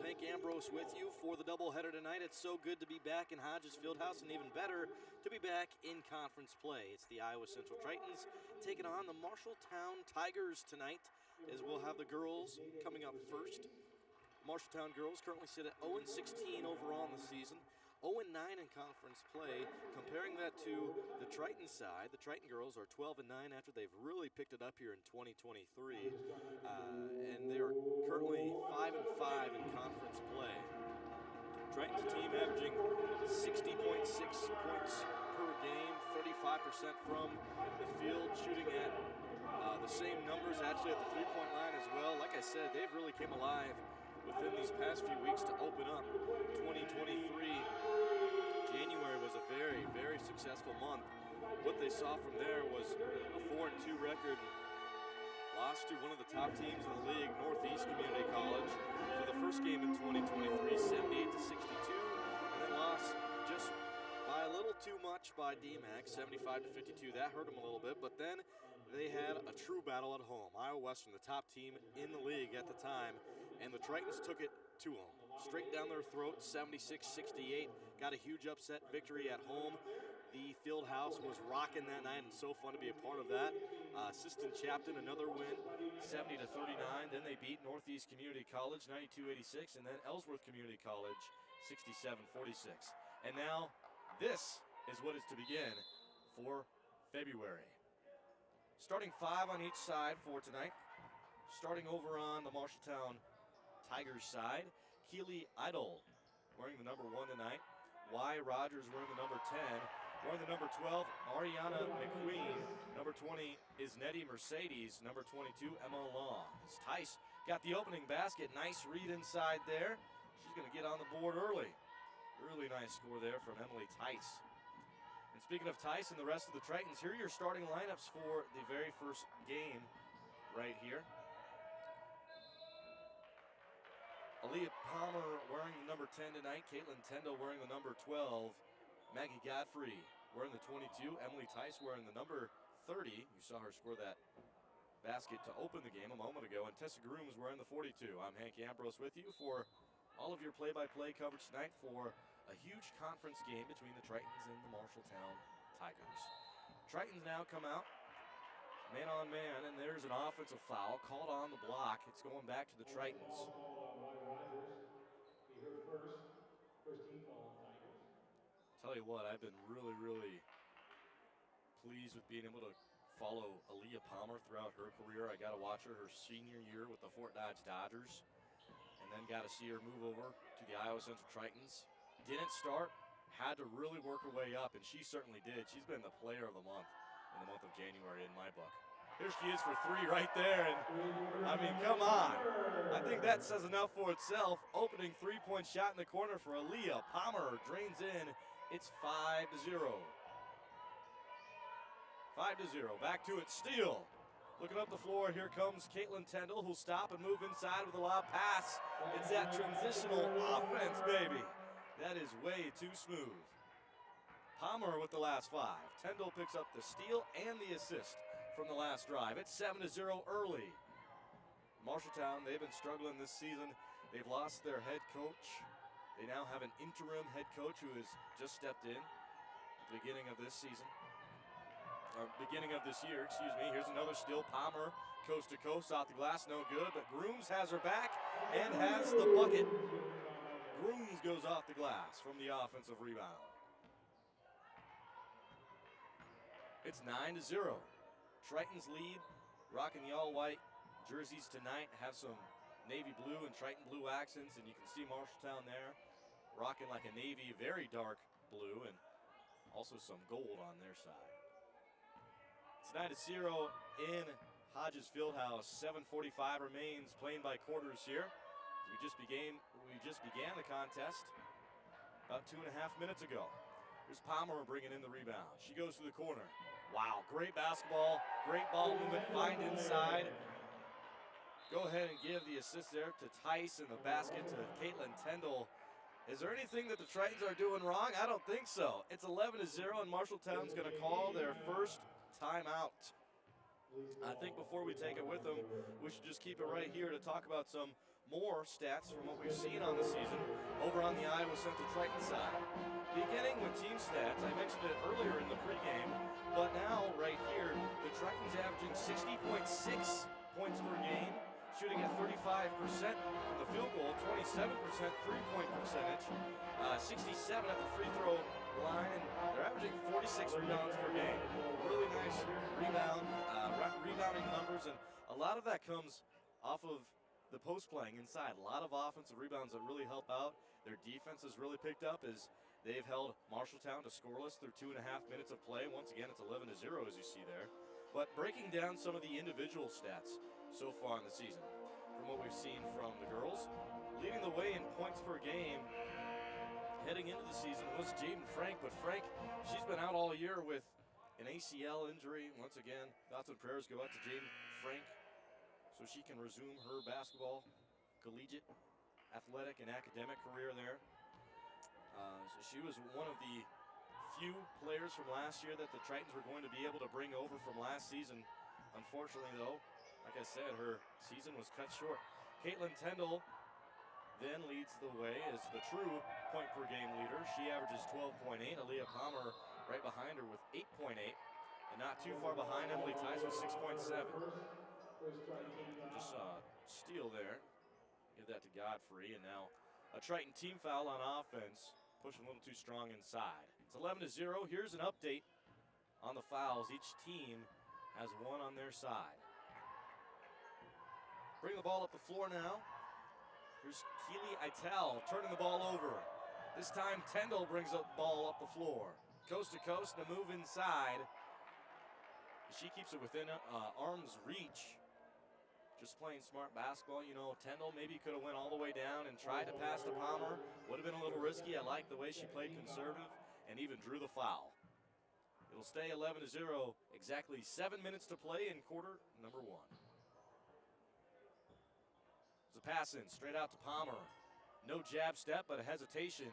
Hank Ambrose with you for the doubleheader tonight. It's so good to be back in Hodges Fieldhouse and even better to be back in conference play. It's the Iowa Central Tritons taking on the Marshalltown Tigers tonight, as we'll have the girls coming up first. Marshalltown girls currently sit at 0-16 overall in the season, 0-9 in conference play. Comparing that to the Triton side, the Triton girls are 12-9 after they've really picked it up here in 2023, and they are currently 5-5 in conference play. Triton's team averaging 60.6 points per game, 35% from the field, shooting at the same numbers actually at the three-point line as well. Like I said, they've really came alive within these past few weeks to open up 2023. January was a very, very successful month. What they saw from there was a 4-2 record. Lost to one of the top teams in the league, Northeast Community College, for the first game in 2023, 78-62, and then lost just by a little too much by DMAC, 75-52. That hurt them a little bit, but then they had a true battle at home. Iowa Western, the top team in the league at the time, and the Tritons took it to them. Straight down their throat, 76-68. Got a huge upset victory at home. The field house was rocking that night, and so fun to be a part of that. Assistant Chapton, another win, 70-39. Then they beat Northeast Community College, 92-86, and then Ellsworth Community College, 67-46. And now this is what is to begin for February. Starting 5 on each side for tonight. Starting over on the Marshalltown Tigers side, Keely Idle wearing the number 1 tonight. Y. Rogers wearing the number 10. Wearing the number 12, Ariana McQueen. Number 20 is Nettie Mercedes. Number 22, Emma Long. As Tice got the opening basket. Nice read inside there. She's going to get on the board early. Really nice score there from Emily Tice. And speaking of Tice and the rest of the Tritons, here are your starting lineups for the very first game right here. Aaliyah Palmer wearing the number 10 tonight. Caitlin Tendo wearing the number 12. Maggie Godfrey wearing the 22. Emily Tice wearing the number 30. You saw her score that basket to open the game a moment ago. And Tessa Grooms wearing the 42. I'm Hank Ambrose with you for all of your play-by-play coverage tonight for a huge conference game between the Tritons and the Marshalltown Tigers. Tritons now come out man on man, and there's an offensive foul called on the block. It's going back to the Tritons. Tell you what, I've been really, really pleased with being able to follow Aaliyah Palmer throughout her career. I got to watch her senior year with the Fort Dodge Dodgers, and then got to see her move over to the Iowa Central Tritons. Didn't start, had to really work her way up, and she certainly did. She's been the player of the month in the month of January in my book. Here she is for 3 right there, and I mean, come on. I think that says enough for itself. Opening 3-point shot in the corner for Aaliyah Palmer, drains in. It's 5-0. 5-0, back to it, steal. Looking up the floor, here comes Caitlin Tendall, who'll stop and move inside with a lob pass. It's that transitional offense, baby. That is way too smooth. Palmer with the last 5. Tendall picks up the steal and the assist from the last drive. It's 7-0 early. Marshalltown, they've been struggling this season. They've lost their head coach. They now have an interim head coach who has just stepped in at the beginning of this season. Or beginning of this year, excuse me. Here's another steal. Palmer, coast to coast, off the glass, no good. But Grooms has her back and has the bucket. Grooms goes off the glass from the offensive rebound. It's 9-0. Tritons lead, rocking the all-white jerseys tonight. Have some navy blue and Triton blue accents, and you can see Marshalltown there rocking like a navy, very dark blue, and also some gold on their side. It's 9-0 in Hodges Fieldhouse. 7:45 remains, playing by quarters here. We just began the contest about 2.5 minutes ago. Here's Palmer bringing in the rebound. She goes to the corner. Wow, great basketball, great ball movement, find inside. Go ahead and give the assist there to Tice and the basket to Caitlin Tendall. Is there anything that the Tritons are doing wrong? I don't think so. It's 11-0, and Marshalltown's going to call their first timeout. I think before we take it with them, we should just keep it right here to talk about some more stats from what we've seen on the season over on the Iowa Central Tritons side. Beginning with team stats, I mentioned it earlier in the pregame, but now right here, the Tritons averaging 60.6 points per game, shooting at 35% from the field goal, 27% three-point percentage, 67 at the free throw line, and they're averaging 46 rebounds per game. Really nice rebounding numbers, and a lot of that comes off of the post playing inside. A lot of offensive rebounds that really help out. Their defense has really picked up as they've held Marshalltown to scoreless through 2.5 minutes of play. Once again, it's 11-0 as you see there. But breaking down some of the individual stats so far in the season, from what we've seen from the girls, leading the way in points per game heading into the season was Jaden Frank, but Frank, she's been out all year with an ACL injury. Once again, thoughts and prayers go out to Jaden Frank so she can resume her basketball, collegiate, athletic, and academic career there. So she was one of the few players from last year that the Tritons were going to be able to bring over from last season. Unfortunately, though, like I said, her season was cut short. Caitlin Tendall then leads the way as the true point per game leader. She averages 12.8. Aaliyah Palmer right behind her with 8.8. And not too far behind, Emily Tice with 6.7. Just saw a steal there. Give that to Godfrey. And now a Triton team foul on offense. Pushing a little too strong inside. It's 11-0. Here's an update on the fouls. Each team has one on their side. Bring the ball up the floor now. Here's Keely Itel turning the ball over. This time Tendall brings the ball up the floor. Coast to coast, the move inside. She keeps it within arm's reach. Just playing smart basketball. You know, Tendall maybe could have went all the way down and tried to pass to Palmer. Would have been a little risky. I like the way she played conservative and even drew the foul. It'll stay 11-0. Exactly 7 minutes to play in quarter number 1. There's a pass in, straight out to Palmer. No jab step, but a hesitation.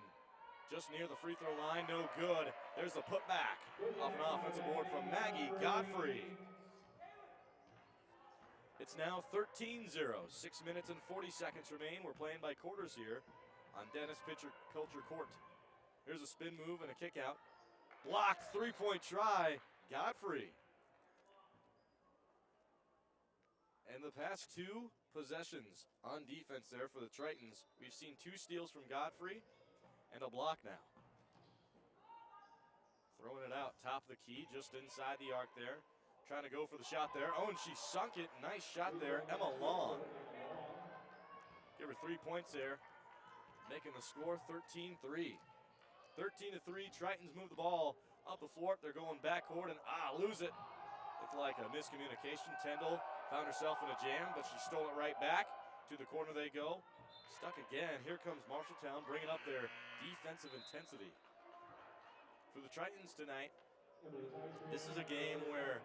Just near the free throw line, no good. There's the putback off an offensive board from Maggie Godfrey. It's now 13-0. 6 minutes and 40 seconds remain. We're playing by quarters here on Dennis Culture Court. Here's a spin move and a kick out. Blocked, three-point try, Godfrey. And the past 2 possessions on defense there for the Tritons. We've seen 2 steals from Godfrey and a block now. Throwing it out, top of the key, just inside the arc there. Trying to go for the shot there. Oh, and she sunk it. Nice shot there, Emma Long. Give her 3 points there, making the score 13-3. 13-3, Tritons move the ball up the floor. They're going backcourt and lose it. Looked like a miscommunication. Tendall found herself in a jam, but she stole it right back. To the corner they go. Stuck again. Here comes Marshalltown bringing up their defensive intensity. For the Tritons tonight, this is a game where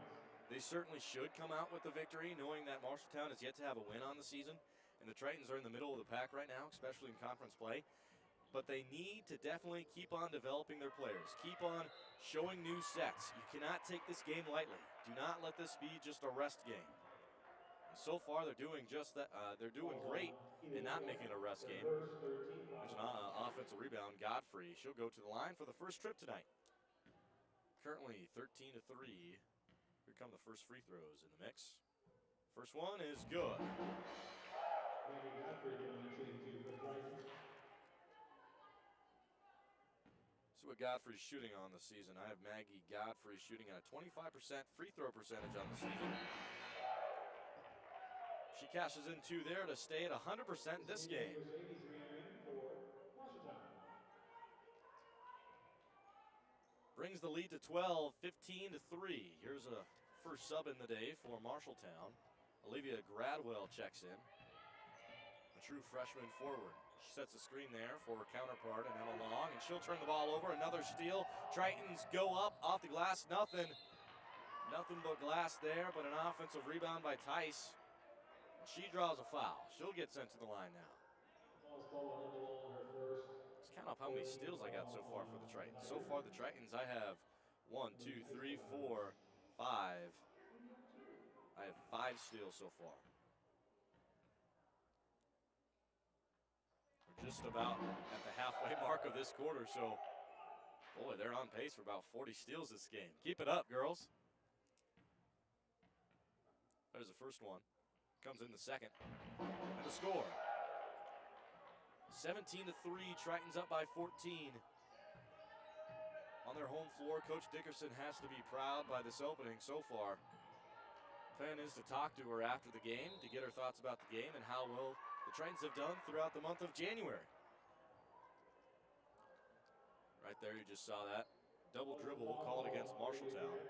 they certainly should come out with the victory, knowing that Marshalltown is yet to have a win on the season. And the Tritons are in the middle of the pack right now, especially in conference play. But they need to definitely keep on developing their players. Keep on showing new sets. You cannot take this game lightly. Do not let this be just a rest game. And so far, they're doing just that. They're doing great in not making it a rest game. There's an offensive rebound. Godfrey, she'll go to the line for the first trip tonight. Currently 13-3. Here come the first free throws in the mix. First one is good. See what Godfrey's shooting on the season. I have Maggie Godfrey shooting at a 25% free throw percentage on the season. She cashes in 2 there to stay at 100% this game. Brings the lead to 12, 15-3. Here's a first sub in the day for Marshalltown. Olivia Gradwell checks in. A true freshman forward. She sets a screen there for her counterpart and Emma Long, and she'll turn the ball over. Another steal. Tritons go up off the glass. Nothing but glass there, but an offensive rebound by Tice. She draws a foul. She'll get sent to the line now. Let's count up how many steals I got so far for the Tritons. So far the Tritons, I have 1, 2, 3, 4, 5. I have 5 steals so far. just about at the halfway mark of this quarter, so boy, they're on pace for about 40 steals this game. Keep it up, girls. There's the first one. Comes in the second. And the score. 17-3, Tritons up by 14. On their home floor, Coach Dickerson has to be proud by this opening so far. Plan is to talk to her after the game to get her thoughts about the game and how well the Tritons have done throughout the month of January. Right there, you just saw that. Double dribble called against Marshalltown.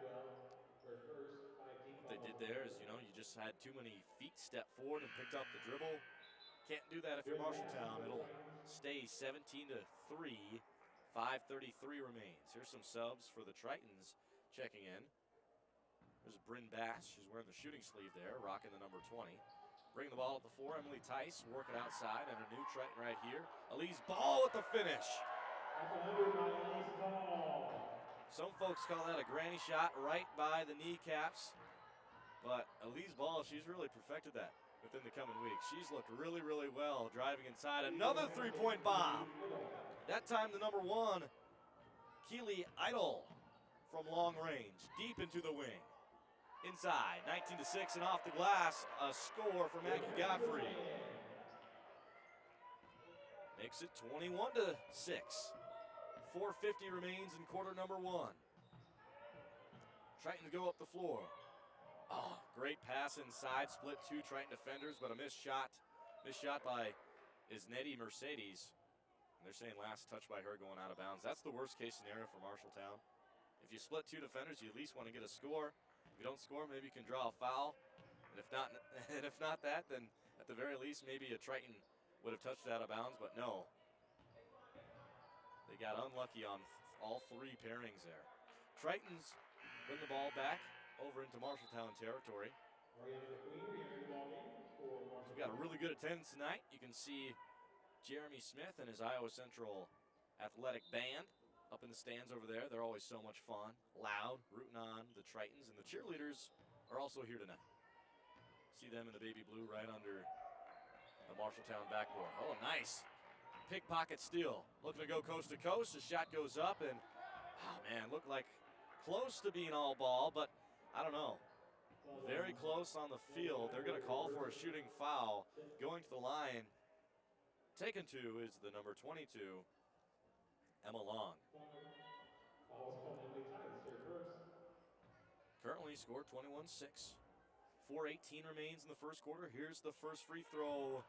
What they did there is, you just had too many feet step forward and picked up the dribble. Can't do that if you're Marshalltown. It'll stay 17-3. 5:33 remains. Here's some subs for the Tritons checking in. There's Bryn Bass. She's wearing the shooting sleeve there, rocking the number 20. Bringing the ball up the floor, Emily Tice working outside, and a new Triton right here. Elise Ball with the finish. Some folks call that a granny shot right by the kneecaps. But Elise Ball, she's really perfected that within the coming weeks. She's looked really, really well driving inside. Another three-point bomb. That time the number 1, Keely Idle from long range, deep into the wing. Inside, 19-6 and off the glass, a score for Maggie Godfrey. Makes it 21-6. 4:50 remains in quarter number 1. Tritons go up the floor. Oh, great pass inside, split 2 Triton defenders, but a missed shot by Isneti Mercedes. And they're saying last touch by her going out of bounds. That's the worst case scenario for Marshalltown. If you split 2 defenders, you at least want to get a score. If you don't score, maybe you can draw a foul. And if not that, then at the very least, maybe a Triton would have touched it out of bounds, but no. They got unlucky on all 3 pairings there. Tritons bring the ball back over into Marshalltown territory. We've got a really good attendance tonight. You can see Jeremy Smith and his Iowa Central athletic band up in the stands over there. They're always so much fun, loud, rooting on the Tritons, and the cheerleaders are also here tonight. See them in the baby blue right under the Marshalltown backboard. Oh, nice pickpocket steal. Looking to go coast to coast. The shot goes up, and oh man, looked like close to being all ball, but I don't know. Very close on the field. They're going to call for a shooting foul. Going to the line, taken to is the number 22, Emma Long. Currently scored 21-6. 4:18 remains in the first quarter. Here's the first free throw.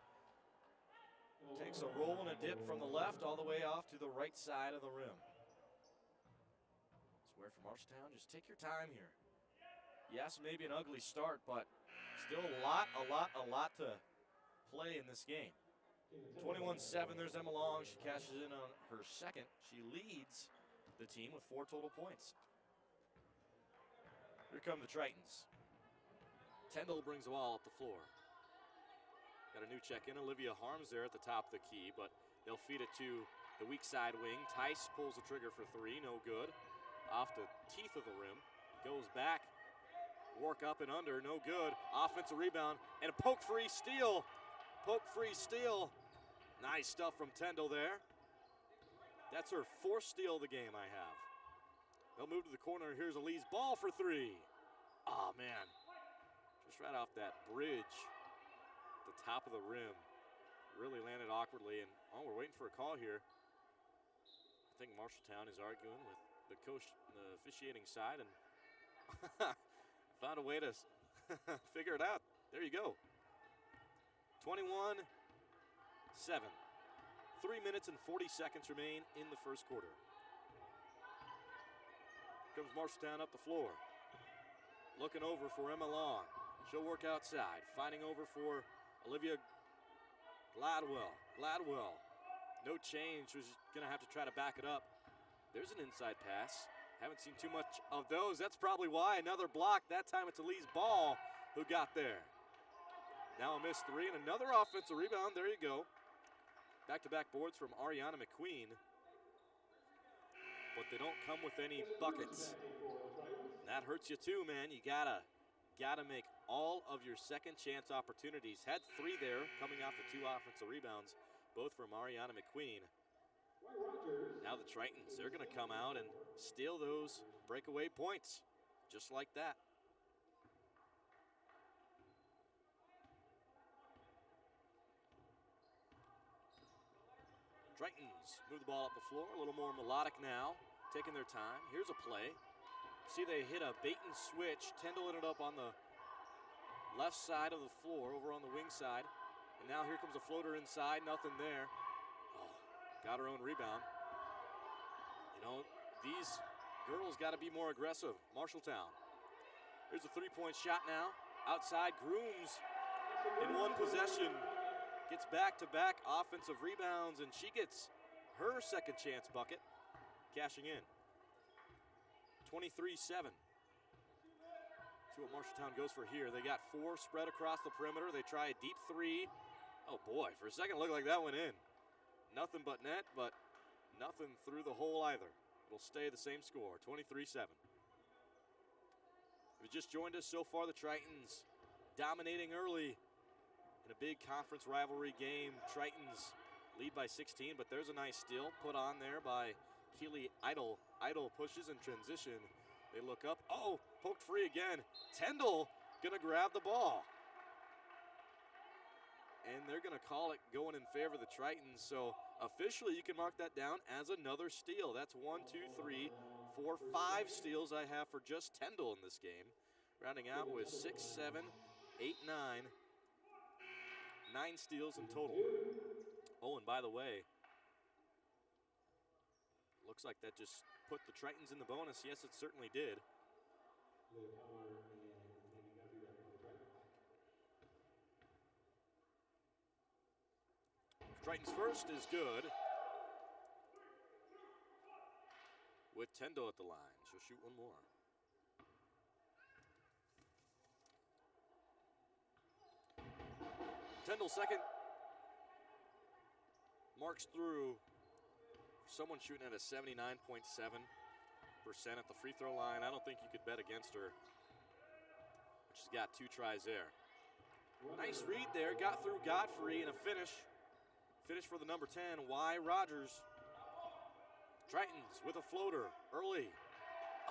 Takes a roll and a dip from the left all the way off to the right side of the rim. Square for Marshalltown. Just take your time here. Yes, maybe an ugly start, but still a lot to play in this game. 21-7, there's Emma Long. She cashes in on her second. She leads the team with 4 total points. Here come the Tritons. Tyndall brings the ball up the floor. Got a new check in. Olivia Harms there at the top of the key, but they'll feed it to the weak side wing. Tice pulls the trigger for 3, no good. Off the teeth of the rim. Goes back. Work up and under, no good. Offensive rebound and a poke-free steal. Poke-free steal. Nice stuff from Tyndall there. That's her 4th steal of the game, I have. They'll move to the corner. Here's Elise Ball for 3. Oh, man. Just right off that bridge at the top of the rim. Really landed awkwardly. And, we're waiting for a call here. I think Marshalltown is arguing with the coach on the officiating side and found a way to figure it out. There you go. 21-7. 3 minutes and 40 seconds remain in the first quarter. Comes Marshalltown up the floor. Looking over for Emma Long. She'll work outside. Fighting over for Olivia Gladwell. No change. She's going to have to try to back it up. There's an inside pass. Haven't seen too much of those. That's probably why. Another block. That time it's Elise Ball who got there. Now a missed 3 and another offensive rebound. There you go. Back-to-back boards from Ariana McQueen. But they don't come with any buckets. That hurts you too, man. You gotta make all of your second chance opportunities. Had 3 there coming off of 2 offensive rebounds. both for Mariana McQueen. Now the Tritons, they're going to come out and steal those breakaway points, just like that. Tritons move the ball up the floor, a little more melodic now, taking their time. Here's a play. See, they hit a bait and switch. Tyndall ended up on the left side of the floor, over on the wing side. And now here comes a floater inside, nothing there. Oh, got her own rebound. You know, these girls got to be more aggressive. Marshalltown. Here's a three-point shot now. Outside, Grooms in one possession gets back-to-back offensive rebounds, and she gets her second chance bucket, cashing in. 23-7. See what Marshalltown goes for here. They got 4 spread across the perimeter. They try a deep 3. Oh boy, for a second it looked like that went in. Nothing but net, but nothing through the hole either. It'll stay the same score, 23-7. If you just joined us so far, the Tritons dominating early in a big conference rivalry game. Tritons lead by 16, but there's a nice steal put on there by Keely Idle. Idle pushes in transition. They look up. Oh, poked free again. Tyndall gonna grab the ball. And they're gonna call it going in favor of the Tritons. So officially you can mark that down as another steal. That's 1, 2, 3, 4, 5 steals I have for just Tyndall in this game. Rounding out with 6, 7, 8, 9. 9 steals in total. Oh, and by the way, looks like that just put the Tritons in the bonus. Yes, it certainly did. Tritons first is good. With Tyndall at the line. She'll shoot one more. Tyndall second. Marks through. Someone shooting at a 79.7% at the free throw line. I don't think you could bet against her. She's got 2 tries there. Nice read there. Got through Godfrey and a finish. Finish for the number 10, Y. Rogers. Tritons with a floater early.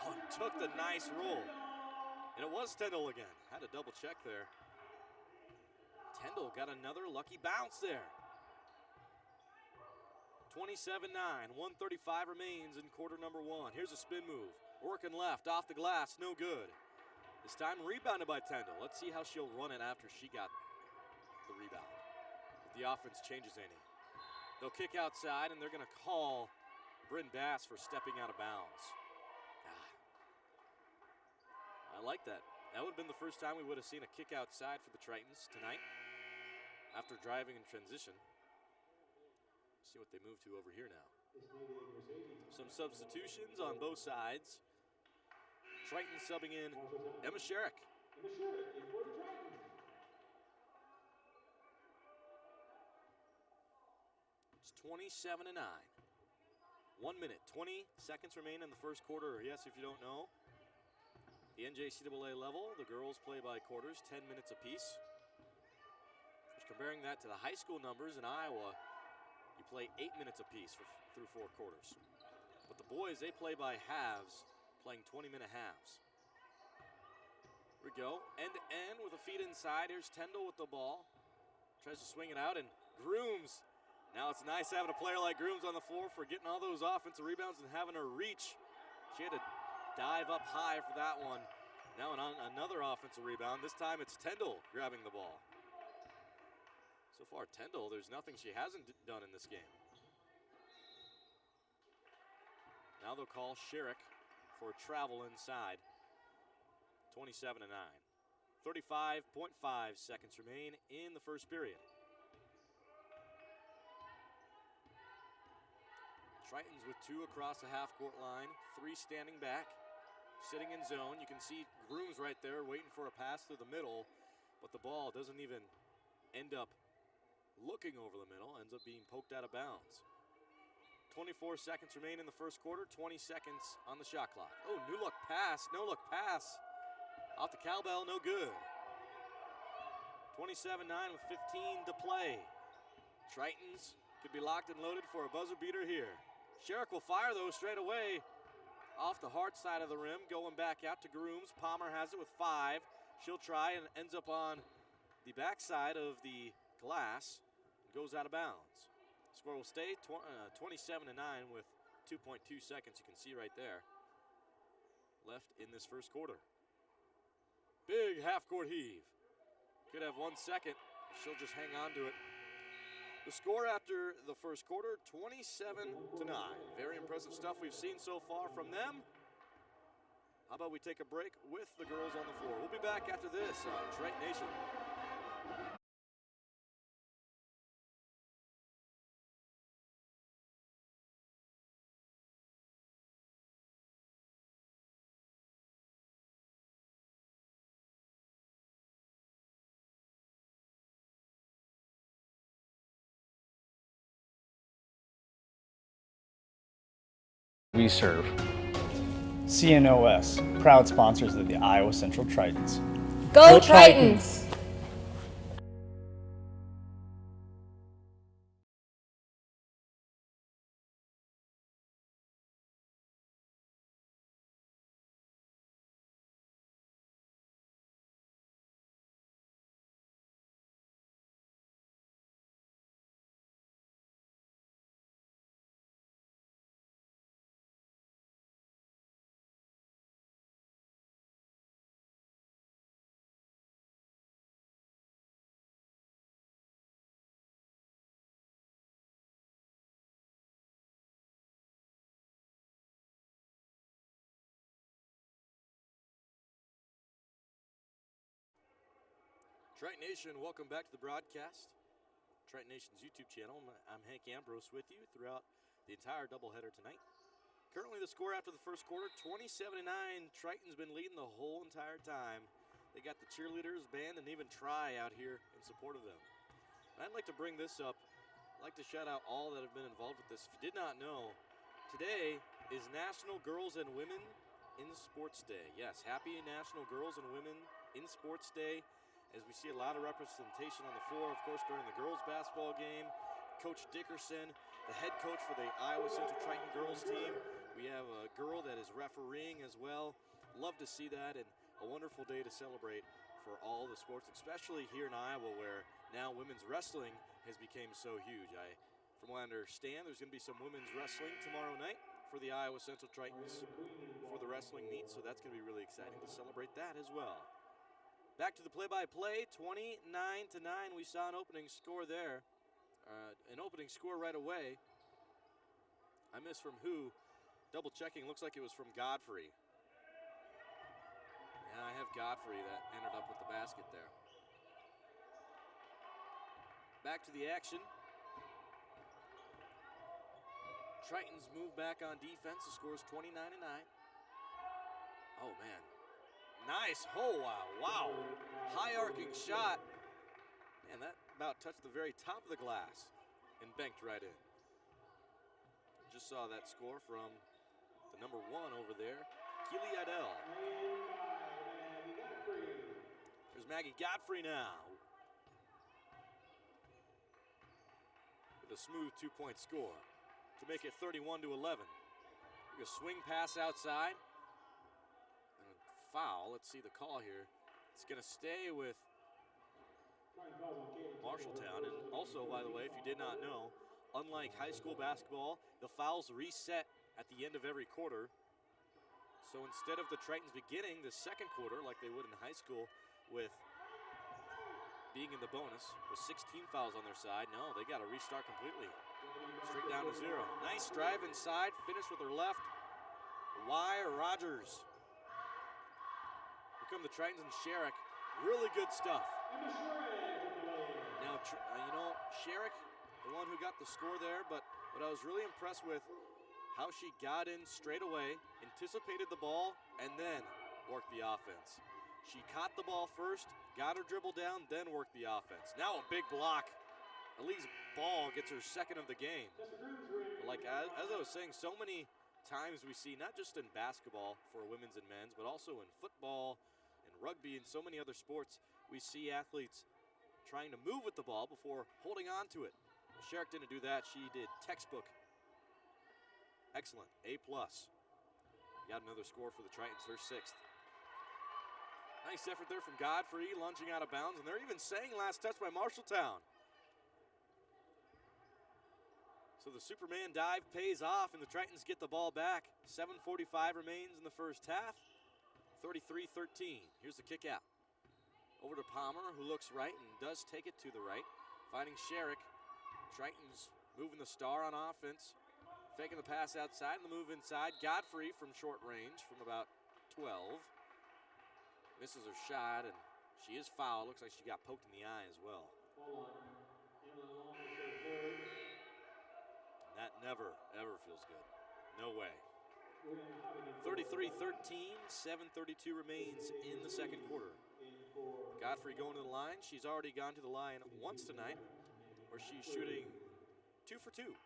Oh, and took the nice roll. And it was Tyndall again. Had to double check there. Tyndall got another lucky bounce there. 27-9, 1:35 remains in quarter number 1. Here's a spin move. Working left, off the glass, no good. This time rebounded by Tyndall. Let's see how she'll run it after she got the rebound. If the offense changes any. They'll kick outside, and they're going to call Bryn Bass for stepping out of bounds. I like that. That would have been the first time we would have seen a kick outside for the Tritons tonight after driving in transition. See what they move to over here now. Some substitutions on both sides. Tritons subbing in Emma Sherrick. It's 27-9. 1 minute, 20 seconds remain in the first quarter. Yes, if you don't know, the NJCAA level, the girls play by quarters, 10 minutes apiece. Just comparing that to the high school numbers in Iowa, you play 8 minutes apiece through 4 quarters. But the boys, they play by halves, playing 20-minute halves. Here we go, end to end with a feed inside. Here's Tyndall with the ball. Tries to swing it out, and Grooms. Now it's nice having a player like Grooms on the floor for getting all those offensive rebounds and having her reach. She had to dive up high for that one. Now another offensive rebound. This time it's Tyndall grabbing the ball. So far, Tyndall, there's nothing she hasn't done in this game. Now they'll call Sherrick for travel inside. 27-9. 35.5 seconds remain in the first period. Tritons with 2 across the half-court line, 3 standing back, sitting in zone. You can see Grooms right there waiting for a pass through the middle, but the ball doesn't even end up looking over the middle, ends up being poked out of bounds. 24 seconds remain in the first quarter, 20 seconds on the shot clock. Oh, no look pass. Off the cowbell, no good. 27-9 with 15 to play. Tritons Could be locked and loaded for a buzzer beater here. Sherrick will fire, though, straight away off the hard side of the rim, going back out to Grooms. Palmer has it with 5. She'll try and ends up on the backside of the glass. Goes out of bounds. Score will stay 27-9 with 2.2 seconds. You can see right there left in this first quarter. Big half-court heave. Could have 1 second. She'll just hang on to it. The score after the first quarter, 27-9. Very impressive stuff we've seen so far from them. How about we take a break with the girls on the floor? We'll be back after this on Triton Nation. We serve. CNOS, proud sponsors of the Iowa Central Tritons. Go Tritons! Triton Nation, welcome back to the broadcast. Triton Nation's YouTube channel. I'm Hank Ambrose with you throughout the entire doubleheader tonight. Currently the score after the first quarter, 27-9. Triton's been leading the whole entire time. They got the cheerleaders, band, and even Try out here in support of them. And I'd like to bring this up. I'd like to shout out all that have been involved with this. If you did not know, today is National Girls and Women in Sports Day. Yes, happy National Girls and Women in Sports Day. As we see a lot of representation on the floor, of course, during the girls' basketball game. Coach Dickerson, the head coach for the Iowa Central Triton girls team. We have a girl that is refereeing as well. Love to see that, and a wonderful day to celebrate for all the sports, especially here in Iowa, where now women's wrestling has become so huge. From what I understand, there's going to be some women's wrestling tomorrow night for the Iowa Central Tritons for the wrestling meet, so that's going to be really exciting to celebrate that as well. Back to the play-by-play, 29-9. We saw an opening score there. An opening score right away. I missed from who. Double checking, looks like it was from Godfrey. Yeah, I have Godfrey that ended up with the basket there. Back to the action. Tritons move back on defense. The score is 29-9. Oh, man. Nice. Oh, wow. High arcing shot. Man, that about touched the very top of the glass and banked right in. Just saw that score from the number 1 over there, Keely Idell. There's Maggie Godfrey now with a smooth 2-point score to make it 31-11. A swing pass outside. Foul. Let's see the call here. It's going to stay with Marshalltown. And also, by the way, if you did not know, unlike high school basketball, the fouls reset at the end of every quarter. So instead of the Tritons beginning the second quarter like they would in high school with being in the bonus with 16 fouls on their side, no, they got to restart completely. Straight down to 0. Nice drive inside, finish with her left. Rogers. Come the Tritons and Sherrick. Really good stuff. Now, Sherrick, the one who got the score there, but what I was really impressed with, how she got in straight away, anticipated the ball, and then worked the offense. She caught the ball first, got her dribble down, then worked the offense. Now a big block. Elise Ball gets her second of the game. Like, as I was saying, so many times we see, not just in basketball for women's and men's, but also in football, rugby, and so many other sports, we see athletes trying to move with the ball before holding on to it. Sherrick didn't do that. She did textbook. Excellent. A+. Got another score for the Tritons, her 6th. Nice effort there from Godfrey, lunging out of bounds, and they're even saying last touch by Marshalltown. So the Superman dive pays off, and the Tritons get the ball back. 7:45 remains in the first half. 33-13. Here's the kick out. Over to Palmer, who looks right and does take it to the right. Finding Sherrick. Tritons moving the star on offense. Faking the pass outside and the move inside. Godfrey from short range from about 12. Misses her shot, and she is fouled. Looks like she got poked in the eye as well. That never, ever feels good. No way. 33-13, 7:32 remains in the second quarter. Godfrey going to the line. She's already gone to the line once tonight, where she's shooting 2 for 2.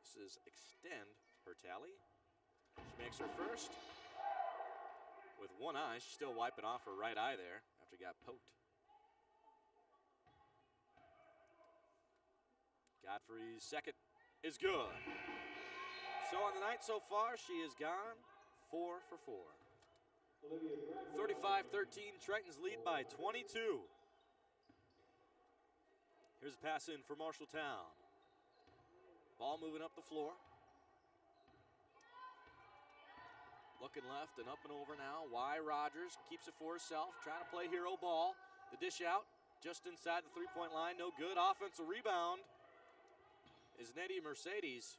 This is extend her tally. She makes her first. With one eye, she's still wiping off her right eye there after she got poked. Godfrey's second is good. So on the night so far, she is gone 4 for 4. 35-13, Tritons lead by 22. Here's a pass in for Marshalltown. Ball moving up the floor. Looking left and up and over now. Rogers keeps it for herself, trying to play hero ball. The dish out, just inside the three-point line, no good. Offensive rebound is Nettie Mercedes.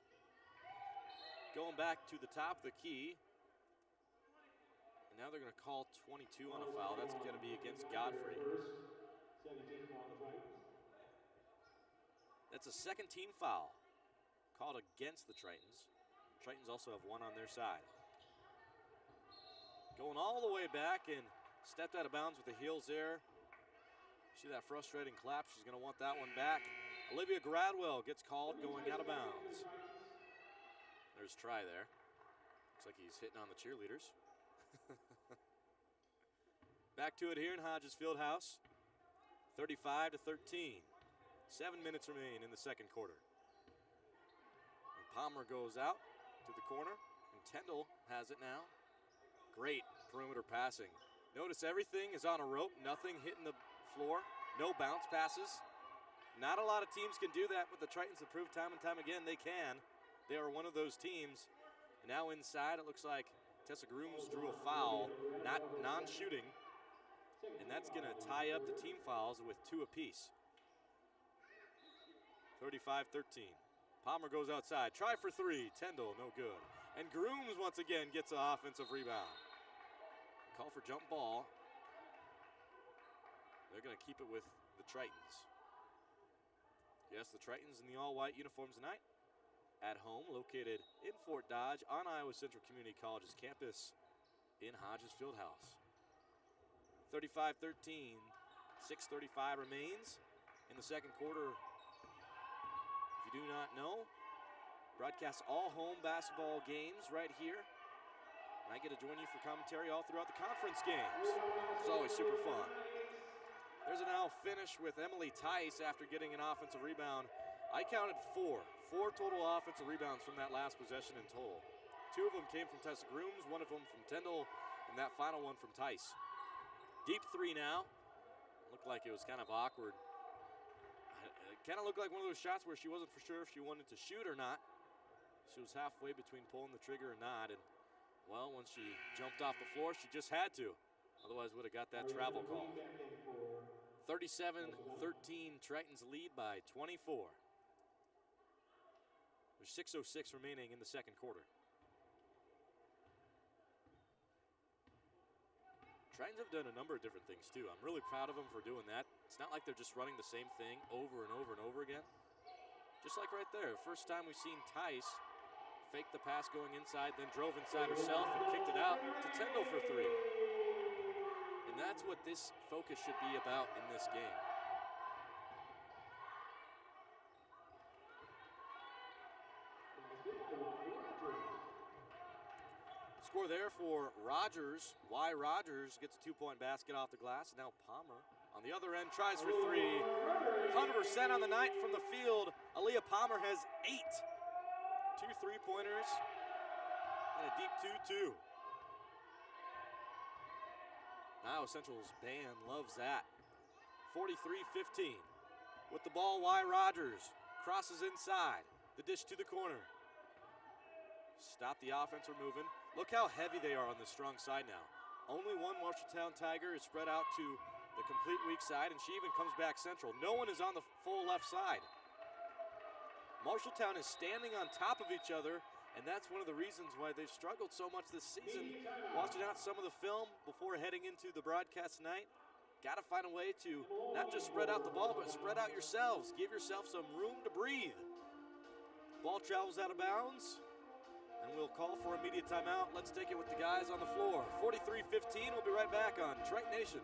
Going back to the top of the key. And now they're going to call 22 on a foul. That's going to be against Godfrey. That's a second team foul called against the Tritons. Tritons also have one on their side. Going all the way back and stepped out of bounds with the heels there. See that frustrating clap? She's going to want that one back. Olivia Gradwell gets called going out of bounds. There's try there. Looks like he's hitting on the cheerleaders. Back to it here in Hodges Fieldhouse. 35-13. 7 minutes remain in the second quarter. And Palmer goes out to the corner, and Tyndall has it now. Great perimeter passing. Notice everything is on a rope, nothing hitting the floor, no bounce passes. Not a lot of teams can do that, but the Tritons have proved time and time again they can. They are one of those teams. And now inside, it looks like Tessa Grooms drew a foul, non-shooting, and that's going to tie up the team fouls with 2 apiece. 35-13. Palmer goes outside. Try for 3. Tyndall, no good. And Grooms once again gets an offensive rebound. Call for jump ball. They're going to keep it with the Tritons. Yes, the Tritons in the all-white uniforms tonight. At home, located in Fort Dodge on Iowa Central Community College's campus in Hodges Fieldhouse. 35-13, 6:35 remains in the second quarter. If you do not know, broadcast all home basketball games right here. And I get to join you for commentary all throughout the conference games. It's always super fun. There's a now finish with Emily Tice after getting an offensive rebound. I counted 4 total offensive rebounds from that last possession in total. 2 of them came from Tessa Grooms, 1 of them from Tyndall, and that final one from Tice. Deep 3 now. Looked like it was kind of awkward. It kind of looked like one of those shots where she wasn't for sure if she wanted to shoot or not. She was halfway between pulling the trigger or not, and well, when she jumped off the floor, she just had to. Otherwise, would have got that travel call. 37-13, Tritons lead by 24. There's 6:06 remaining in the second quarter. Tritons have done a number of different things too. I'm really proud of them for doing that. It's not like they're just running the same thing over and over and over again. Just like right there, first time we've seen Tice fake the pass going inside, then drove inside herself and kicked it out to Tyndall for 3. And that's what this focus should be about in this game. Score there for Rogers. Rogers gets a 2-point basket off the glass. Now Palmer on the other end tries for 3. 100% 40% on the night from the field. Aaliyah Palmer has 8. 2 3-pointers and a deep 2-2. Iowa Central's band loves that. 43-15. With the ball, Rogers crosses inside. The dish to the corner. Stop the offense from moving. Look how heavy they are on the strong side now. Only one Marshalltown Tiger is spread out to the complete weak side, and she even comes back central. No one is on the full left side. Marshalltown is standing on top of each other, and that's one of the reasons why they've struggled so much this season. Watching out some of the film before heading into the broadcast tonight, got to find a way to not just spread out the ball, but spread out yourselves. Give yourself some room to breathe. Ball travels out of bounds, and we'll call for immediate timeout. Let's take it with the guys on the floor. 43-15, we'll be right back on Triton Nation.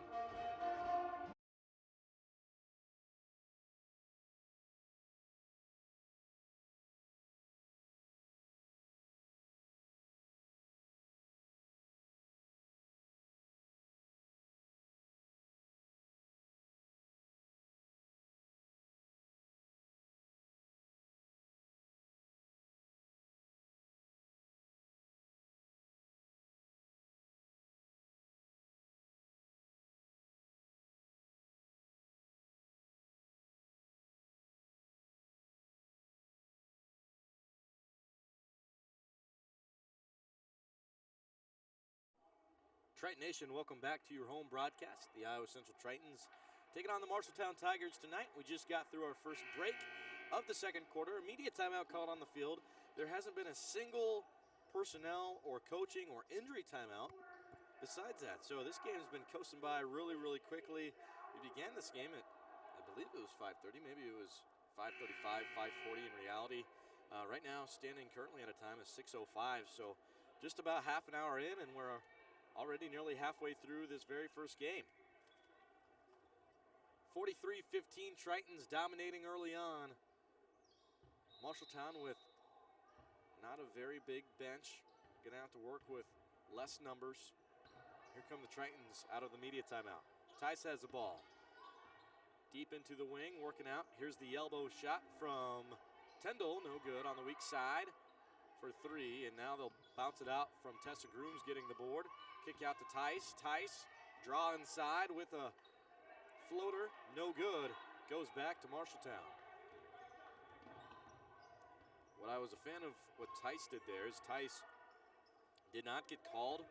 Triton Nation, welcome back to your home broadcast. The Iowa Central Tritons taking on the Marshalltown Tigers tonight. We just got through our first break of the second quarter. Immediate timeout called on the field. There hasn't been a single personnel or coaching or injury timeout besides that. So this game has been coasting by really, really quickly. We began this game at, I believe it was 5:30. Maybe it was 5:35, 5:40 in reality. Right now, standing currently at a time is 6:05. So just about half an hour in, and we're already nearly halfway through this very first game. 43-15, Tritons dominating early on. Marshalltown with not a very big bench. Gonna have to work with less numbers. Here come the Tritons out of the media timeout. Tice has the ball. Deep into the wing, working out. Here's the elbow shot from Tyndall, no good on the weak side for 3, and now they'll bounce it out from Tessa Grooms getting the board. Kick out to Tice. Tice, draw inside with a floater, no good. Goes back to Marshalltown. What I was a fan of what Tice did there is Tice did not get called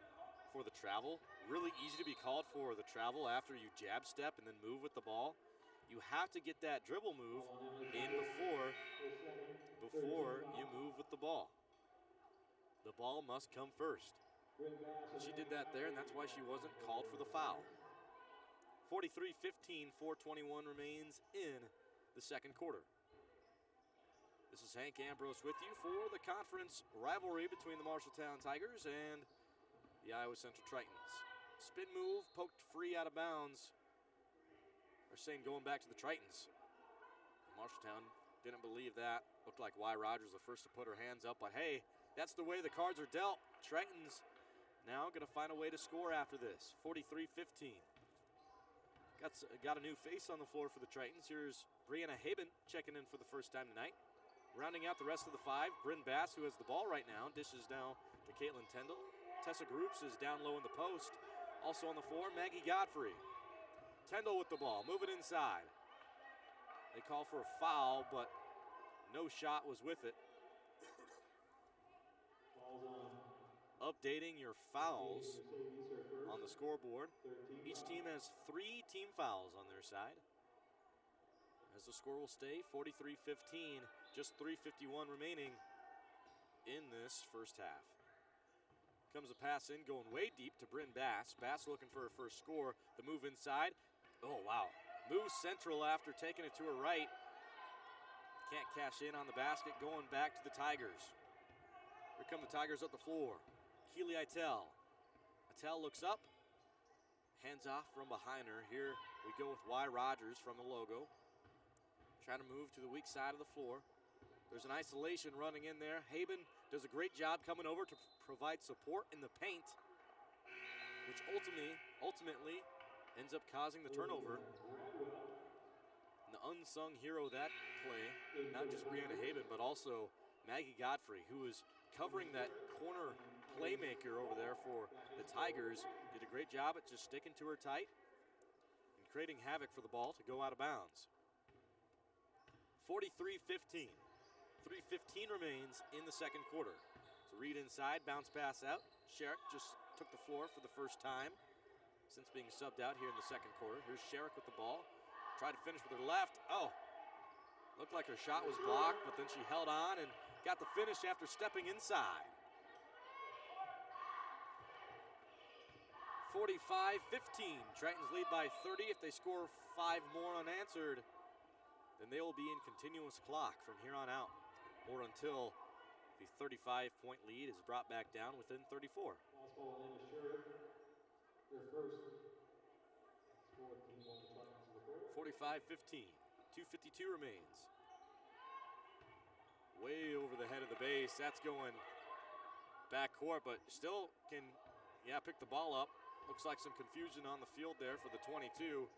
for the travel. Really easy to be called for the travel after you jab step and then move with the ball. You have to get that dribble move in before you move with the ball. The ball must come first. She did that there, and that's why she wasn't called for the foul. 43-15, 4:21 remains in the second quarter. This is Hank Ambrose with you for the conference rivalry between the Marshalltown Tigers and the Iowa Central Tritons. Spin move, poked free out of bounds. They're saying going back to the Tritons. Marshalltown didn't believe that. Looked like Rogers the first to put her hands up, but hey, that's the way the cards are dealt. Tritons now going to find a way to score after this. 43-15. Got a new face on the floor for the Tritons. Here's Brianna Haben checking in for the first time tonight. Rounding out the rest of the 5, Bryn Bass, who has the ball right now, dishes now to Caitlin Tyndall. Tessa Groups is down low in the post. Also on the floor, Maggie Godfrey. Tyndall with the ball, moving inside. They call for a foul, but no shot was with it. Updating your fouls on the scoreboard. Each team has 3 team fouls on their side. As the score will stay 43-15, just 3:51 remaining in this first half. Comes a pass in, going way deep to Bryn Bass. Bass looking for her first score. The move inside. Oh, wow. Move central after taking it to her right. Can't cash in on the basket, going back to the Tigers. Here come the Tigers up the floor. Keely Itel. Itel looks up. Hands off from behind her. Here we go with Rogers from the logo. Trying to move to the weak side of the floor. There's an isolation running in there. Haben does a great job coming over to provide support in the paint, which ultimately ends up causing the turnover. And the unsung hero of that play, not just Brianna Haben, but also Maggie Godfrey, who is covering that corner playmaker over there for the Tigers. Did a great job at just sticking to her tight and creating havoc for the ball to go out of bounds. 43-15. 3:15 remains in the second quarter. So Reed inside, bounce pass out. Sherrick just took the floor for the first time since being subbed out here in the second quarter. Here's Sherrick with the ball. Tried to finish with her left. Oh, looked like her shot was blocked, but then she held on and got the finish after stepping inside. 45-15. Tritons lead by 30. If they score 5 more unanswered, then they will be in continuous clock from here on out, or until the 35-point lead is brought back down within 34. 45-15. 2:52 remains. Way over the head of the base. That's going back court, but still can, pick the ball up. Looks like some confusion on the field there for the 22.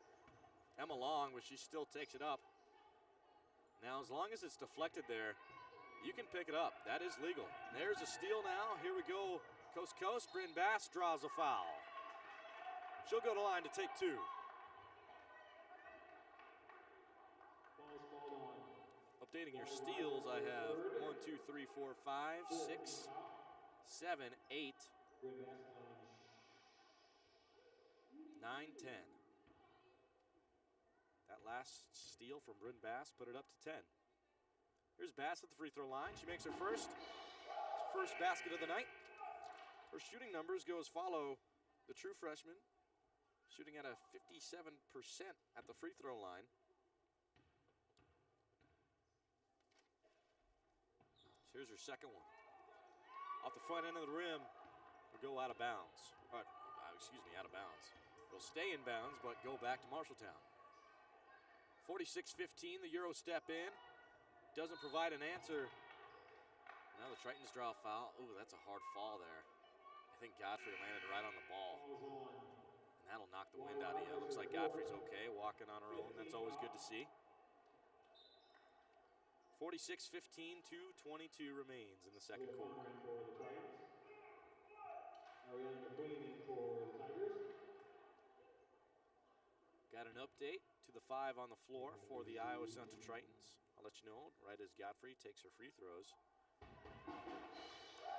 Emma Long, but she still takes it up. Now, as long as it's deflected there, you can pick it up. That is legal. There's a steal now. Here we go. Coast to coast. Bryn Bass draws a foul. She'll go to line to take 2. Updating your steals, I have 1, 2, 3, 4, 5, 6, 7, 8, 9, 10. That last steal from Bryn Bass put it up to 10. Here's Bass at the free throw line. She makes her first basket of the night. Her shooting numbers go as follow. The true freshman shooting at a 57% at the free throw line. Here's her second one. Off the front end of the rim, will go out of bounds. Out of bounds. Will stay in bounds, but go back to Marshalltown. 46-15, the Euro step in. Doesn't provide an answer. Now the Tritons draw a foul. Ooh, that's a hard fall there. I think Godfrey landed right on the ball. And that'll knock the wind out of you. Looks like Godfrey's okay, walking on her own. That's always good to see. 46-15, 2:22 remains in the second quarter. Got an update to the 5 on the floor for the Iowa Central Tritons. I'll let you know right as Godfrey takes her free throws.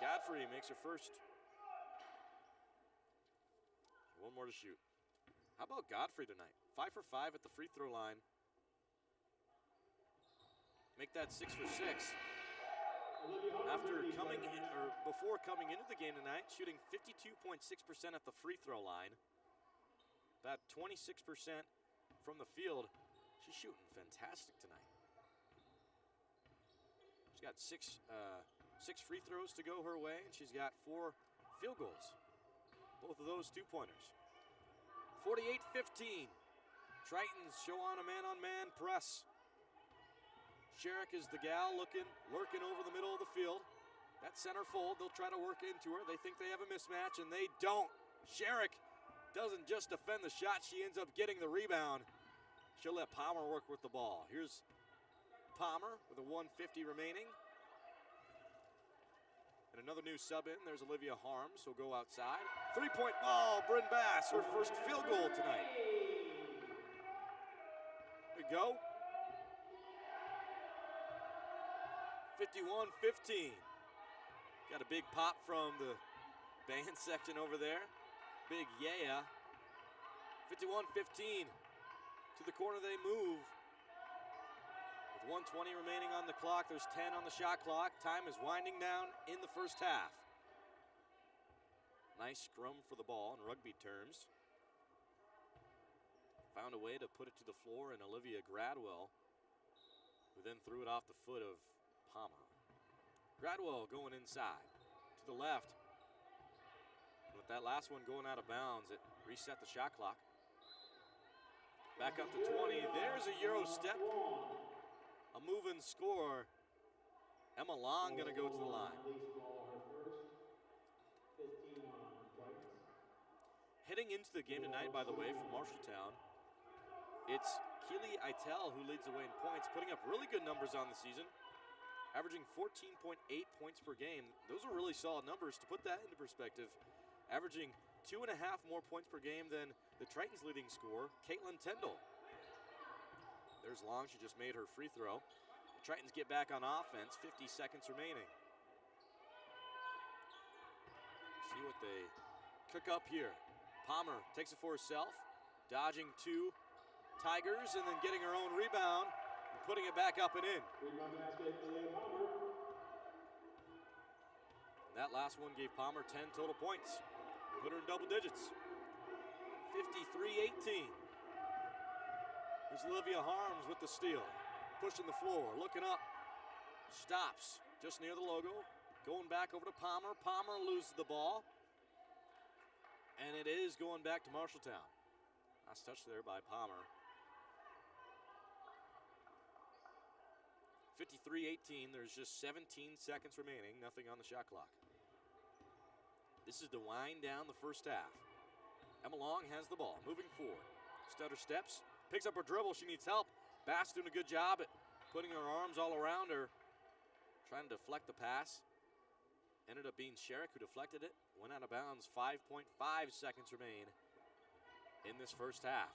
Godfrey makes her first. One more to shoot. How about Godfrey tonight? 5 for 5 at the free throw line. Make that 6 for 6. Before coming into the game tonight, shooting 52.6% at the free throw line. About 26% from the field. She's shooting fantastic tonight. She's got six free throws to go her way, and she's got 4 field goals. Both of those 2-pointers. 48-15. Tritons show on a man-on-man press. Sherrick is the gal lurking over the middle of the field. That center fold, they'll try to work into her. They think they have a mismatch, and they don't. Sherrick doesn't just defend the shot, she ends up getting the rebound. She'll let Palmer work with the ball. Here's Palmer with a 1:50 remaining. And another new sub in, there's Olivia Harms, who'll go outside. 3-point ball, Bryn Bass, her first field goal tonight. There we go. 51-15. Got a big pop from the band section over there. Big yeah. 51-15. To the corner they move. With 1:20 remaining on the clock, there's 10 on the shot clock. Time is winding down in the first half. Nice scrum for the ball in rugby terms. Found a way to put it to the floor, and Olivia Gradwell, who then threw it off the foot of Palmer. Gradwell going inside to the left. With that last one going out of bounds, it reset the shot clock. Back up to 20. There's a Euro step. A move and score. Emma Long going to go to the line. Heading into the game tonight, by the way, for Marshalltown, it's Keely Itel, who leads the way in points, putting up really good numbers on the season, averaging 14.8 points per game. Those are really solid numbers. To put that into perspective, averaging 2.5 more points per game than the Tritons' leading scorer, Caitlin Tyndall. There's Long, she just made her free throw. The Tritons get back on offense, 50 seconds remaining. See what they cook up here. Palmer takes it for herself, dodging two Tigers and then getting her own rebound and putting it back up and in. That last one gave Palmer 10 total points. Put her in double digits. 53-18. There's Olivia Harms with the steal. Pushing the floor, looking up. Stops just near the logo. Going back over to Palmer. Palmer loses the ball. And it is going back to Marshalltown. Last touch there by Palmer. 53-18. There's just 17 seconds remaining. Nothing on the shot clock. This is to wind down the first half. Emma Long has the ball, moving forward. Stutter steps, picks up her dribble. She needs help. Bass doing a good job at putting her arms all around her, trying to deflect the pass. Ended up being Sherrick who deflected it. Went out of bounds. 5.5 seconds remain in this first half.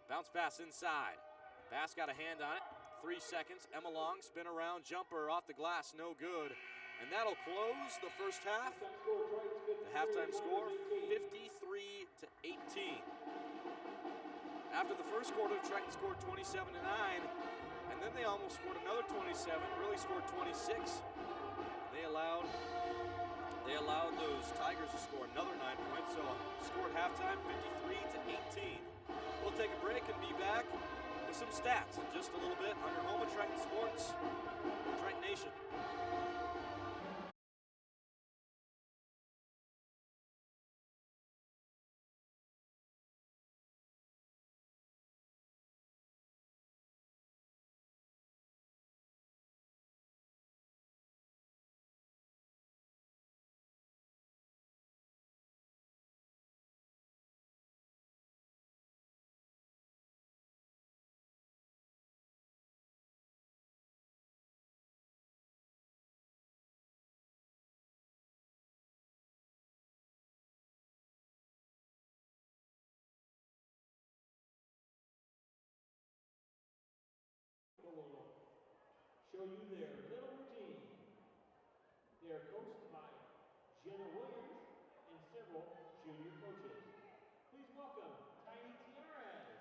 Bounce pass inside. Bass got a hand on it. 3 seconds. Emma Long, spin around jumper off the glass, no good. And that'll close the first half. The halftime score, 53-18. After the first quarter, the Tritons scored 27-9, and then they almost scored another 27, really scored 26. They allowed those Tigers to score another 9 points, so scored halftime 53-18. We'll take a break and be back with some stats in just a little bit on your home of Triton Sports, Triton Nation. Show you their little routine. They are coached by Jenna Williams and several junior coaches. Please welcome Tiny Tiaras.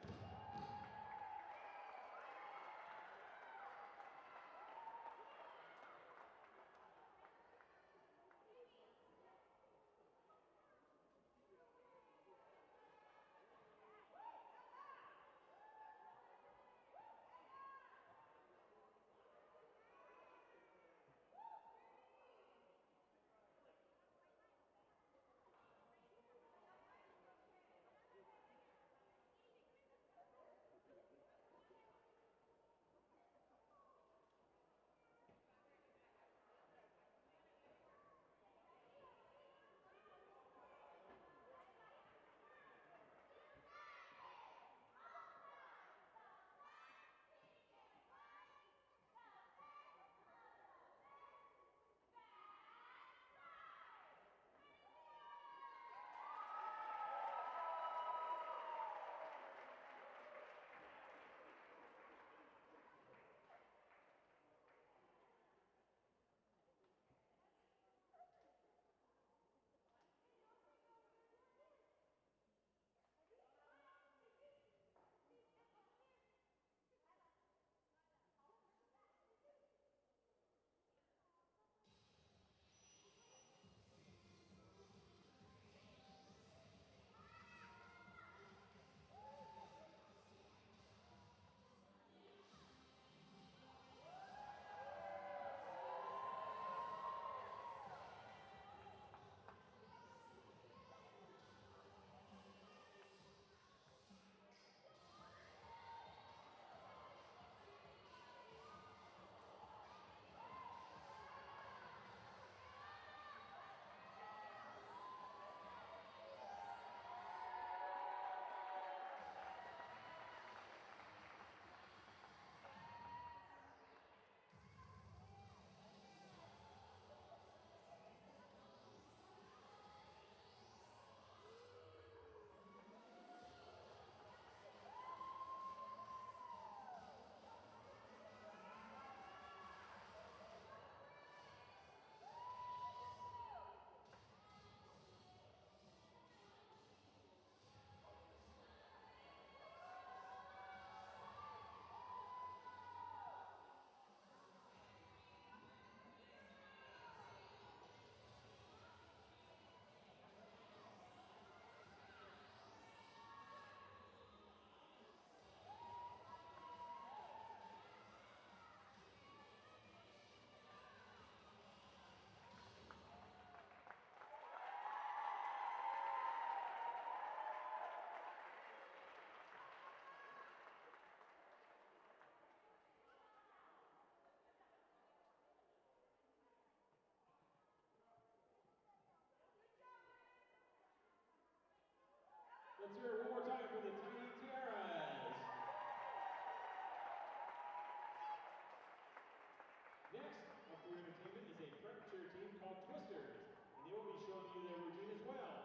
your entertainment is a prep cheer team called Twisters, and they will be showing you their routine as well.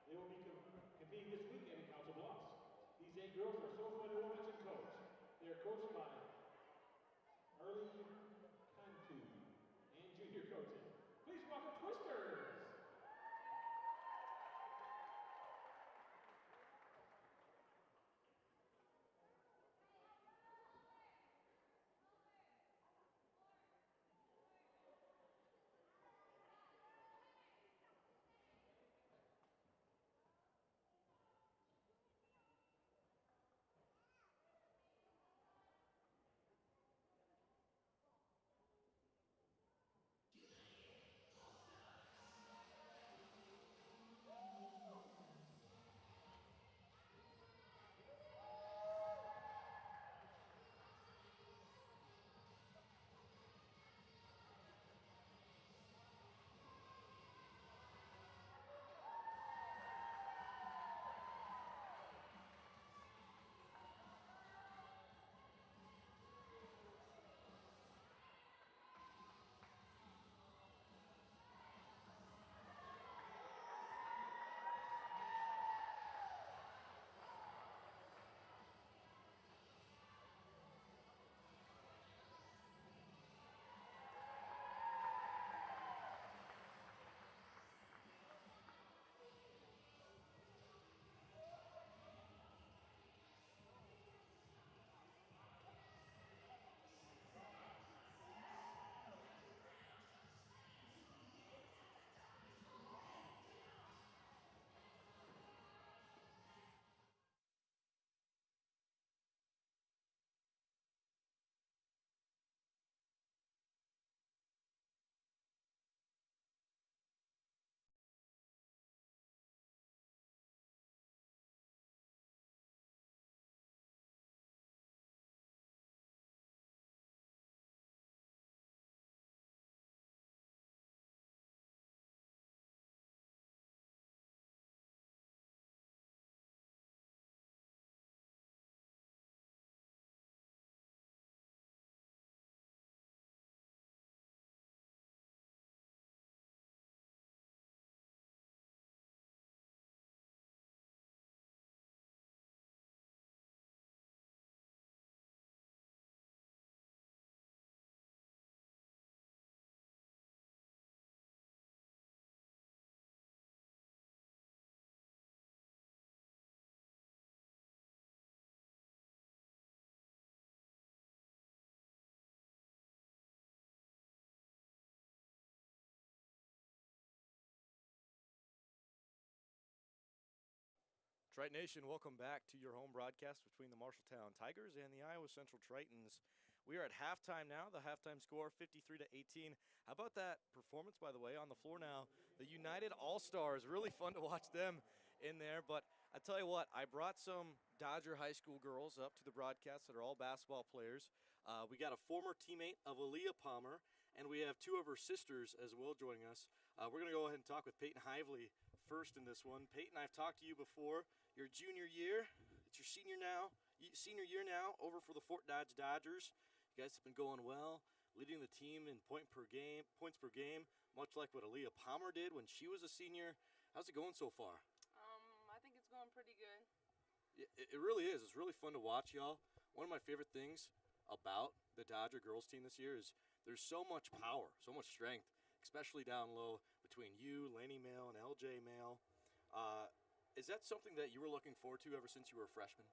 They will be competing this weekend in Council Bluffs. These 8 girls are so fun to watch and coach. They are coached by early Cantu and junior coaches. Please welcome Twisters. Triton Nation, welcome back to your home broadcast between the Marshalltown Tigers and the Iowa Central Tritons. We are at halftime now. The halftime score 53-18. How about that performance, by the way, on the floor now? The United All-Stars, really fun to watch them in there. But I tell you what, I brought some Dodger High School girls up to the broadcast that are all basketball players. We got a former teammate of Aaliyah Palmer, and we have 2 of her sisters as well joining us. We're going to go ahead and talk with Peyton Hively first in this one. Peyton, I've talked to you before. Your junior year, it's your senior year now, over for the Fort Dodge Dodgers. You guys have been going well, leading the team in points per game, much like what Aaliyah Palmer did when she was a senior. How's it going so far? I think it's going pretty good. It really is. It's really fun to watch, y'all. One of my favorite things about the Dodger girls team this year is there's so much power, so much strength, especially down low between you, Laney Mail, and LJ Mail. Is that something that you were looking forward to ever since you were a freshman?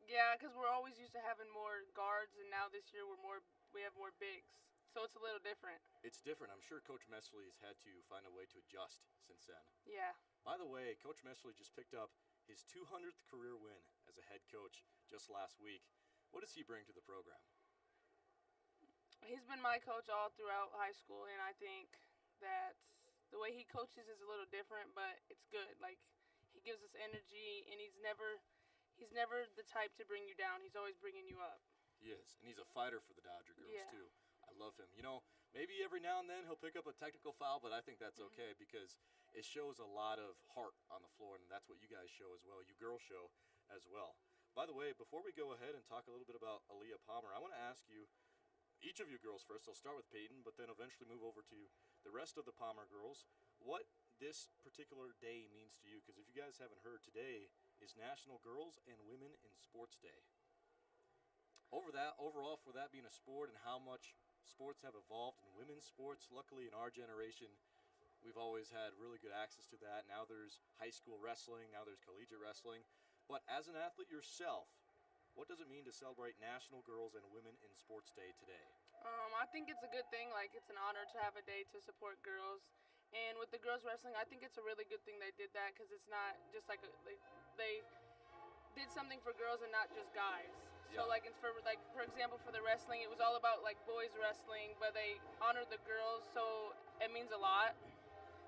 Yeah, because we're always used to having more guards, and now this year we have more bigs, so it's a little different. It's different. I'm sure Coach Messley has had to find a way to adjust since then. Yeah. By the way, Coach Messley just picked up his 200th career win as a head coach just last week. What does he bring to the program? He's been my coach all throughout high school, and I think that the way he coaches is a little different, but it's good. Like, he gives us energy, and he's never the type to bring you down. He's always bringing you up. He is, and he's a fighter for the Dodger girls, Yeah. too. I love him. You know, maybe every now and then he'll pick up a technical foul, but I think that's okay because it shows a lot of heart on the floor, and that's what you guys show as well. You girls show as well. By the way, before we go ahead and talk a little bit about Aaliyah Palmer, I want to ask you, each of you girls first. I'll start with Peyton, but then eventually move over to the rest of the Palmer girls. What this particular day means to you, because if you guys haven't heard, today is National Girls and Women in Sports Day. Overall, for that being a sport and how much sports have evolved in women's sports, luckily in our generation, we've always had really good access to that. Now there's high school wrestling, now there's collegiate wrestling. But as an athlete yourself, what does it mean to celebrate National Girls and Women in Sports Day today? I think it's a good thing. Like, it's an honor to have a day to support girls. And with the girls wrestling, I think it's a really good thing they did that, because it's not just like they did something for girls and not just guys. So Yeah. for example, for the wrestling, it was all about like boys wrestling, but they honored the girls. So it means a lot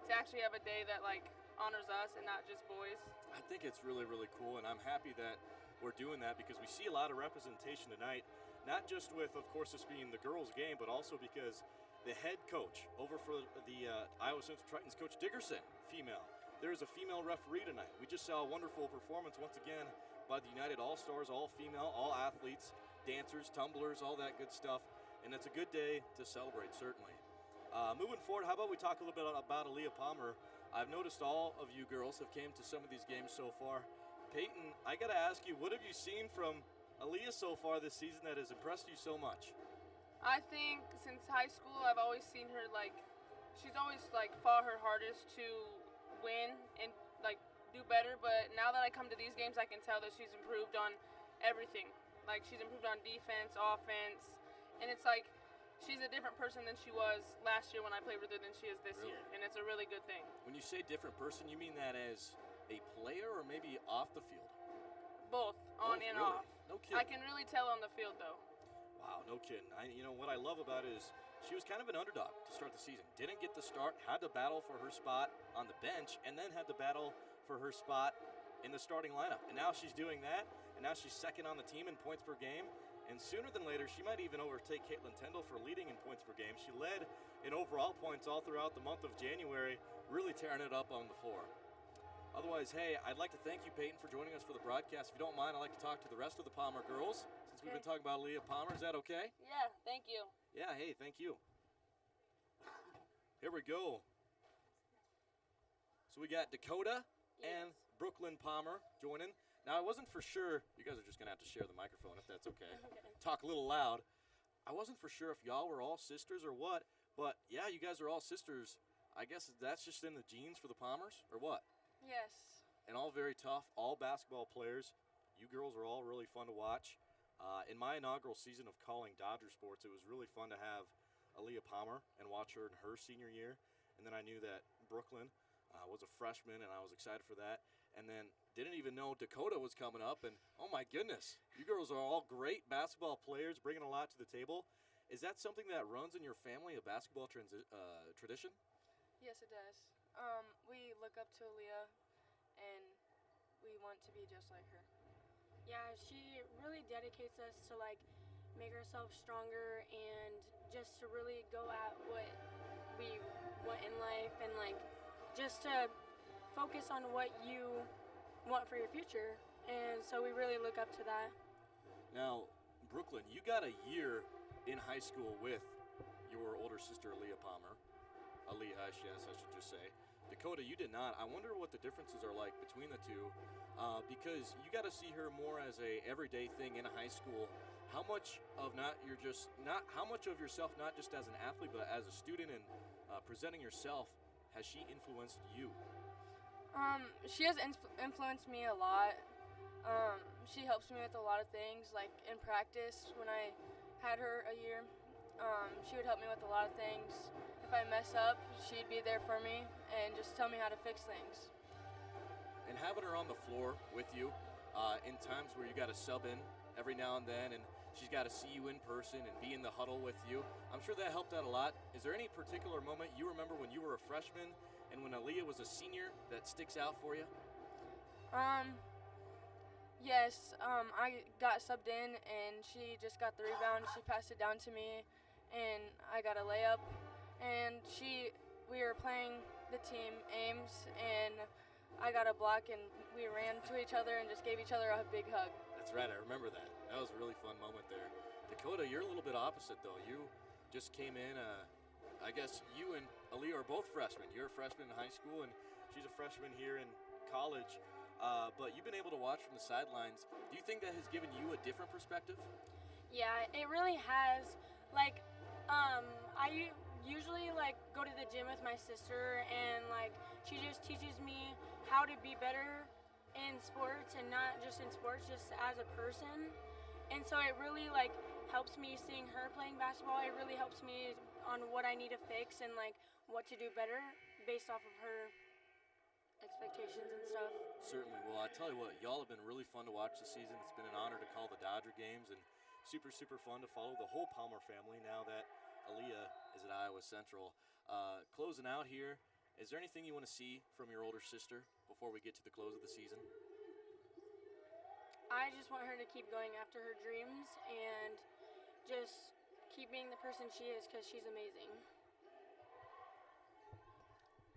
to actually have a day that like honors us and not just boys. I think it's really, really cool, and I'm happy that we're doing that because we see a lot of representation tonight, not just with, of course, this being the girls' game, but also because the head coach over for the Iowa Central Tritons, Coach Dickerson, female. There is a female referee tonight. We just saw a wonderful performance once again by the United All-Stars, all female, all athletes, dancers, tumblers, all that good stuff, and it's a good day to celebrate, certainly. Moving forward, how about we talk a little bit about Aaliyah Palmer. I've noticed all of you girls have came to some of these games so far. Peyton, I got to ask you, what have you seen from Aaliyah so far this season that has impressed you so much? I think since high school, I've always seen her like, she's always like fought her hardest to win and like do better. But now that I come to these games, I can tell that she's improved on everything. Like, she's improved on defense, offense, and it's like she's a different person than she was last year when I played with her than she is this year, and it's a really good thing. When you say different person, you mean that as a player or maybe off the field? Both, on and really? off. No kidding. I can really tell on the field though. Wow, no kidding. What I love about it is she was kind of an underdog to start the season. Didn't get the start, had to battle for her spot on the bench, and then had to battle for her spot in the starting lineup. And now she's doing that, and now she's second on the team in points per game. And sooner than later, she might even overtake Caitlin Tendall for leading in points per game. She led in overall points all throughout the month of January, really tearing it up on the floor. Otherwise, hey, I'd like to thank you, Peyton, for joining us for the broadcast. If you don't mind, I'd like to talk to the rest of the Palmer girls, since we've been talking about Leah Palmer. Is that okay? Yeah, thank you. Yeah, hey, thank you. Here we go. So we got Dakota and Brooklyn Palmer joining. Now, I wasn't for sure. You guys are just going to have to share the microphone if that's okay. Talk a little loud. I wasn't for sure if y'all were all sisters or what, but yeah, you guys are all sisters. I guess that's just in the genes for the Palmers, or what? Yes. And all very tough, all basketball players. You girls are all really fun to watch. In my inaugural season of calling Dodger sports, it was really fun to have Aaliyah Palmer and watch her in her senior year. And then I knew that Brooklyn was a freshman, and I was excited for that. And then didn't even know Dakota was coming up. And oh my goodness, you girls are all great basketball players, bringing a lot to the table. Is that something that runs in your family, a basketball tradition? Yes, it does. We look up to Aaliyah, and we want to be just like her. Yeah, she really dedicates us to like make ourselves stronger and just to really go at what we want in life and like just to focus on what you want for your future. And so we really look up to that. Now, Brooklyn, you got a year in high school with your older sister, Aaliyah Palmer. Aaliyah, yes, I should just say. Dakota, you did not. I wonder what the differences are like between the two, because you got to see her more as a everyday thing in a high school. How much of how much of yourself, not just as an athlete, but as a student and presenting yourself, has she influenced you? She has influenced me a lot. She helps me with a lot of things, like in practice when I had her a year. She would help me with a lot of things. If I mess up, she'd be there for me and just tell me how to fix things. And having her on the floor with you in times where you got to sub in every now and then, and she's got to see you in person and be in the huddle with you, I'm sure that helped out a lot. Is there any particular moment you remember when you were a freshman and when Aaliyah was a senior that sticks out for you? Yes, I got subbed in and she just got the rebound. She passed it down to me and I got a layup. And we were playing the team Ames, and I got a block, and we ran to each other and just gave each other a big hug. That's right, I remember that. That was a really fun moment there. Dakota, you're a little bit opposite, though. You just came in. I guess you and Aaliyah are both freshmen. You're a freshman in high school, and she's a freshman here in college. But you've been able to watch from the sidelines. Do you think that has given you a different perspective? Yeah, it really has. Like, I usually like go to the gym with my sister, and like she just teaches me how to be better in sports, and not just in sports, just as a person. And so it really like helps me seeing her playing basketball. It really helps me on what I need to fix and like what to do better based off of her expectations and stuff. Certainly. Well, I tell you what, y'all have been really fun to watch this season. It's been an honor to call the Dodger games, and super, super fun to follow the whole Palmer family now that Aaliyah is at Iowa Central. Closing out here, is there anything you want to see from your older sister before we get to the close of the season? I just want her to keep going after her dreams and just keep being the person she is, because she's amazing.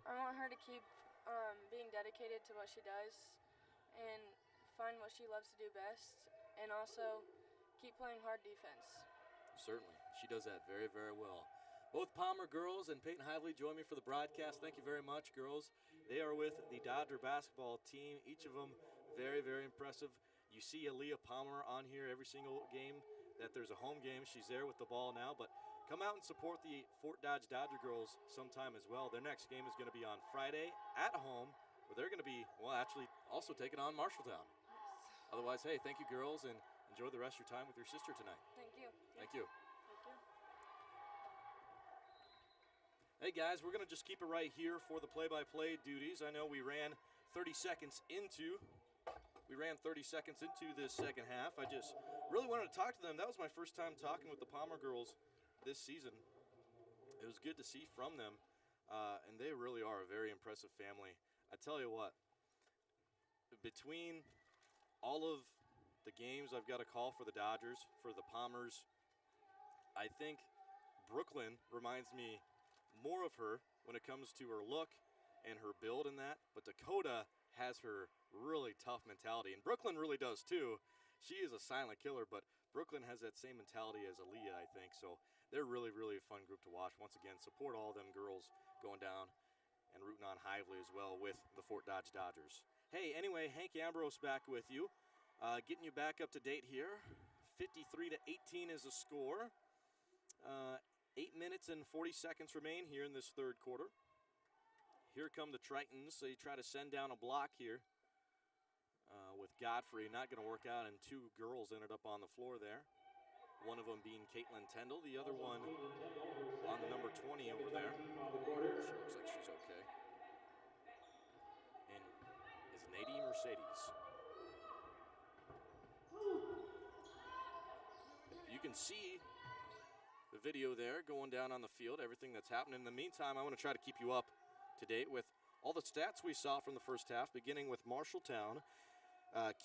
I want her to keep being dedicated to what she does and find what she loves to do best, and also keep playing hard defense. Certainly. She does that very, very well. Both Palmer girls and Peyton Hively join me for the broadcast. Thank you very much, girls. They are with the Dodger basketball team. Each of them very, very impressive. You see Aaliyah Palmer on here every single game that there's a home game. She's there with the ball now, but come out and support the Fort Dodge Dodger girls sometime as well. Their next game is going to be on Friday at home, where they're going to be, well, actually also taking on Marshalltown. Yes. Otherwise, hey, thank you, girls, and enjoy the rest of your time with your sister tonight. Thank you. Thank you. Thank you. Hey, guys, we're going to just keep it right here for the play-by-play duties. I know we ran 30 seconds into this second half. I just really wanted to talk to them. That was my first time talking with the Palmer girls this season. It was good to see from them, and they really are a very impressive family. I tell you what, between all of the games I've got to call for the Dodgers, for the Palmers, I think Brooklyn reminds me more of her when it comes to her look and her build and that, but Dakota has her really tough mentality, and Brooklyn really does too. She is a silent killer, but Brooklyn has that same mentality as Aaliyah, I think. So they're really, really a fun group to watch. Once again, support all them girls going down and rooting on Hively as well with the Fort Dodge Dodgers. Hey, anyway, Hank Ambrose back with you, getting you back up to date here. 53-18 is the score. 8 minutes and 40 seconds remain here in this third quarter. Here come the Tritons. They try to send down a block here with Godfrey. Not going to work out, and two girls ended up on the floor there. One of them being Caitlin Tendall, the other one on the number 20 over there. She looks like she's okay. And is Nadine Mercedes. You can see the video there going down on the field, everything that's happening. In the meantime, I want to try to keep you up to date with all the stats we saw from the first half, beginning with Marshalltown.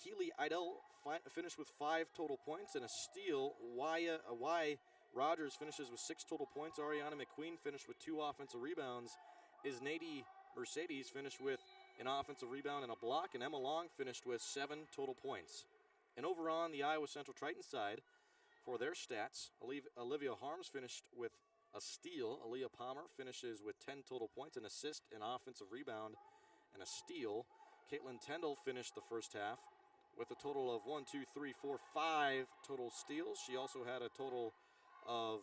Keely Idell finished with 5 total points and a steal. Y Rogers finishes with 6 total points. Ariana McQueen finished with 2 offensive rebounds. Isnady Mercedes finished with an offensive rebound and a block, and Emma Long finished with 7 total points. And over on the Iowa Central Triton side, for their stats, Olivia Harms finished with a steal. Aaliyah Palmer finishes with 10 total points, an assist, an offensive rebound, and a steal. Caitlin Tendall finished the first half with a total of 5 total steals. She also had a total of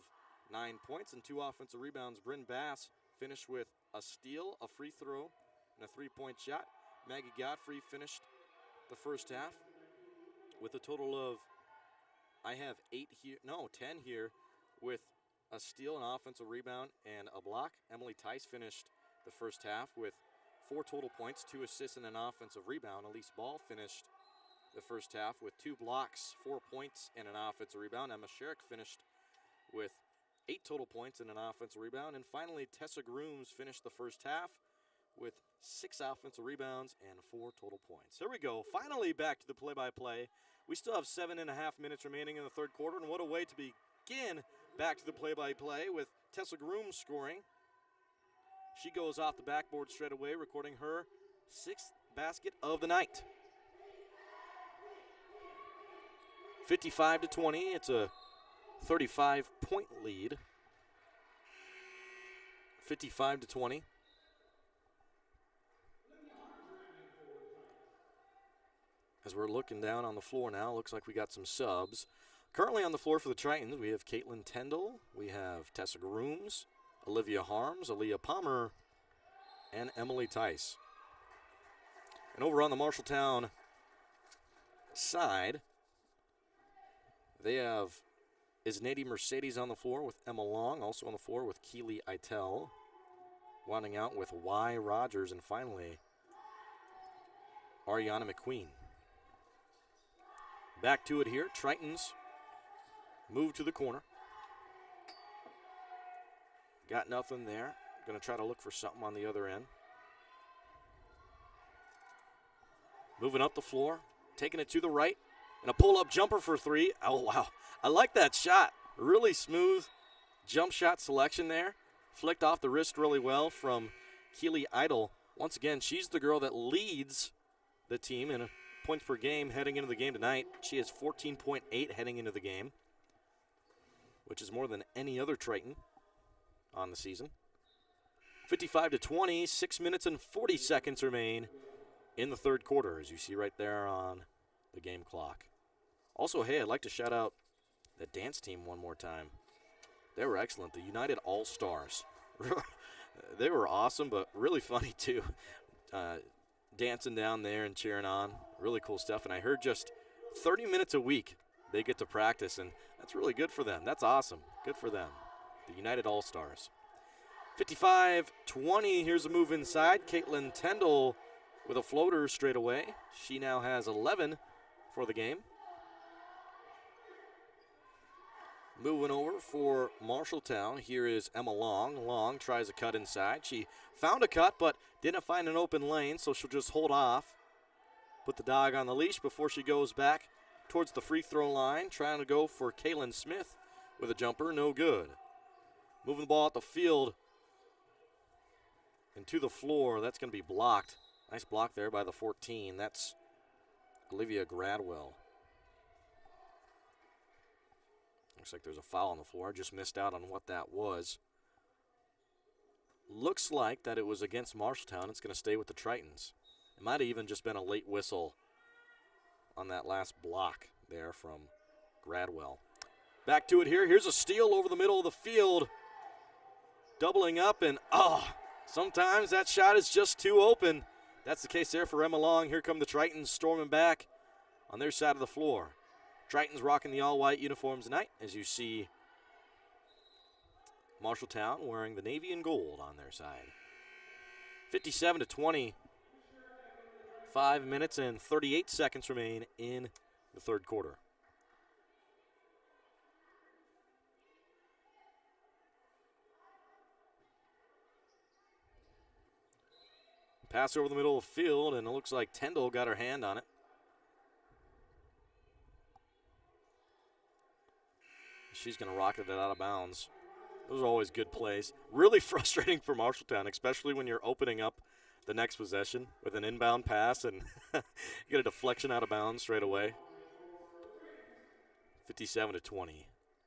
9 points and 2 offensive rebounds. Bryn Bass finished with a steal, a free throw, and a 3-point shot. Maggie Godfrey finished the first half with a total of, I have 10 here, with a steal, an offensive rebound, and a block. Emily Tice finished the first half with 4 total points, 2 assists, and an offensive rebound. Elise Ball finished the first half with 2 blocks, 4 points, and an offensive rebound. Emma Sherrick finished with 8 total points and an offensive rebound. And finally, Tessa Grooms finished the first half with 6 offensive rebounds and 4 total points. There we go. Finally back to the play-by-play. We still have 7.5 minutes remaining in the third quarter, and what a way to begin back to the play-by-play with Tessa Grooms scoring. She goes off the backboard straight away, recording her 6th basket of the night. 55-20. It's a 35-point lead. 55-20. As we're looking down on the floor now, looks like we got some subs. Currently on the floor for the Tritons, we have Caitlin Tendall, we have Tessa Grooms, Olivia Harms, Aaliyah Palmer, and Emily Tice. And over on the Marshalltown side, they have Isnady Mercedes on the floor with Emma Long, also on the floor with Keely Itel, winding out with Y. Rogers, and finally, Ariana McQueen. Back to it here, Tritons move to the corner. Got nothing there. Going to try to look for something on the other end. Moving up the floor, taking it to the right, and a pull-up jumper for three. Oh, wow. I like that shot. Really smooth jump shot selection there. Flicked off the wrist really well from Keely Idle. Once again, she's the girl that leads the team in points per game heading into the game tonight. She has 14.8 heading into the game, which is more than any other Triton on the season. 55-20, 6 minutes and 40 seconds remain in the third quarter, as you see right there on the game clock. Also, hey, I'd like to shout out the dance team one more time. They were excellent. The United All-Stars. They were awesome, but really funny, too. Dancing down there and cheering on. Really cool stuff. And I heard just 30 minutes a week they get to practice, and that's really good for them. That's awesome. Good for them. The United All-Stars. 55-20. Here's a move inside. Caitlin Tendall with a floater straight away. She now has 11 for the game. Moving over for Marshalltown, here is Emma Long. Long tries a cut inside. She found a cut, but didn't find an open lane, so she'll just hold off. Put the dog on the leash before she goes back towards the free throw line, trying to go for Kaylin Smith with a jumper. No good. Moving the ball out the field and to the floor. That's going to be blocked. Nice block there by the 14. That's Olivia Gradwell. Looks like there's a foul on the floor. Just missed out on what that was. Looks like that it was against Marshalltown. It's going to stay with the Tritons. It might have even just been a late whistle on that last block there from Gradwell. Back to it here. Here's a steal over the middle of the field. Doubling up, and sometimes that shot is just too open. That's the case there for Emma Long. Here come the Tritons storming back on their side of the floor. Tritons rocking the all-white uniforms tonight, as you see Marshalltown wearing the navy and gold on their side. 57-20. 5 minutes and 38 seconds remain in the third quarter. Pass over the middle of the field, and it looks like Tendall got her hand on it. She's going to rocket it out of bounds. Those are always good plays. Really frustrating for Marshalltown, especially when you're opening up the next possession with an inbound pass and you get a deflection out of bounds straight away. 57-20.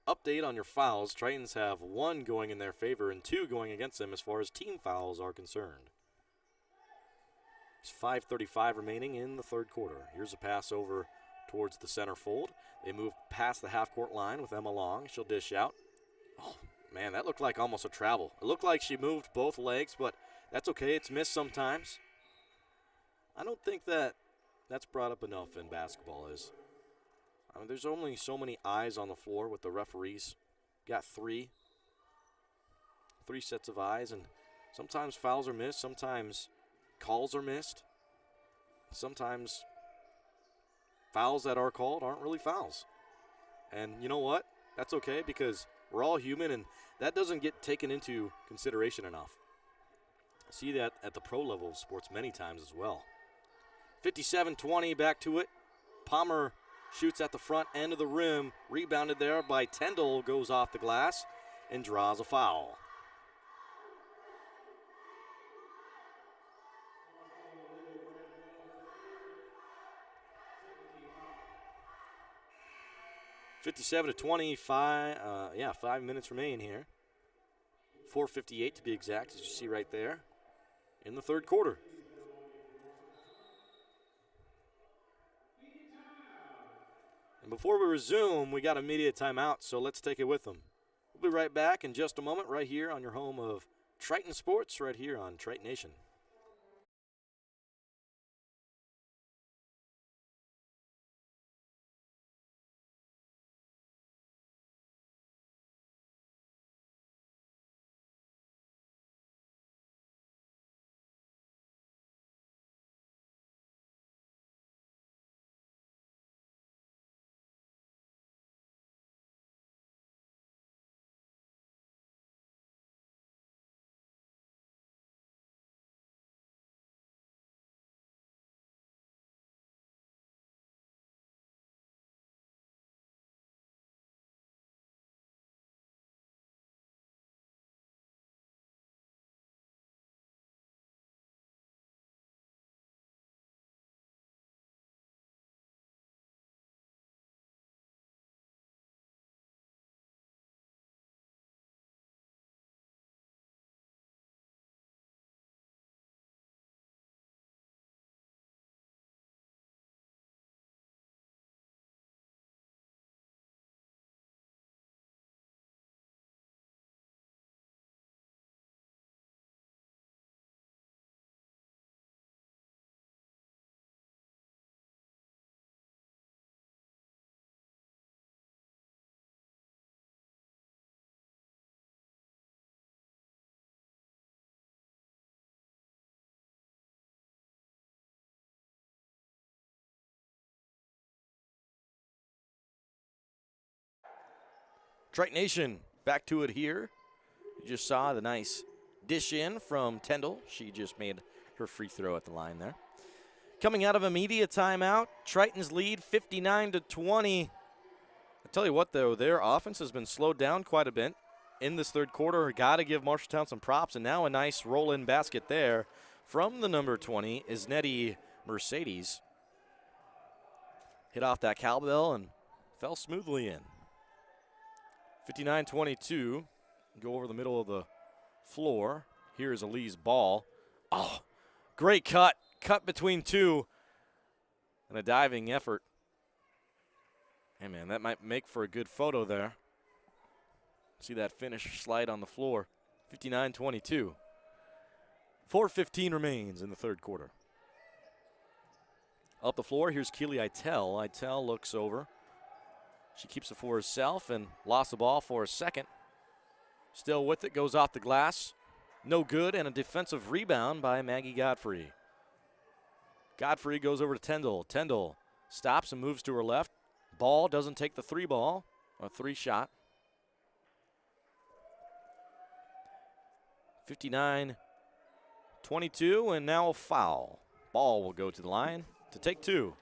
Update on your fouls. Tritons have 1 going in their favor and 2 going against them as far as team fouls are concerned. There's 5:35 remaining in the third quarter. Here's a pass over towards the center fold. They move past the half-court line with Emma Long. She'll dish out. Oh, man, that looked like almost a travel. It looked like she moved both legs, but that's okay. It's missed sometimes. I don't think that's brought up enough in basketball. There's only so many eyes on the floor with the referees. Got three sets of eyes, and sometimes fouls are missed. Sometimes calls are missed. Sometimes fouls that are called aren't really fouls. And you know what? That's okay, because we're all human, and that doesn't get taken into consideration enough. I see that at the pro level of sports many times as well. 57-20, back to it. Palmer shoots at the front end of the rim. Rebounded there by Tendall, goes off the glass and draws a foul. 57-20, 5 minutes remain here. 4:58 to be exact, as you see right there in the third quarter. And before we resume, we got a media timeout, so let's take it with them. We'll be right back in just a moment right here on your home of Triton Sports, right here on Triton Nation. Triton Nation, back to it here. You just saw the nice dish in from Tyndall. She just made her free throw at the line there. Coming out of a media timeout, Tritons lead 59-20. I tell you what, though, their offense has been slowed down quite a bit in this third quarter. Got to give Marshalltown some props, and now a nice roll-in basket there from the number 20, Isneti Mercedes. Hit off that cowbell and fell smoothly in. 59-22, go over the middle of the floor. Here's Elise Ball. Oh, great cut between two, and a diving effort. Hey, man, that might make for a good photo there. See that finish slide on the floor. 59-22. 4:15 remains in the third quarter. Up the floor, here's Keely Itel. Itel looks over. She keeps it for herself and lost the ball for a second. Still with it, goes off the glass. No good, and a defensive rebound by Maggie Godfrey. Godfrey goes over to Tyndall. Tyndall stops and moves to her left. Ball doesn't take the three shot. 59-22, and now a foul. Ball will go to the line to take two.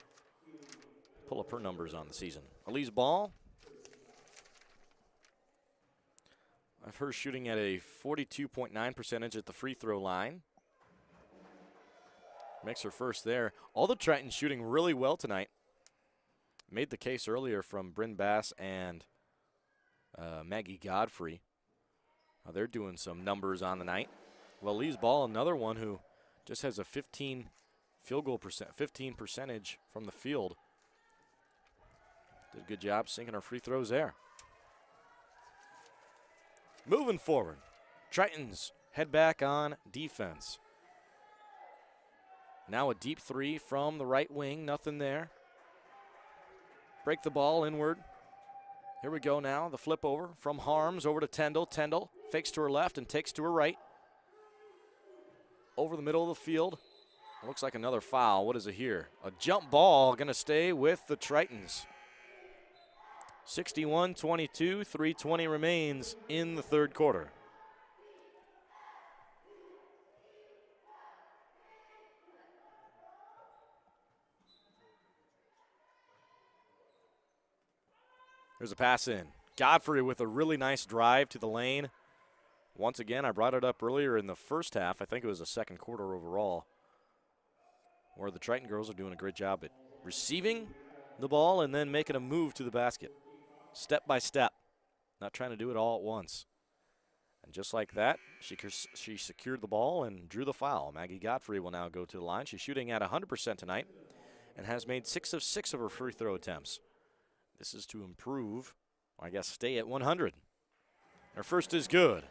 Pull up her numbers on the season. Elise Ball, I've her shooting at a 42.9% at the free throw line. Makes her first there. All the Tritons shooting really well tonight. Made the case earlier from Bryn Bass and Maggie Godfrey. They're doing some numbers on the night. Well, Elise Ball, another one who just has a 15 percentage from the field. Did a good job sinking our free throws there. Moving forward, Tritons head back on defense. Now a deep three from the right wing, nothing there. Break the ball inward. Here we go now, the flip over from Harms over to Tyndall. Tyndall fakes to her left and takes to her right. Over the middle of the field. Looks like another foul. What is it here? A jump ball going to stay with the Tritons. 61-22, 3:20 remains in the third quarter. There's a pass in. Godfrey with a really nice drive to the lane. Once again, I brought it up earlier in the first half. I think it was the second quarter overall, where the Triton girls are doing a great job at receiving the ball and then making a move to the basket. step by step, not trying to do it all at once. And just like that, she secured the ball and drew the foul. Maggie Godfrey will now go to the line. She's shooting at 100% tonight and has made 6 of 6 of her free throw attempts. This is to improve, or I guess stay at 100. Her first is good.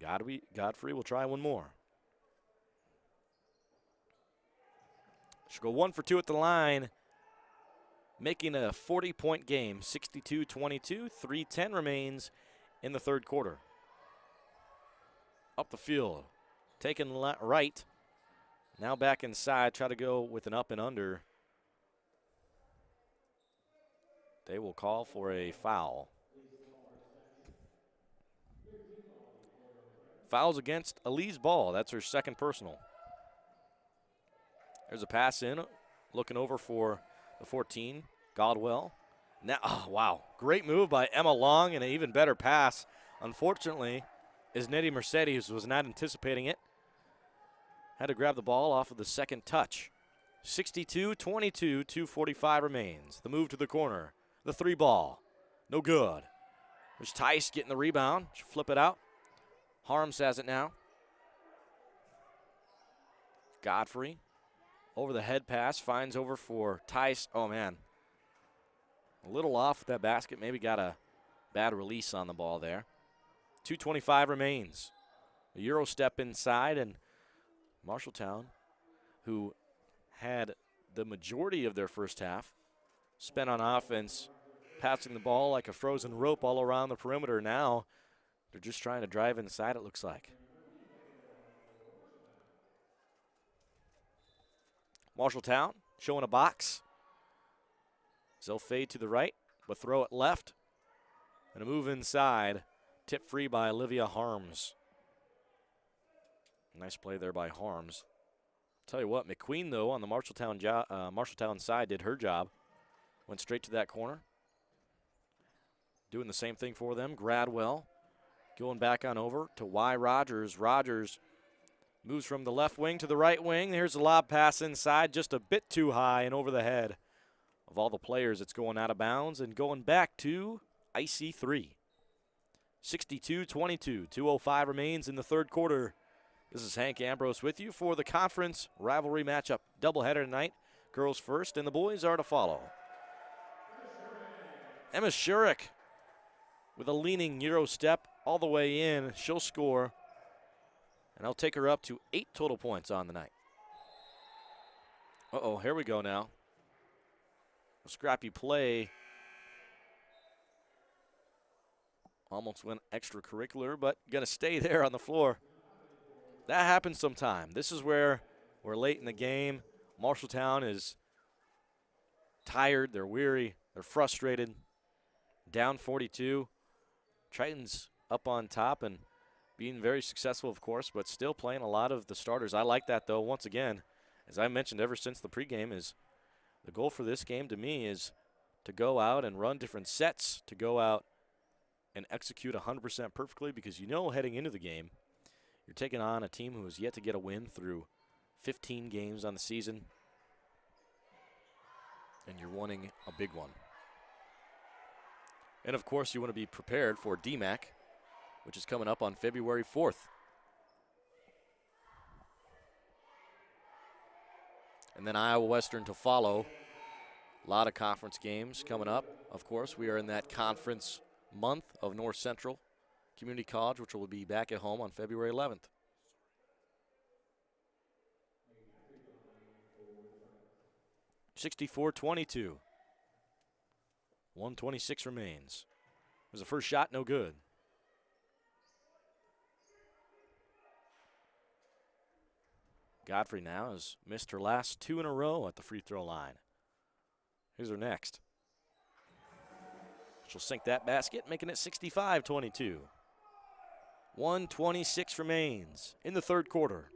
Godfrey will try one more. She'll go 1 for 2 at the line, making a 40-point game, 62-22, 3:10 remains in the third quarter. Up the field, taken right, now back inside, try to go with an up and under. They will call for a foul. Fouls against Elise Ball. That's her second personal. There's a pass in, looking over for the 14, Godwell. Now, oh, wow, great move by Emma Long and an even better pass. Unfortunately, Isneti Mercedes was not anticipating it. Had to grab the ball off of the second touch. 62-22, 2:45 remains. The move to the corner, the 3 ball, no good. There's Tice getting the rebound. She'll flip it out. Harms has it now. Godfrey. Over the head pass, finds over for Tice. Oh, man. A little off with that basket. Maybe got a bad release on the ball there. 2:25 remains. A Euro step inside, and Marshalltown, who had the majority of their first half spent on offense, passing the ball like a frozen rope all around the perimeter. Now they're just trying to drive inside, it looks like. Marshalltown showing a box. They'll fade to the right, but throw it left. And a move inside, tip free by Olivia Harms. Nice play there by Harms. Tell you what, McQueen, though, on the Marshalltown side did her job. Went straight to that corner. Doing the same thing for them. Gradwell going back on over to Y. Rogers. Rogers moves from the left wing to the right wing. Here's a lob pass inside, just a bit too high and over the head of all the players. It's going out of bounds and going back to icy 3. 62-22, 2:05 remains in the third quarter. This is Hank Ambrose with you for the conference rivalry matchup. Doubleheader tonight. Girls first, and the boys are to follow. Emma Shurik with a leaning Euro step all the way in. She'll score, and I'll take her up to 8 total points on the night. Uh-oh, here we go now. A scrappy play. Almost went extracurricular, but going to stay there on the floor. That happens sometime. This is where we're late in the game. Marshalltown is tired. They're weary. They're frustrated. Down 42. Tritons up on top and being very successful, of course, but still playing a lot of the starters. I like that, though. Once again, as I mentioned ever since the pregame, is the goal for this game to me is to go out and run different sets, to go out and execute 100% perfectly, because you know heading into the game, you're taking on a team who has yet to get a win through 15 games on the season, and you're wanting a big one. And, of course, you want to be prepared for DMAC, which is coming up on February 4th. And then Iowa Western to follow. A lot of conference games coming up. Of course, we are in that conference month of North Central Community College, which will be back at home on February 11th. (64-22). 1:26 remains. There's a first shot, no good. Godfrey now has missed her last 2 in a row at the free throw line. Here's her next. She'll sink that basket, making it 65-22. 1:26 remains in the third quarter.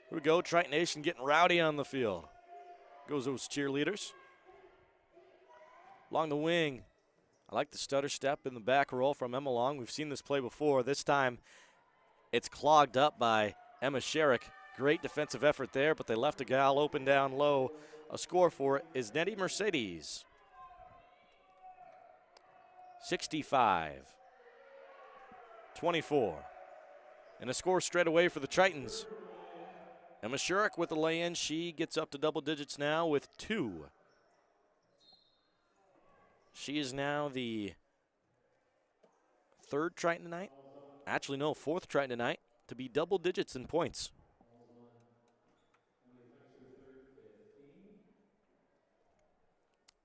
Here we go, Triton Nation getting rowdy on the field. Goes those cheerleaders. Along the wing, I like the stutter step in the back roll from Emma Long. We've seen this play before. This time, it's clogged up by Emma Sherrick. Great defensive effort there, but they left a gal open down low. A score for Isneti Mercedes. 65-24. And a score straight away for the Tritons. Emma Sherrick with the lay-in. She gets up to double digits now with 2. She is now the 3rd Triton tonight. Actually, no, 4th Triton tonight to be double digits in points.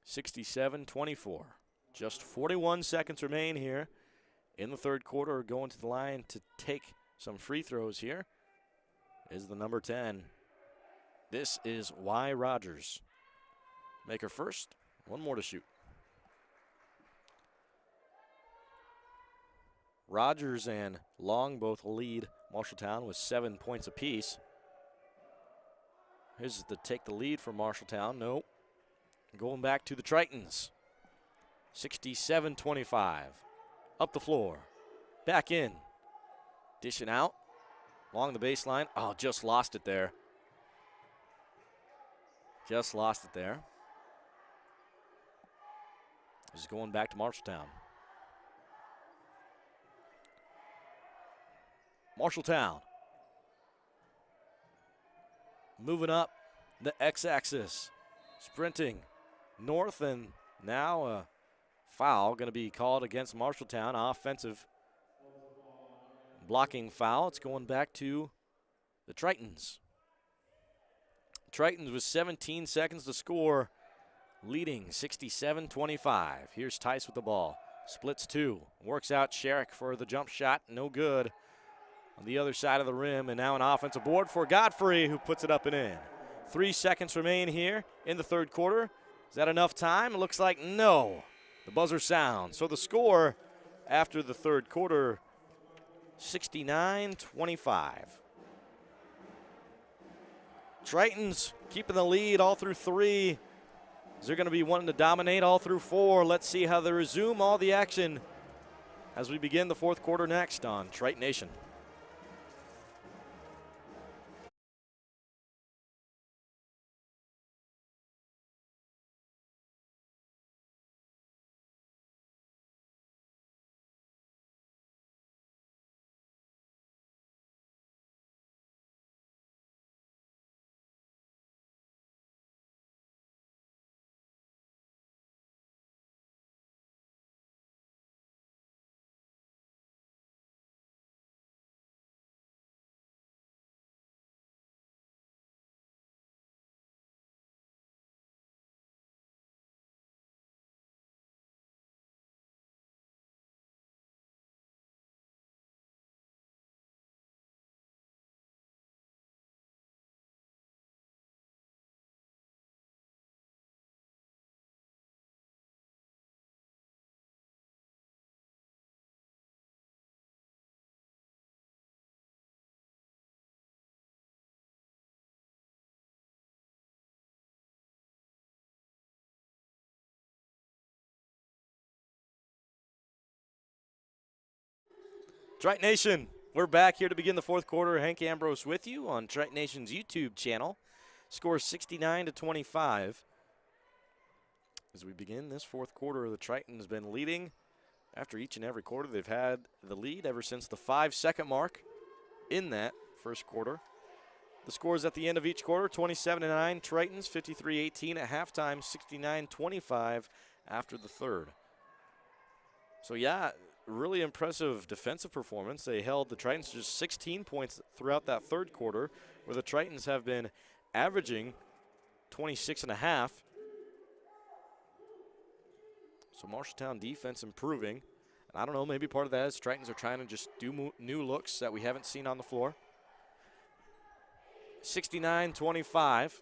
67-24. Just 41 seconds remain here in the 3rd quarter. Going to the line to take some free throws here is the number 10. This is Y. Rogers. Make her first. One more to shoot. Rogers and Long both lead Marshalltown with 7 points apiece. Here's to take the lead for Marshalltown. Nope. Going back to the Tritons. 67-25. Up the floor. Back in. Dishing out. Along the baseline. Oh, just lost it there. Just lost it there. This is going back to Marshalltown. Marshalltown. Moving up the x-axis. Sprinting north, and now a foul going to be called against Marshalltown. Offensive blocking foul. It's going back to the Tritons. Tritons with 17 seconds to score, leading 67-25. Here's Tice with the ball. Splits 2. Works out Sherrick for the jump shot. No good on the other side of the rim. And now an offensive board for Godfrey, who puts it up and in. 3 seconds remain here in the 3rd quarter. Is that enough time? It looks like no. The buzzer sounds. So the score after the 3rd quarter, 69-25. Tritons keeping the lead all through 3. Is they're going to be wanting to dominate all through 4. Let's see how they resume all the action as we begin the 4th quarter next on Triton Nation. Triton Nation, we're back here to begin the 4th quarter. Hank Ambrose with you on Triton Nation's YouTube channel. Score 69-25. As we begin this 4th quarter, the Tritons been leading after each and every quarter. They've had the lead ever since the 5-second mark in that 1st quarter. The scores at the end of each quarter, 27-9 Tritons, 53-18 at halftime, 69-25 after the 3rd. So yeah, really impressive defensive performance. They held the Tritons to just 16 points throughout that 3rd quarter, where the Tritons have been averaging 26.5. So Marshalltown defense improving. And I don't know, maybe part of that is Tritons are trying to just do new looks that we haven't seen on the floor. 69-25.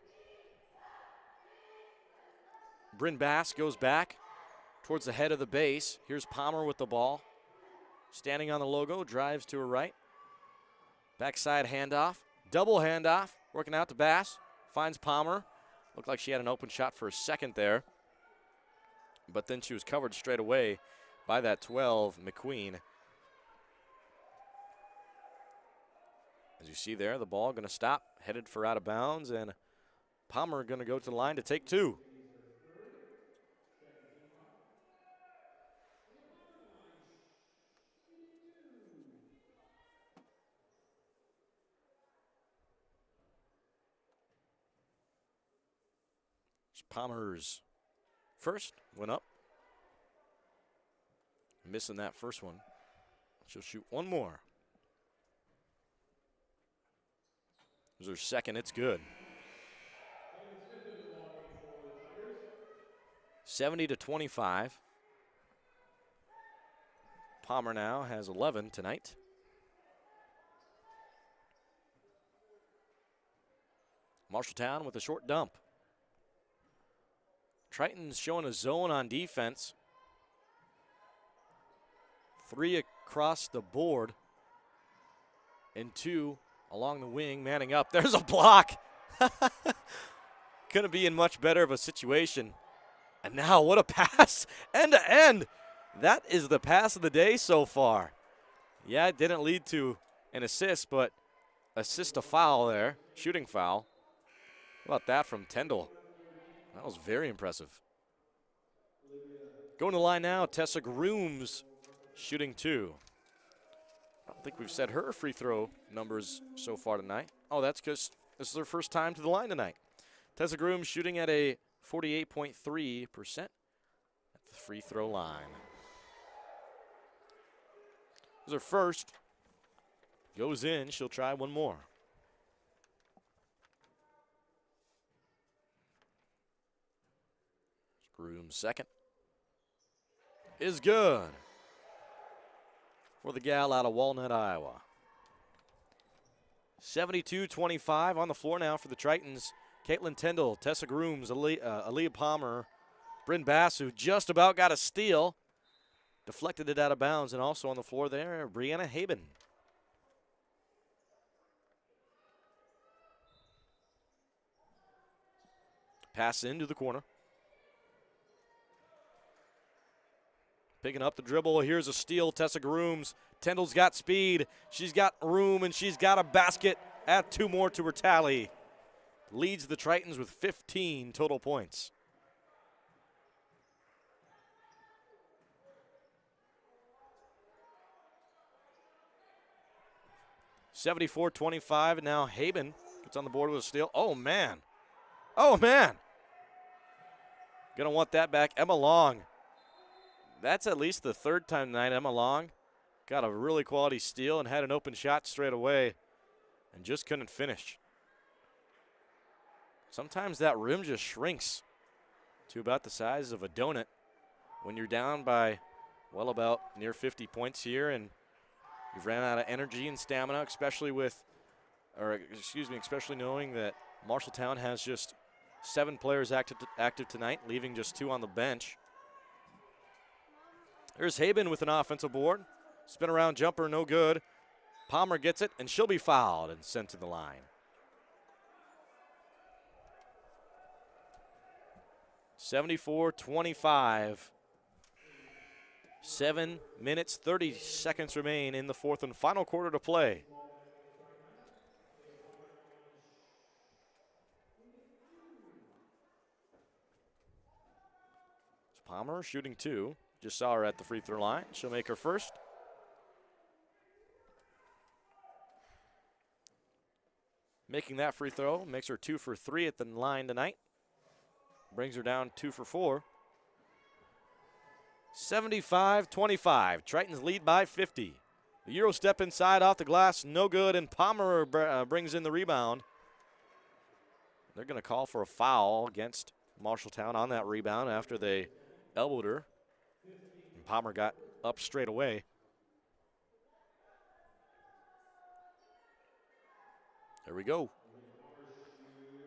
Bryn Bass goes back towards the head of the base. Here's Palmer with the ball. Standing on the logo, drives to her right. Backside handoff, double handoff, working out to Bass. Finds Palmer. Looked like she had an open shot for a second there. But then she was covered straight away by that 12, McQueen. As you see there, the ball going to stop, headed for out of bounds, and Palmer going to go to the line to take 2. Palmer's first went up. Missing that first one. She'll shoot one more. There's her second. It's good. 70-25. Palmer now has 11 tonight. Marshalltown with a short dump. Tritons showing a zone on defense. 3 across the board and 2 along the wing, manning up. There's a block. Couldn't be in much better of a situation. And now what a pass, end to end. That is the pass of the day so far. Yeah, it didn't lead to an assist, but assist a foul there, shooting foul. How about that from Tyndall? That was very impressive. Going to the line now, Tessa Grooms shooting 2. I don't think we've said her free throw numbers so far tonight. Oh, that's because this is her first time to the line tonight. Tessa Grooms shooting at a 48.3% at the free throw line. This is her first. Goes in. She'll try one more. Grooms second. Is good for the gal out of Walnut, Iowa. 72-25 on the floor now for the Tritons. Caitlin Tyndall, Tessa Grooms, Aaliyah Palmer, Bryn Bass, who just about got a steal. Deflected it out of bounds, and also on the floor there, Brianna Haben. Pass into the corner. Picking up the dribble. Here's a steal. Tessa Grooms. Tyndall's got speed. She's got room, and she's got a basket. Add 2 more to her tally. Leads the Tritons with 15 total points. (74-25). Now Haben gets on the board with a steal. Oh, man. Oh, man. Going to want that back. Emma Long. That's at least the 3rd time tonight Emma Long got a really quality steal and had an open shot straight away and just couldn't finish. Sometimes that rim just shrinks to about the size of a donut when you're down by, well, about near 50 points here and you've ran out of energy and stamina, especially knowing that Marshalltown has just 7 players active tonight, leaving just 2 on the bench. There's Haben with an offensive board. Spin around jumper, no good. Palmer gets it, and she'll be fouled and sent to the line. 74-25. 7 minutes, 30 seconds remain in the 4th and final quarter to play. Palmer shooting 2. Just saw her at the free throw line. She'll make her first. Making that free throw makes her 2 for 3 at the line tonight. Brings her down 2 for 4. 75-25. Tritons lead by 50. The Euro step inside off the glass, no good, and Palmer brings in the rebound. They're going to call for a foul against Marshalltown on that rebound after they elbowed her. And Palmer got up straight away. There we go.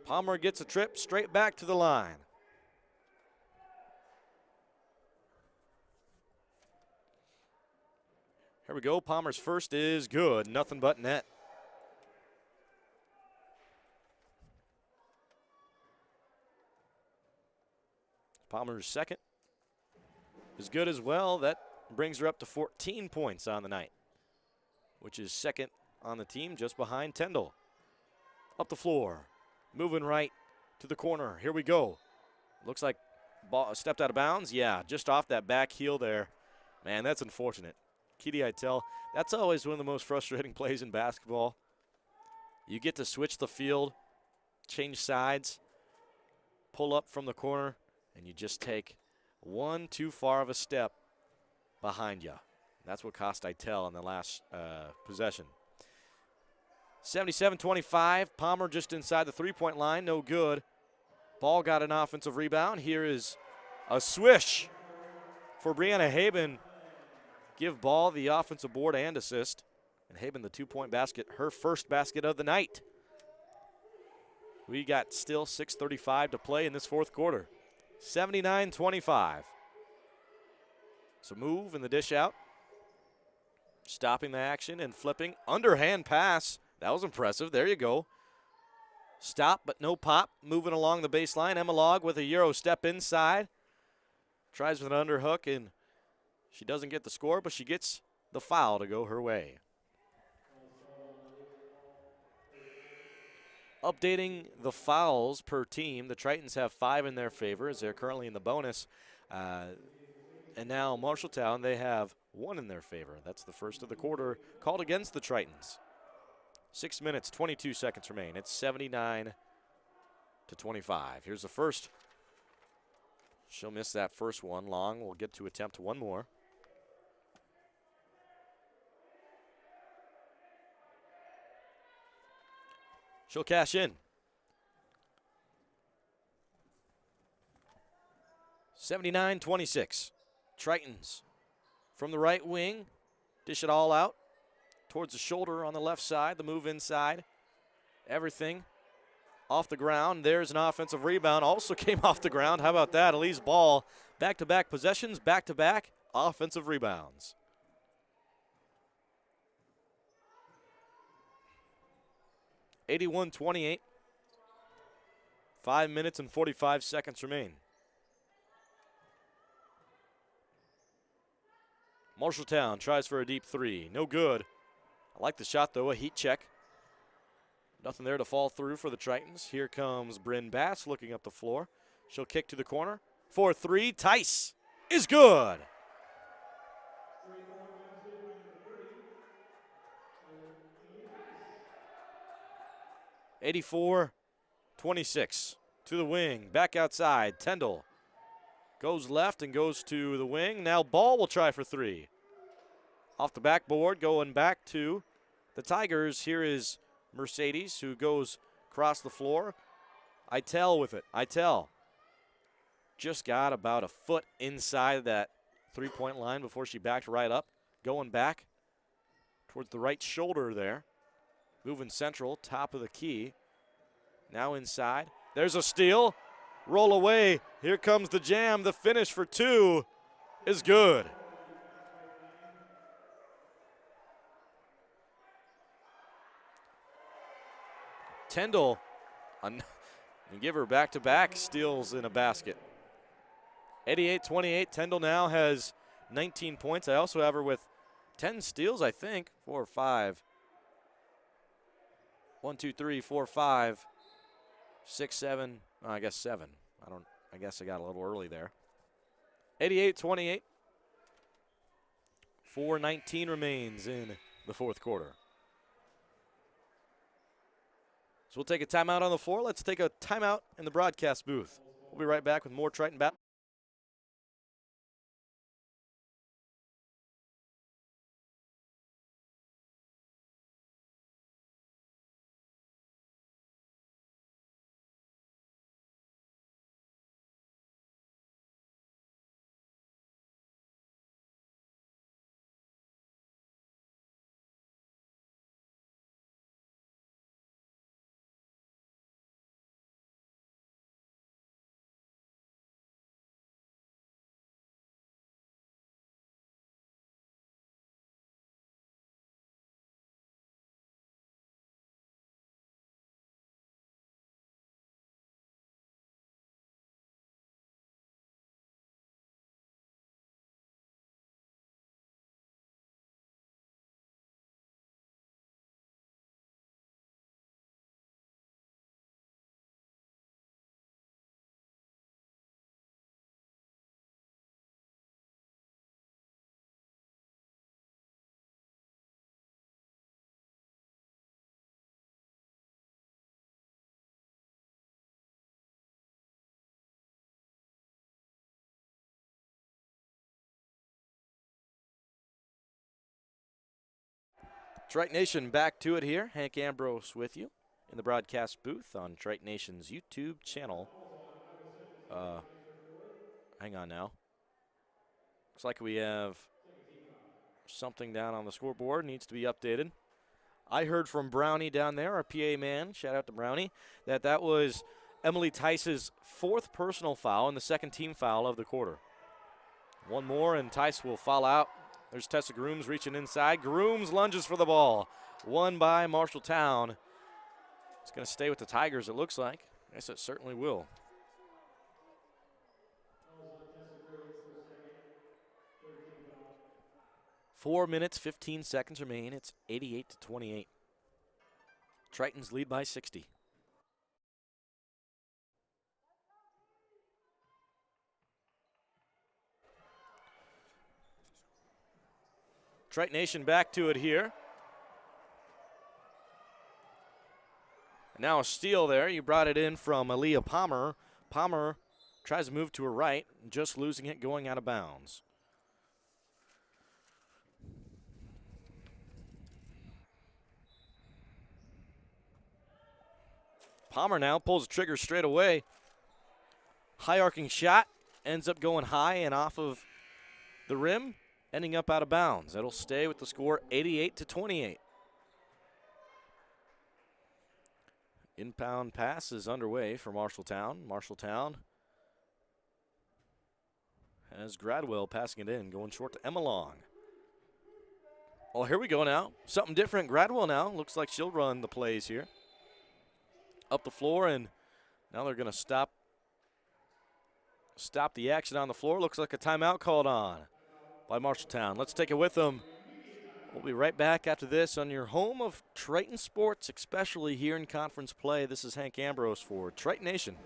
Palmer gets a trip straight back to the line. Here we go. Palmer's first is good. Nothing but net. Palmer's second is good as well. That brings her up to 14 points on the night, which is second on the team, just behind Tyndall. Up the floor, moving right to the corner. Here we go. Looks like ball stepped out of bounds. Yeah, just off that back heel there. Man, that's unfortunate. Kitty Itel, that's always one of the most frustrating plays in basketball. You get to switch the field, change sides, pull up from the corner, and you just take one too far of a step behind you. That's what cost Itel in the last possession. 77-25, Palmer just inside the three-point line, no good. Ball got an offensive rebound. Here is a swish for Brianna Haben. Give Ball the offensive board and assist. And Haben the two-point basket, her first basket of the night. We got still 6:35 to play in this fourth quarter. 79-25. So move and the dish out. Stopping the action and flipping. Underhand pass. That was impressive. There you go. Stop, but no pop. Moving along the baseline. Emma Log with a Euro step inside. Tries with an underhook, and she doesn't get the score, but she gets the foul to go her way. Updating the fouls per team. The Tritons have 5 in their favor as they're currently in the bonus. And now Marshalltown, they have 1 in their favor. That's the first of the quarter called against the Tritons. 6 minutes, 22 seconds remain. It's 79-25. Here's the first. She'll miss that first one. Long will get to attempt one more. She'll cash in. 79-26. Tritons from the right wing. Dish it all out towards the shoulder on the left side. The move inside. Everything off the ground. There's an offensive rebound. Also came off the ground. How about that? Elise Ball. Back-to-back possessions. Back-to-back offensive rebounds. (81-28). 5 minutes and 45 seconds remain. Marshalltown tries for a deep three. No good. I like the shot, though. A heat check. Nothing there to fall through for the Tritons. Here comes Bryn Bass looking up the floor. She'll kick to the corner. 4-3. Tice is good. 84-26. To the wing. Back outside. Tyndall goes left and goes to the wing. Now Ball will try for 3. Off the backboard, going back to the Tigers. Here is Mercedes, who goes across the floor. Itel with it. Itel just got about a foot inside that three-point line before she backed right up. Going back towards the right shoulder there. Moving central, top of the key. Now inside. There's a steal. Roll away. Here comes the jam. The finish for 2 is good. Tyndall, and give her back-to-back steals in a basket. 88-28. Tyndall now has 19 points. I also have her with 10 steals, I think. 4 or 5. 1, 2, 3, 4, 5, 6, 7. Oh, I guess 7. I guess I got a little early there. 88-28. 4:19 remains in the fourth quarter. So we'll take a timeout on the floor. Let's take a timeout in the broadcast booth. We'll be right back with more Triton Bat. Triton Nation back to it here. Hank Ambrose with you in the broadcast booth on Triton Nation's YouTube channel. Hang on now. Looks like we have something down on the scoreboard. Needs to be updated. I heard from Brownie down there, our PA man, shout out to Brownie, that was Emily Tice's 4th personal foul and the 2nd team foul of the quarter. One more and Tice will foul out. There's Tessa Grooms reaching inside. Grooms lunges for the ball. Won by Marshalltown. It's going to stay with the Tigers, it looks like. Yes, it certainly will. 4 minutes, 15 seconds remain. It's 88-28. Tritons lead by 60. Triton Nation back to it here. Now a steal there. You brought it in from Aaliyah Palmer. Palmer tries to move to her right, just losing it, going out of bounds. Palmer now pulls the trigger straight away. High arcing shot, ends up going high and off of the rim, ending up out of bounds. It'll stay with the score 88-28. Inbound pass is underway for Marshalltown. Marshalltown has Gradwell passing it in, going short to Emma Long. Oh, here we go now. Something different. Gradwell now looks like she'll run the plays here. Up the floor, and now they're going to stop the action on the floor. Looks like a timeout called on by Marshalltown. Let's take it with them. We'll be right back after this on your home of Triton sports, especially here in conference play. This is Hank Ambrose for Triton Nation.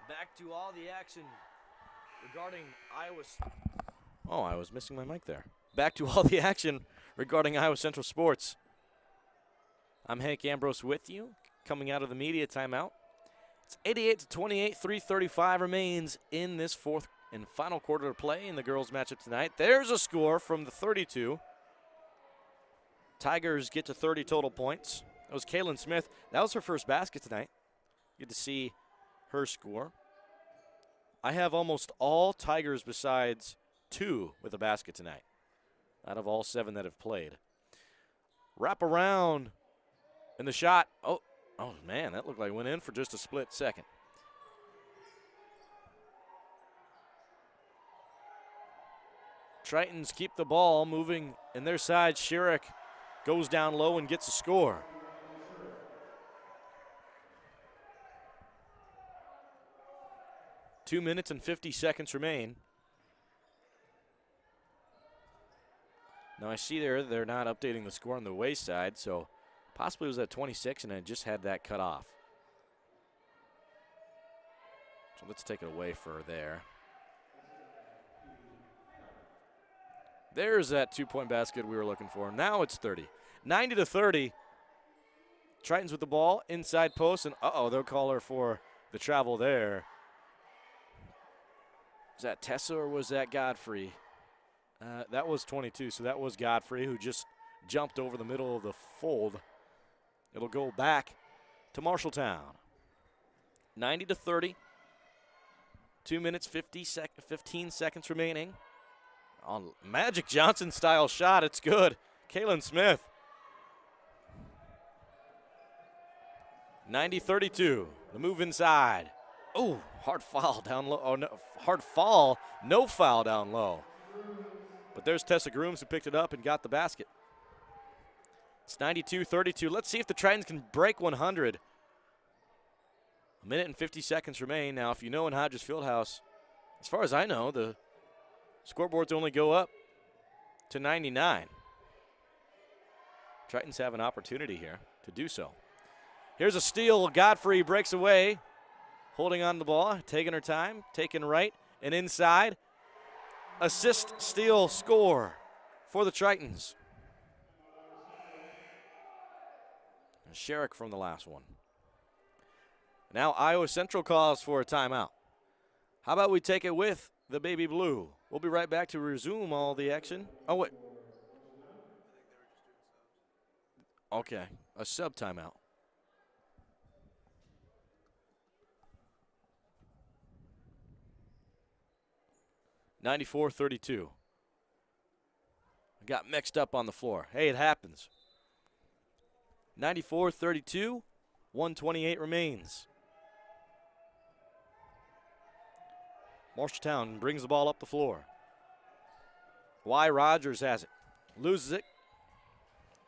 Back to all the action regarding Iowa. Oh, I was missing my mic there. Back to all the action regarding Iowa Central sports. I'm Hank Ambrose with you, coming out of the media timeout. It's 88-28, 3:35 remains in this 4th and final quarter of play in the girls' matchup tonight. There's a score from the 32. Tigers get to 30 total points. That was Kaylin Smith. That was her first basket tonight. Good to see her score. I have almost all Tigers besides 2 with a basket tonight, out of all 7 that have played. Wrap around, and the shot. Oh man, that looked like it went in for just a split second. Tritons keep the ball moving in their side. Sherrick goes down low and gets a score. Two minutes and 50 seconds remain. Now I see they're not updating the score on the away side, so possibly it was at 26 and I just had that cut off. So let's take it away for there. There's that 2-point basket we were looking for. Now it's 30. 90-30. Tritons with the ball, inside post, and they'll call her for the travel there. Was that Tessa or was that Godfrey? That was 22, so that was Godfrey who just jumped over the middle of the fold. It'll go back to Marshalltown. 90-30. 2 minutes, 15 seconds remaining. On Magic Johnson style shot, it's good. Kaylin Smith. 90-32, the move inside. Oh, hard foul down low. Oh, no, hard fall, no foul down low. But there's Tessa Grooms who picked it up and got the basket. It's 92-32. Let's see if the Tritons can break 100. A minute and 50 seconds remain. Now, if you know in Hodges Fieldhouse, as far as I know, the scoreboards only go up to 99. Tritons have an opportunity here to do so. Here's a steal. Godfrey breaks away, holding on to the ball, taking her time, taking right and inside. Assist, steal, score for the Tritons. Sherrick from the last one. Now Iowa Central calls for a timeout. How about we take it with the baby blue? We'll be right back to resume all the action. Oh, wait. Okay, a sub timeout. (94-32). Got mixed up on the floor. Hey, it happens. 94-32, 1:28 remains. Marshalltown brings the ball up the floor. Y. Rogers has it. Loses it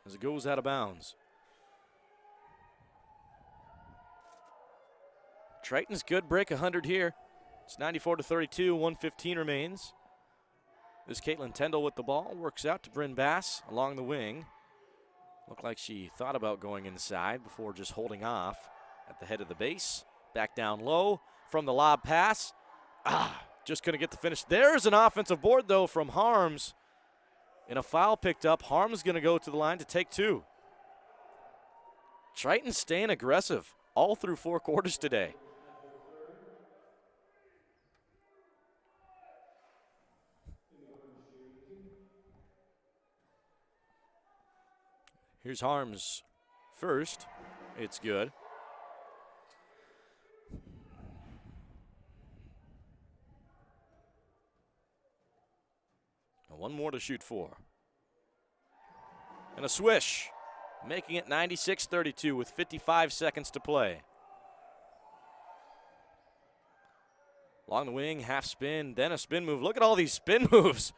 as it goes out of bounds. Tritons could break 100 here. It's 94-32, 1:15 remains. This is Caitlin Tyndall with the ball. Works out to Bryn Bass along the wing. Looked like she thought about going inside before just holding off at the head of the base. Back down low from the lob pass. Just couldn't get the finish. There's an offensive board, though, from Harms. And a foul picked up. Harms going to go to the line to take two. Tritons staying aggressive all through 4 quarters today. Here's Harms first. It's good. And one more to shoot for. And a swish, making it 96-32 with 55 seconds to play. Along the wing, half spin, then a spin move. Look at all these spin moves.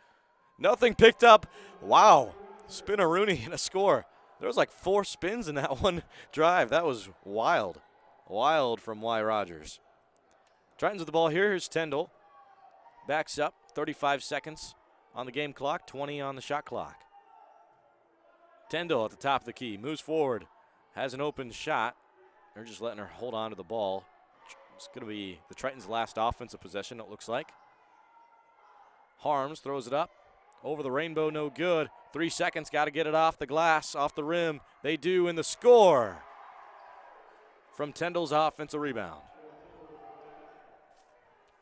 Nothing picked up. Wow. Spin-a-rooney and a score. There was like 4 spins in that one drive. That was wild. Wild from Y. Rogers. Tritons with the ball here. Here's Tyndall. Backs up. 35 seconds on the game clock. 20 on the shot clock. Tyndall at the top of the key. Moves forward. Has an open shot. They're just letting her hold on to the ball. It's going to be the Tritons' last offensive possession, it looks like. Harms throws it up. Over the rainbow, no good. 3 seconds, got to get it off the glass, off the rim. They do, and the score from Tyndall's offensive rebound.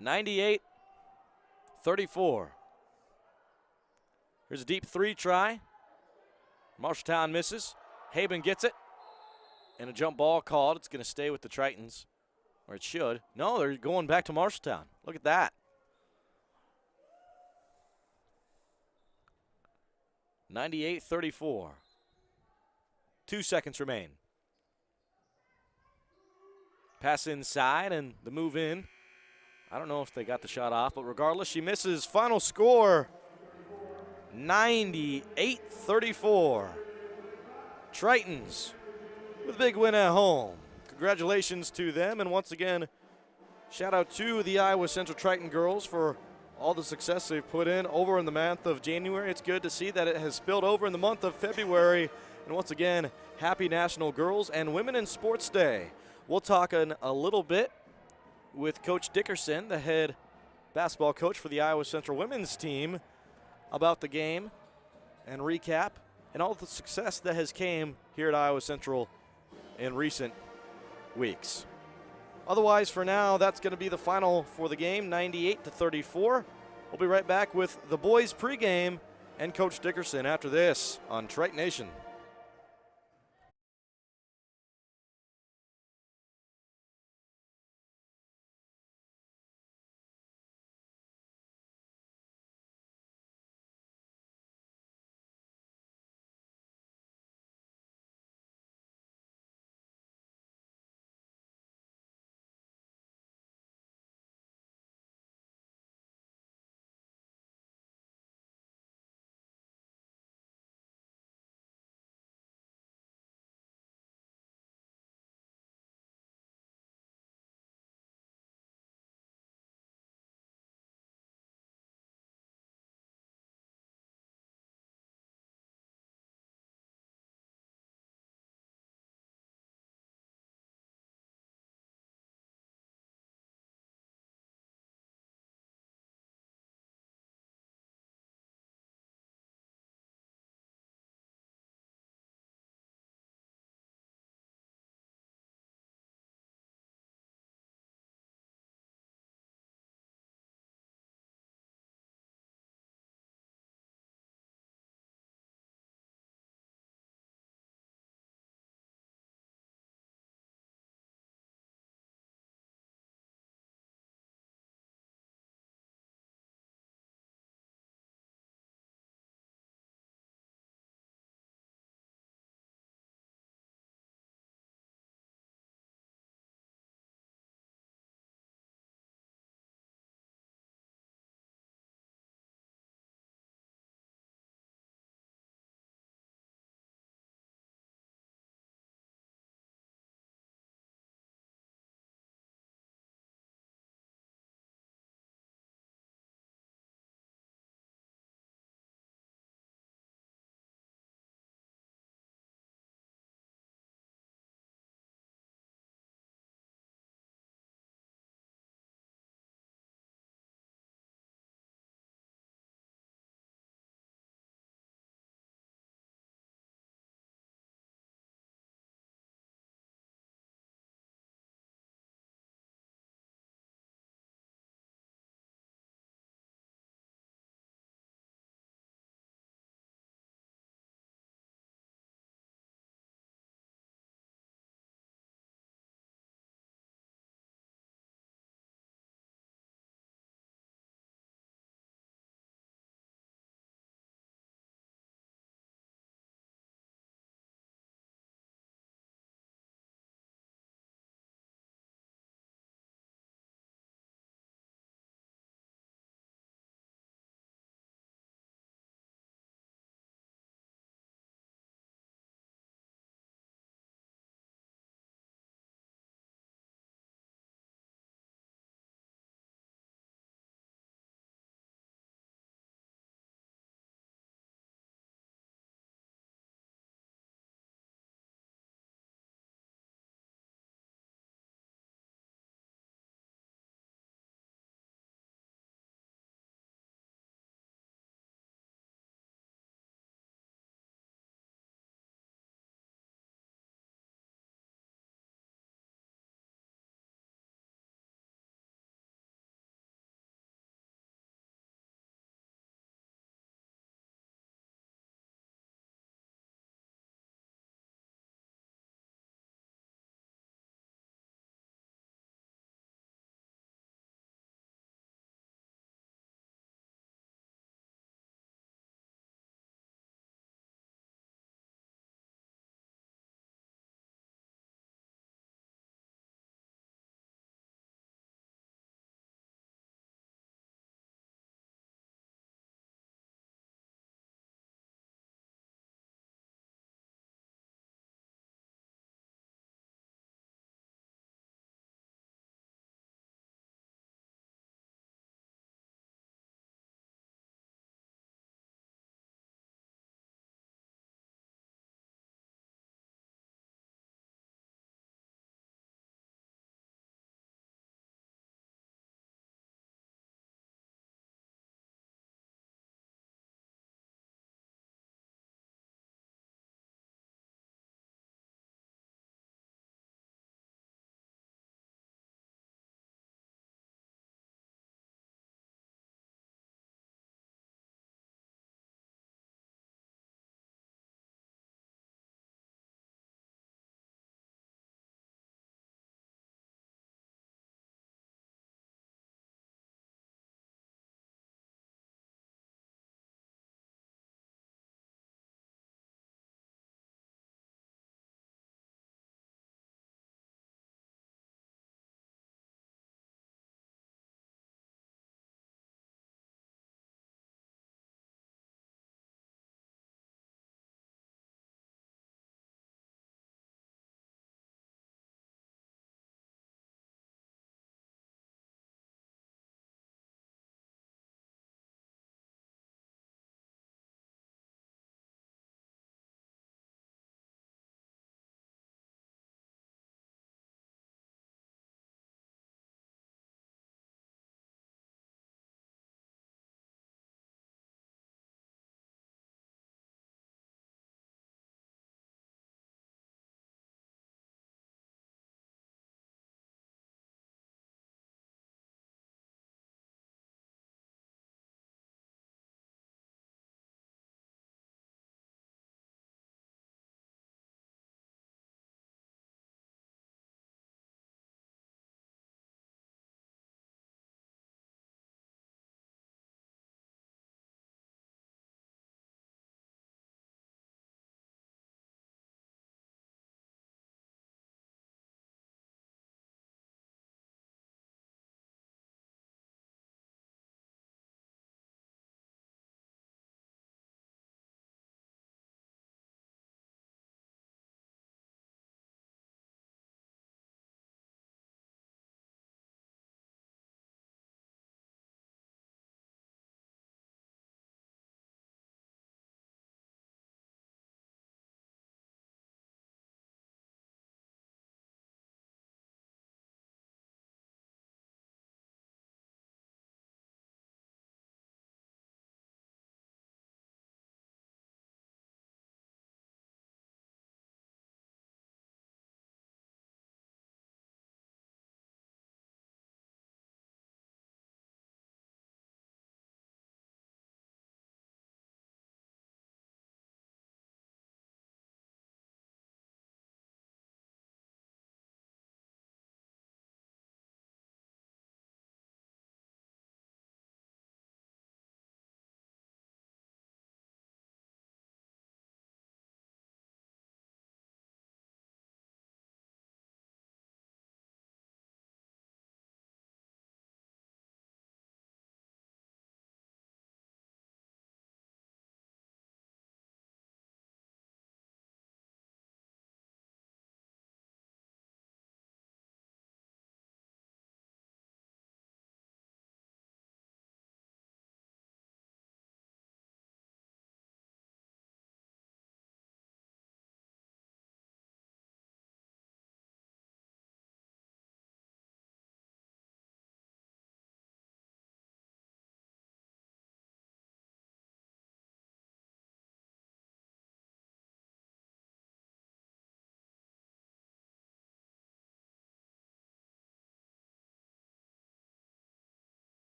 98-34. Here's a deep 3 try. Marshalltown misses. Haben gets it. And a jump ball called. It's going to stay with the Tritons, or it should. No, they're going back to Marshalltown. Look at that. 98-34. 2 seconds remain. Pass inside and the move in. I don't know if they got the shot off, but regardless, she misses. Final score, 98-34. Tritons with a big win at home. Congratulations to them, and once again, shout out to the Iowa Central Triton girls for all the success they've put in over in the month of January. It's good to see that it has spilled over in the month of February. And once again, happy National Girls and Women in Sports Day. We'll talk a little bit with Coach Dickerson, the head basketball coach for the Iowa Central women's team, about the game and recap and all the success that has came here at Iowa Central in recent weeks. Otherwise, for now, that's going to be the final for the game, 98-34. We'll be right back with the boys pregame and Coach Dickerson after this on Triton Nation.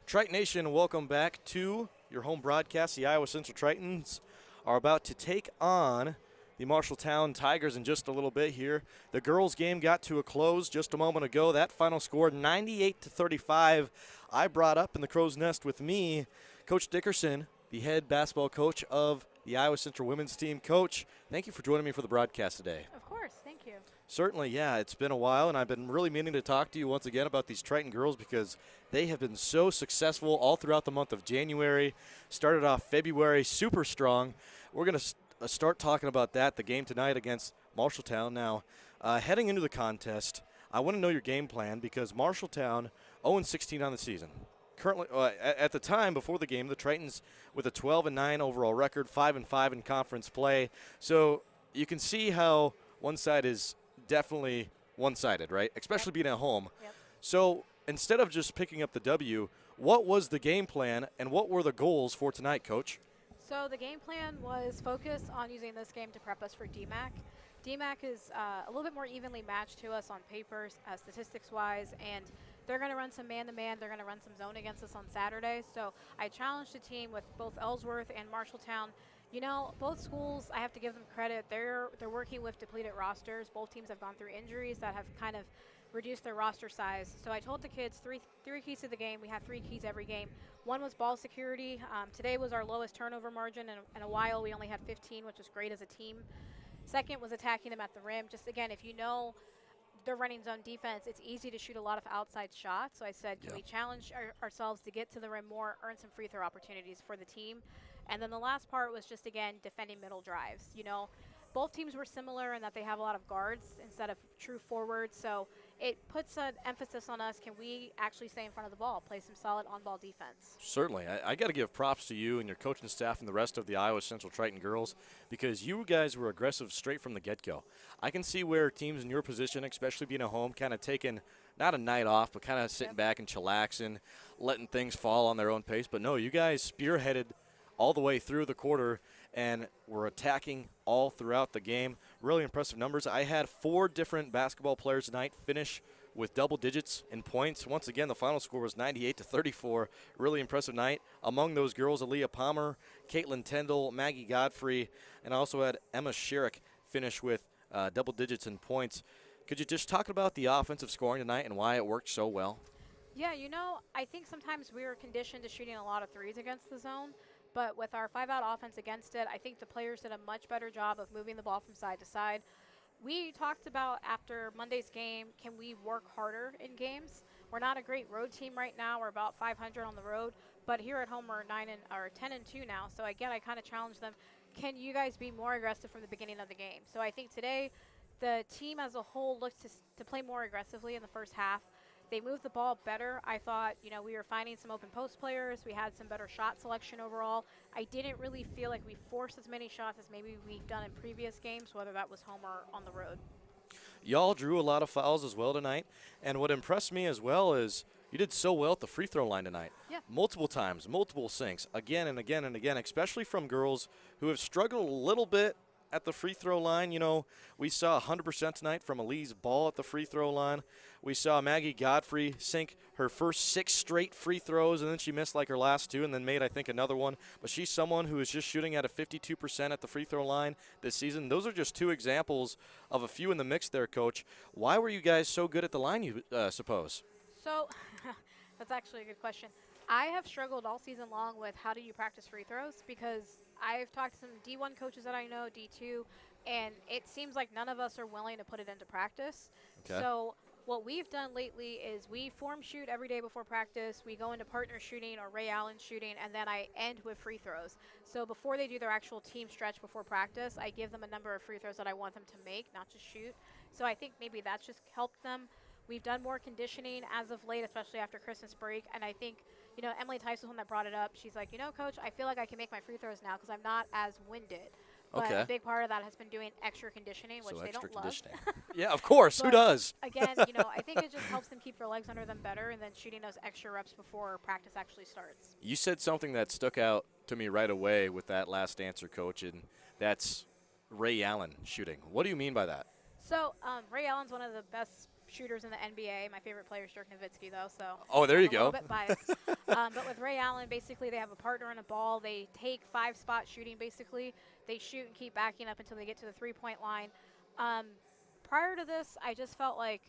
Triton Nation, welcome back to your home broadcast. The Iowa Central Tritons are about to take on the Marshalltown Tigers in just a little bit here. The girls' game got to a close just a moment ago. That final score, 98-35. I brought up in the Crow's Nest with me, Coach Dickerson, the head basketball coach of the Iowa Central women's team. Coach, thank you for joining me for the broadcast today. Of course, thank you. Certainly, yeah, it's been a while, and I've been really meaning to talk to you once again about these Triton girls because they have been so successful all throughout the month of January. Started off February super strong. We're going to start talking about that, the game tonight against Marshalltown. Now, heading into the contest, I want to know your game plan because Marshalltown 0-16 on the season. Currently, at the time before the game, the Tritons with a 12-9 overall record, 5-5 in conference play. So you can see how one side is definitely one-sided, right? Especially being at home. Yep. So instead of just picking up the W, what was the game plan and what were the goals for tonight, Coach? So the game plan was focus on using this game to prep us for DMAC. DMAC is a little bit more evenly matched to us on paper, statistics-wise, and they're going to run some man-to-man. They're going to run some zone against us on Saturday. So I challenged the team with both Ellsworth and Marshalltown. You know, both schools, I have to give them credit. They're working with depleted rosters. Both teams have gone through injuries that have kind of reduced their roster size. So I told the kids three keys to the game. We have 3 keys every game. One was ball security. Today was our lowest turnover margin in a while. We only had 15, which was great as a team. Second was attacking them at the rim. Just, again, if you know they're running zone defense, it's easy to shoot a lot of outside shots. So I said, can we challenge ourselves to get to the rim more, earn some free throw opportunities for the team? And then the last part was just, again, defending middle drives. You know, both teams were similar in that they have a lot of guards instead of true forwards. So it puts an emphasis on us. Can we actually stay in front of the ball, play some solid on-ball defense? Certainly. I got to give props to you and your coaching staff and the rest of the Iowa Central Triton girls because you guys were aggressive straight from the get-go. I can see where teams in your position, especially being at home, kind of taking not a night off, but kind of sitting back and chillaxing, letting things fall on their own pace. But no, you guys spearheaded all the way through the quarter and were attacking all throughout the game. Really impressive numbers. I had 4 different basketball players tonight finish with double digits in points. Once again, the final score was 98-34. Really impressive night. Among those girls, Aaliyah Palmer, Caitlin Tendall, Maggie Godfrey, and I also had Emma Sherrick finish with double digits in points. Could you just talk about the offensive scoring tonight and why it worked so well? Yeah, you know, I think sometimes we were conditioned to shooting a lot of threes against the zone. But with our 5-out offense against it, I think the players did a much better job of moving the ball from side to side. We talked about after Monday's game, can we work harder in games? We're not a great road team right now. We're about 500 on the road. But here at home, we're 10-2 now. So again, I kind of challenged them. Can you guys be more aggressive from the beginning of the game? So I think today, the team as a whole looked to play more aggressively in the first half. They moved the ball better. I thought, you know, we were finding some open post players. We had some better shot selection overall. I didn't really feel like we forced as many shots as maybe we've done in previous games, whether that was home or on the road. Y'all drew a lot of fouls as well tonight. And what impressed me as well is you did so well at the free throw line tonight. Yeah. Multiple times, multiple sinks, again and again and again, especially from girls who have struggled a little bit at the free throw line. You know, we saw 100% tonight from Elise Ball at the free throw line. We saw Maggie Godfrey sink her first 6 straight free throws, and then she missed like her last 2 and then made, I think, another one. But she's someone who is just shooting at a 52% at the free throw line this season. Those are just 2 examples of a few in the mix there, Coach. Why were you guys so good at the line, you suppose? So that's actually a good question. I have struggled all season long with how do you practice free throws because I've talked to some D1 coaches that I know, D2, and it seems like none of us are willing to put it into practice. Okay. So what we've done lately is we form shoot every day before practice. We go into partner shooting or Ray Allen shooting, and then I end with free throws. So before they do their actual team stretch before practice, I give them a number of free throws that I want them to make, not just shoot. So I think maybe that's just helped them. We've done more conditioning as of late, especially after Christmas break, and I think, you know, Emily Tice was the one that brought it up. She's like, you know, Coach, I feel like I can make my free throws now because I'm not as winded. But a big part of that has been doing extra conditioning, which they don't love. Yeah, of course. Who does? Again, you know, I think it just helps them keep their legs under them better and then shooting those extra reps before practice actually starts. You said something that stuck out to me right away with that last answer, Coach, and that's Ray Allen shooting. What do you mean by that? So Ray Allen's one of the best shooters in the NBA. My favorite player is Dirk Nowitzki, though, so Oh, there I'm you a little go. bit biased. But with Ray Allen, basically they have a partner and a ball. They take 5-spot shooting, basically. They shoot and keep backing up until they get to the three-point line. Prior to this, I just felt like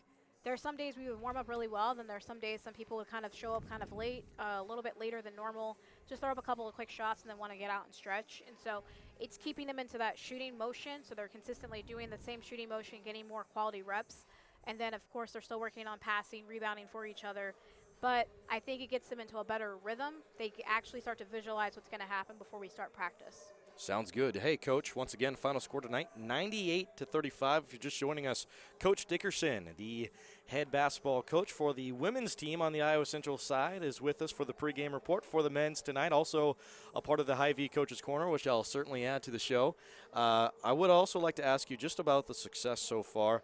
there are some days we would warm up really well, then there are some days some people would kind of show up kind of late, a little bit later than normal, just throw up a couple of quick shots and then want to get out and stretch. And so it's keeping them into that shooting motion, so they're consistently doing the same shooting motion, getting more quality reps. And then, of course, they're still working on passing, rebounding for each other. But I think it gets them into a better rhythm. They actually start to visualize what's going to happen before we start practice. Sounds good. Hey, Coach, once again, final score tonight, 98-35. If you're just joining us, Coach Dickerson, the head basketball coach for the women's team on the Iowa Central side, is with us for the pregame report for the men's tonight. Also a part of the High V Coaches Corner, which I'll certainly add to the show. I would also like to ask you just about the success so far.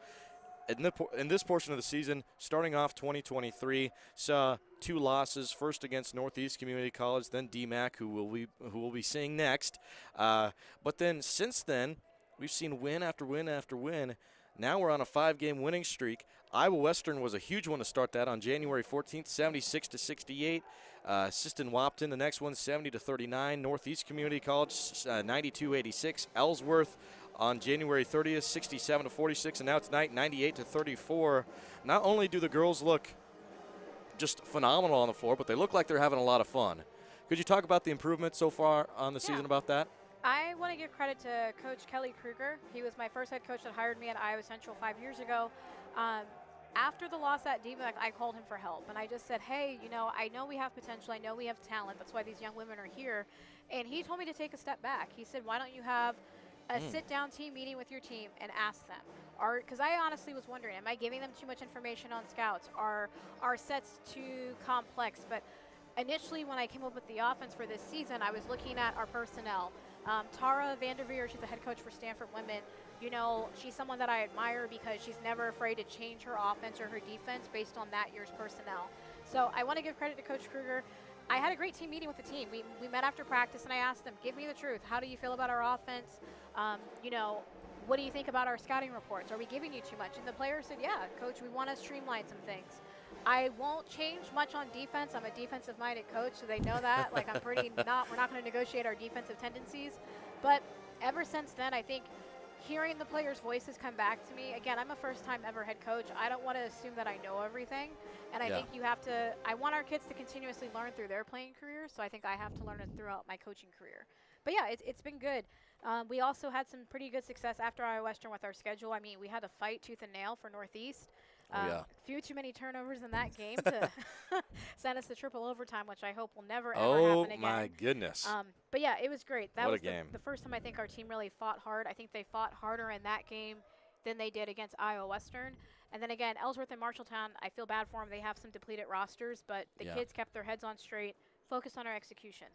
In this portion of the season, starting off 2023, saw 2 losses, first against Northeast Community College, then DMAC, who will be seeing next. But then since then, we've seen win after win after win. Now we're on a 5-game winning streak. Iowa Western was a huge one to start that on January 14th, 76-68. Siston Wapton, the next one, 70-39. Northeast Community College, 92-86. Ellsworth on January 30th, 67-46, and now tonight, 98-34. Not only do the girls look just phenomenal on the floor, but they look like they're having a lot of fun. Could you talk about the improvements so far on the season about that? I want to give credit to Coach Kelly Kruger. He was my first head coach that hired me at Iowa Central 5 years ago. After the loss at DMAC, I called him for help, and I just said, hey, I know we have potential. I know we have talent. That's why these young women are here. And he told me to take a step back. He said, why don't you have a sit-down team meeting with your team and ask them. Because I honestly was wondering, am I giving them too much information on scouts? Are our sets too complex? But initially when I came up with the offense for this season, I was looking at our personnel. Tara Vanderveer, she's the head coach for Stanford Women. She's someone that I admire because she's never afraid to change her offense or her defense based on that year's personnel. So I want to give credit to Coach Kruger. I had a great team meeting with the team. We met after practice, and I asked them, give me the truth. How do you feel about our offense? What do you think about our scouting reports? Are we giving you too much? And the players said, yeah, Coach, we want to streamline some things. I won't change much on defense. I'm a defensive-minded coach, so they know that. Like, we're not going to negotiate our defensive tendencies. But ever since then, I think hearing the players' voices come back to me, again, I'm a first-time ever head coach. I don't want to assume that I know everything. And I think I want our kids to continuously learn through their playing career, so I think I have to learn it throughout my coaching career. But yeah, it's been good. We also had some pretty good success after Iowa Western with our schedule. I mean, we had to fight tooth and nail for Northeast. Few too many turnovers in that game to send us to triple overtime, which I hope will never, ever happen again. Oh, my goodness. But yeah, it was great. That what was a game. The first time I think our team really fought hard. I think they fought harder in that game than they did against Iowa Western. And then again, Ellsworth and Marshalltown, I feel bad for them. They have some depleted rosters, but the kids kept their heads on straight, focused on our execution.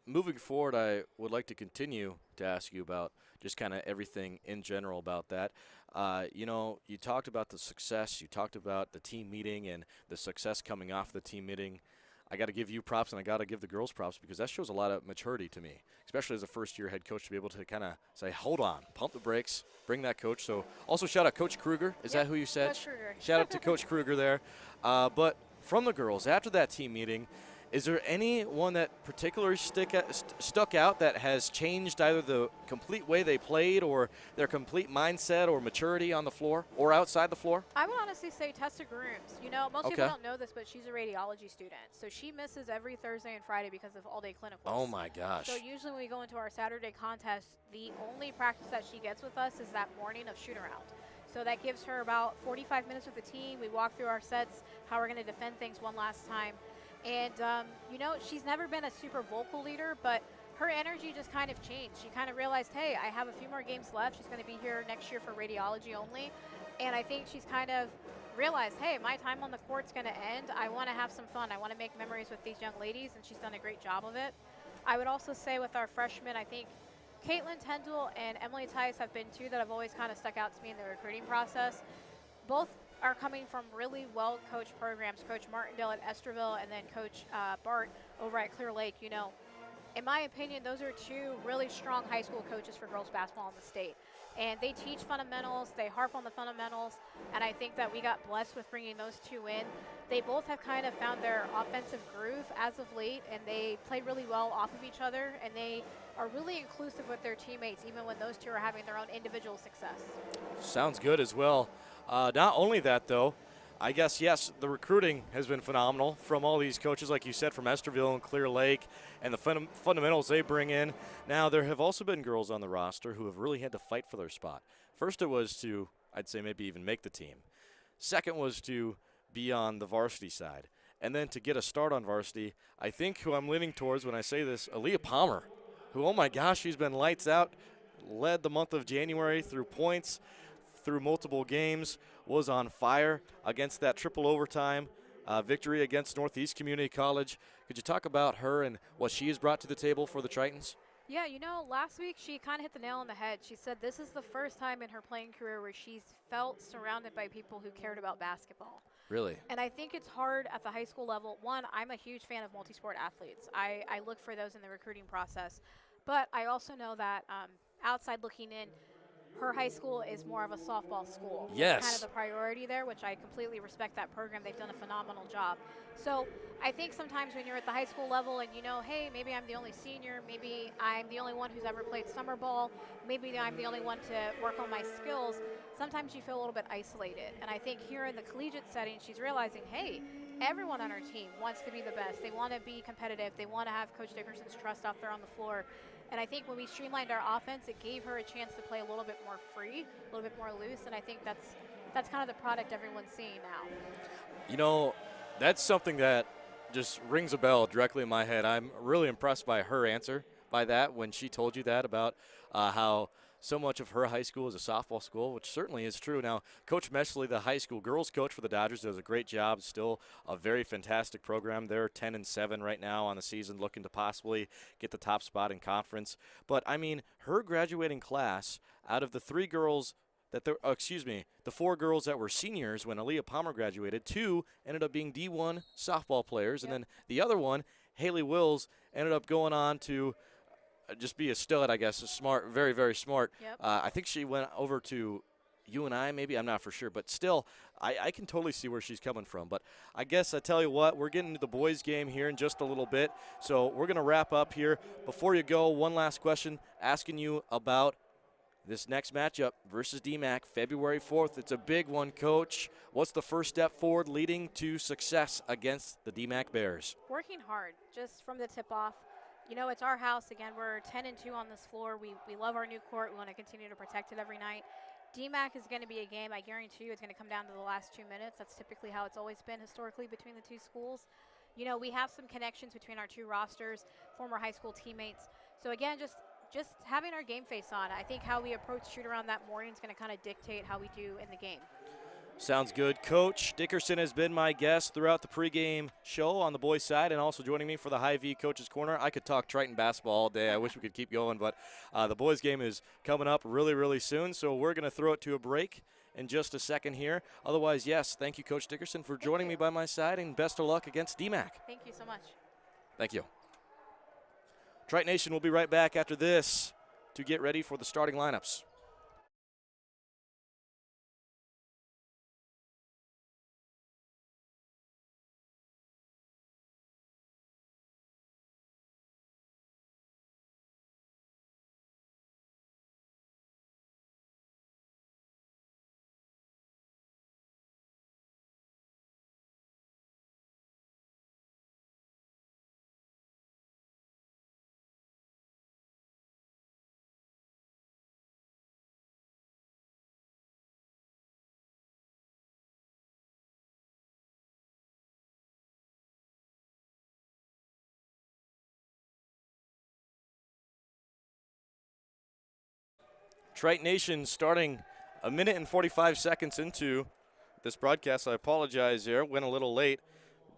Moving forward, I would like to continue to ask you about just kind of everything in general about that. You talked about the success. You talked about the team meeting and the success coming off the team meeting. I got to give you props, and I got to give the girls props because that shows a lot of maturity to me, especially as a first-year head coach to be able to kind of say, hold on, pump the brakes, bring that coach. So also shout out Coach Kruger. Is that who you said? Coach Kruger. Shout out to Coach Kruger there. But from the girls, after that team meeting, is there anyone that particularly stuck out that has changed either the complete way they played or their complete mindset or maturity on the floor or outside the floor? I would honestly say Tessa Grooms. Most people don't know this, but she's a radiology student. So she misses every Thursday and Friday because of all-day clinicals. Oh, my gosh. So usually when we go into our Saturday contest, the only practice that she gets with us is that morning of shoot-around. So that gives her about 45 minutes with the team. We walk through our sets, how we're going to defend things one last time. And, she's never been a super vocal leader, but her energy just kind of changed. She kind of realized, hey, I have a few more games left. She's going to be here next year for radiology only. And I think she's kind of realized, hey, my time on the court's going to end. I want to have some fun. I want to make memories with these young ladies, and she's done a great job of it. I would also say with our freshmen, I think Caitlin Tendall and Emily Tice have been two that have always kind of stuck out to me in the recruiting process. Both are coming from really well-coached programs, Coach Martindale at Esterville and then Coach Bart over at Clear Lake. In my opinion, those are two really strong high school coaches for girls basketball in the state. And they teach fundamentals, they harp on the fundamentals, and I think that we got blessed with bringing those two in. They both have kind of found their offensive groove as of late, and they played really well off of each other, and they are really inclusive with their teammates, even when those two are having their own individual success. Sounds good as well. Not only that, though, I guess, yes, the recruiting has been phenomenal from all these coaches, like you said, from Esterville and Clear Lake, and the fundamentals they bring in. Now, there have also been girls on the roster who have really had to fight for their spot. First, it was to, I'd say, maybe even make the team. Second was to be on the varsity side. And then to get a start on varsity, I think who I'm leaning towards when I say this, Aaliyah Palmer, who, oh my gosh, she's been lights out, led the month of January through points, through multiple games, was on fire against that triple overtime victory against Northeast Community College. Could you talk about her and what she has brought to the table for the Tritons? Yeah, you know, last week she kind of hit the nail on the head. She said this is the first time in her playing career where she's felt surrounded by people who cared about basketball. Really? And I think it's hard at the high school level. One, I'm a huge fan of multi-sport athletes. I look for those in the recruiting process. But I also know that outside looking in, her high school is more of a softball school. Yes. It's kind of the priority there, which I completely respect that program. They've done a phenomenal job. So I think sometimes when you're at the high school level and you know, hey, maybe I'm the only senior, maybe I'm the only one who's ever played summer ball, maybe I'm the only one to work on my skills, sometimes you feel a little bit isolated. And I think here in the collegiate setting, she's realizing, hey, everyone on our team wants to be the best. They want to be competitive. They want to have Coach Dickerson's trust out there on the floor. And I think when we streamlined our offense, it gave her a chance to play a little bit more free, a little bit more loose, and I think that's kind of the product everyone's seeing now. You know, that's something that just rings a bell directly in my head. I'm really impressed by her answer by that when she told you that about how so much of her high school is a softball school, which certainly is true. Now, Coach Meshley, the high school girls coach for the Dodgers, does a great job. Still a very fantastic program. They're 10-7 right now on the season, looking to possibly get the top spot in conference. But, I mean, her graduating class, out of the three girls the four girls that were seniors when Aaliyah Palmer graduated, two ended up being D1 softball players, and then the other one, Haley Wills, ended up going on to just be a stud, I guess, a smart, very, very smart. Yep. I think she went over to UNI, maybe. I'm not for sure. But still, I can totally see where she's coming from. But I guess I tell you what, we're getting to the boys' game here in just a little bit. So we're going to wrap up here. Before you go, one last question, asking you about this next matchup versus DMAC, February 4th. It's a big one, Coach. What's the first step forward leading to success against the DMAC Bears? Working hard, just from the tip-off. You know, it's our house. Again, we're 10-2 on this floor. We love our new court. We want to continue to protect it every night. DMAC is going to be a game, I guarantee you, it's going to come down to the last 2 minutes. That's typically how it's always been historically between the two schools. You know, we have some connections between our two rosters, former high school teammates. So, again, just having our game face on. I think how we approach shoot-around that morning is going to kind of dictate how we do in the game. Sounds good. Coach Dickerson has been my guest throughout the pregame show on the boys' side and also joining me for the High V Coaches Corner. I could talk Triton basketball all day. I wish we could keep going, but the boys' game is coming up really, really soon, so we're going to throw it to a break in just a second here. Otherwise, yes, thank you, Coach Dickerson, for joining me by my side, and best of luck against DMAC. Thank you so much. Thank you. Triton Nation will be right back after this to get ready for the starting lineups. Triton Nation starting a minute and 45 seconds into this broadcast. I apologize there, went a little late.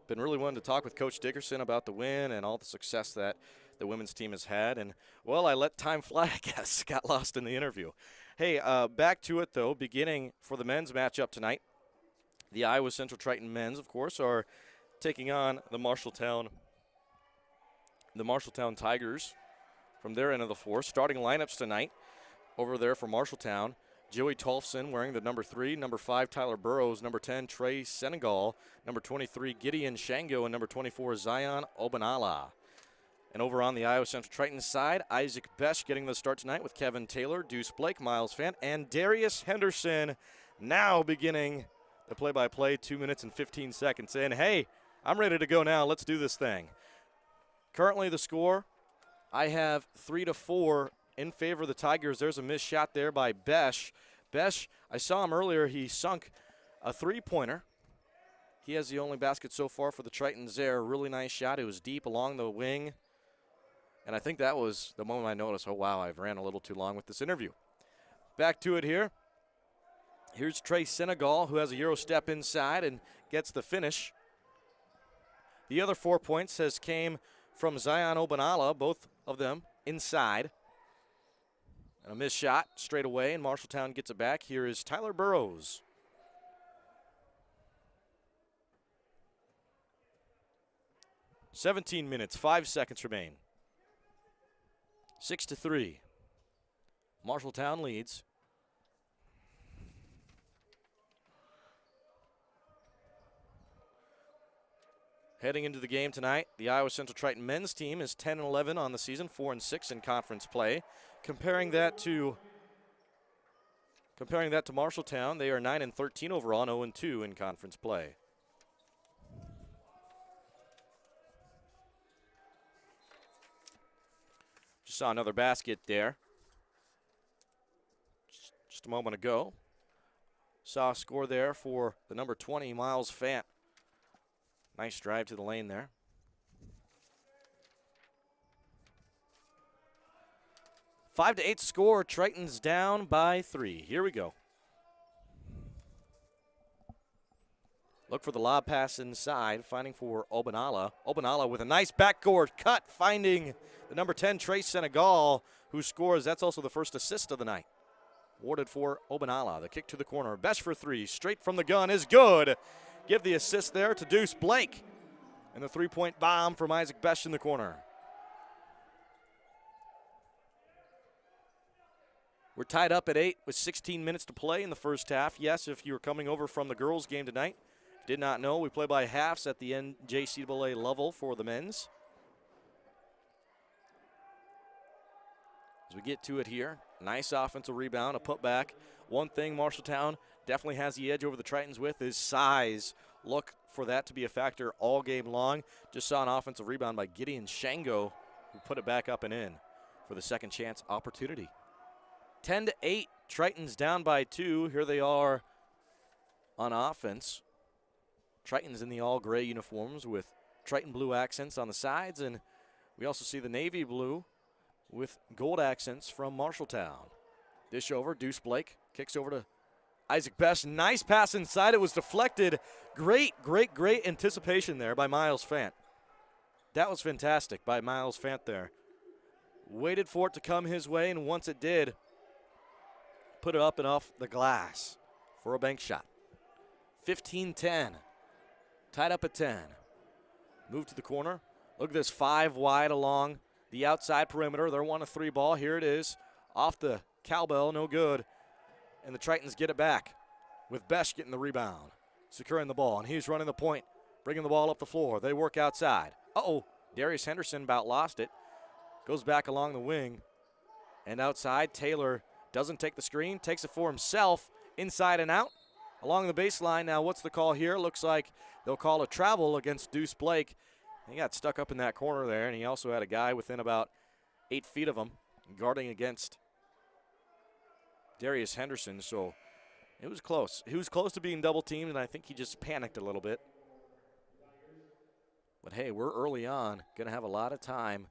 Been really wanting to talk with Coach Dickerson about the win and all the success that the women's team has had. And, well, I let time fly, I guess. Got lost in the interview. Hey, back to it, though, beginning for the men's matchup tonight. The Iowa Central Triton men's, of course, are taking on the Marshalltown Tigers from their end of the floor. Starting lineups tonight. over there for Marshalltown. Joey Tolfson wearing the number 3, number 5, Tyler Burrows, number 10, Trey Senegal, number 23, Gideon Shango, and number 24, Zion Obanala. And over on the Iowa Central Tritons side, Isaac Besh getting the start tonight with Kevin Taylor, Deuce Blake, Miles Fant, and Darius Henderson now beginning the play-by-play, 2 minutes and 15 seconds in. Hey, I'm ready to go now. Let's do this thing. Currently the score, I have 3-4 in favor of the Tigers. There's a missed shot there by Besh. Besh, I saw him earlier. He sunk a three-pointer. He has the only basket so far for the Tritons there. Really nice shot. It was deep along the wing. And I think that was the moment I noticed, oh, wow, I've ran a little too long with this interview. Back to it here. Here's Trey Senegal, who has a Euro step inside and gets the finish. The other 4 points came from Zion Obanala, both of them inside. And a missed shot straight away, and Marshalltown gets it back. Here is Tyler Burrows. "17 minutes, 5 seconds remain. 6-3. Marshalltown leads. Heading into the game tonight, the Iowa Central Triton men's team is 10-11 on the season, 4-6 in conference play. Comparing that to Marshalltown, they are 9-13 overall and 0-2 in conference play. Just saw another basket there just a moment ago. Saw a score there for the number 20, Miles Fant. Nice drive to the lane there. 5-8 score, Tritons down by 3. Here we go. Look for the lob pass inside, finding for Obanala. Obanala with a nice backcourt cut, finding the number 10, Trey Senegal, who scores. That's also the first assist of the night. Awarded for Obanala. The kick to the corner. Besh for 3, straight from the gun is good. Give the assist there to Deuce Blake. And the three-point bomb from Isaac Besh in the corner. We're tied up at 8 with 16 minutes to play in the first half. Yes, if you're coming over from the girls' game tonight, did not know, we play by halves at the NJCAA level for the men's. As we get to it here, nice offensive rebound, a putback. One thing Marshalltown definitely has the edge over the Tritons with is size. Look for that to be a factor all game long. Just saw an offensive rebound by Gideon Shango, who put it back up and in for the second chance opportunity. 10-8, Tritons down by 2. Here they are on offense. Tritons in the all-gray uniforms with Triton blue accents on the sides, and we also see the navy blue with gold accents from Marshalltown. Dish over, Deuce Blake kicks over to Isaac Besh. Nice pass inside. It was deflected. Great anticipation there by Miles Fant. That was fantastic by Miles Fant there. Waited for it to come his way, and once it did, put it up and off the glass for a bank shot. 15-10. Tied up at 10. Move to the corner. Look at this, 5 wide along the outside perimeter. They're 1-3 ball. Here it is. Off the cowbell, no good. And the Tritons get it back with Besh getting the rebound, securing the ball. And he's running the point, bringing the ball up the floor. They work outside. Darius Henderson about lost it. Goes back along the wing. And outside, Taylor doesn't take the screen, takes it for himself, inside and out. Along the baseline, now what's the call here? Looks like they'll call a travel against Deuce Blake. He got stuck up in that corner there, and he also had a guy within about 8 feet of him guarding against Darius Henderson, so it was close. He was close to being double-teamed, and I think he just panicked a little bit. But, hey, we're early on, going to have a lot of time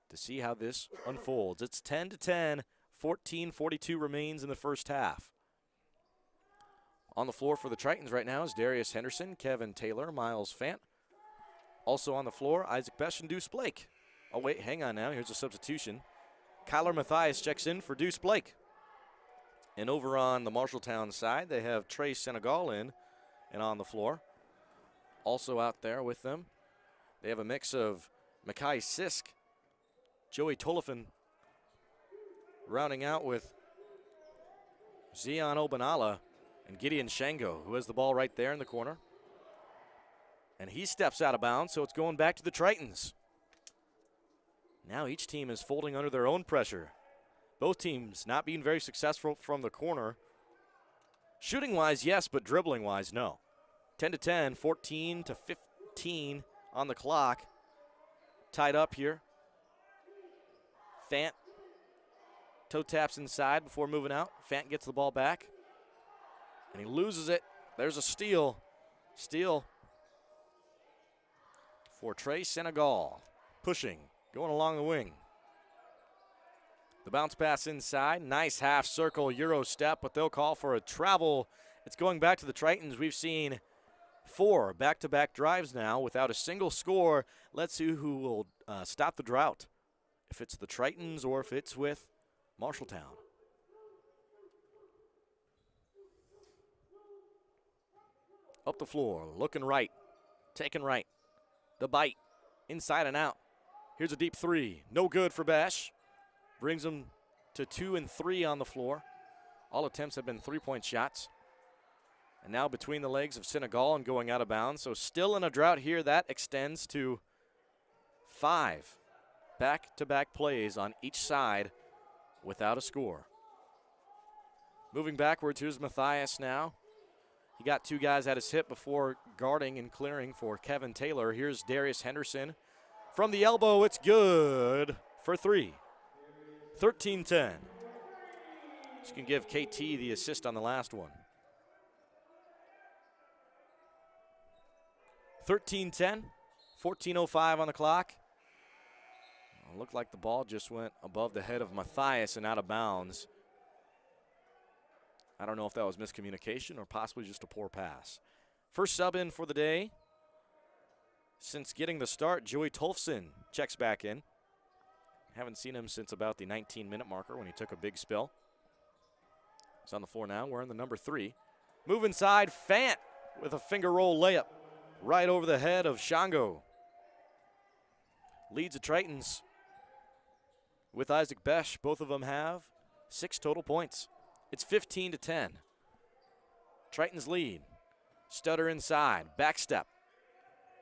to see how this unfolds. It's 10-10, 14:42 remains in the first half. On the floor for the Tritons right now is Darius Henderson, Kevin Taylor, Miles Fant. Also on the floor, Isaac Besh and Deuce Blake. Oh, wait, hang on now. Here's a substitution. Kyler Mathias checks in for Deuce Blake. And over on the Marshalltown side, they have Trey Senegal in and on the floor. Also out there with them, they have a mix of Makai Sisk, Joey Tolifin, rounding out with Zion Obanala and Gideon Shango, who has the ball right there in the corner. And he steps out of bounds, so it's going back to the Tritons. Now each team is folding under their own pressure. Both teams not being very successful from the corner. Shooting-wise, yes, but dribbling-wise, no. 10-10, 14-15 on the clock. Tied up here. Fant toe taps inside before moving out. Fant gets the ball back, and he loses it. There's a steal. Steal for Trey Senegal. Pushing, going along the wing. The bounce pass inside. Nice half circle Euro step, but they'll call for a travel. It's going back to the Tritons. We've seen 4 back-to-back drives now without a single score. Let's see who will stop the drought, if it's the Tritons or if it's with Marshalltown. Up the floor, looking right, taking right. The bite, inside and out. Here's a deep 3, no good for Bash. Brings them to 2 and 3 on the floor. All attempts have been 3-point shots. And now between the legs of Senegal and going out of bounds. So still in a drought here. That extends to 5 back-to-back plays on each side without a score. Moving backwards, here's Matthias now. He got 2 guys at his hip before guarding and clearing for Kevin Taylor. Here's Darius Henderson. From the elbow, it's good for 3. 13-10. She can give KT the assist on the last one. 13-10, 14:05 on the clock. It looked like the ball just went above the head of Matthias and out of bounds. I don't know if that was miscommunication or possibly just a poor pass. First sub in for the day. Since getting the start, Joey Tolfson checks back in. Haven't seen him since about the 19-minute marker when he took a big spill. He's on the floor now, wearing the number 3. Move inside, Fant with a finger roll layup right over the head of Shango. Leads the Tritons with Isaac Besh. Both of them have 6 total points. It's 15-10. Tritons lead. Stutter inside, back step.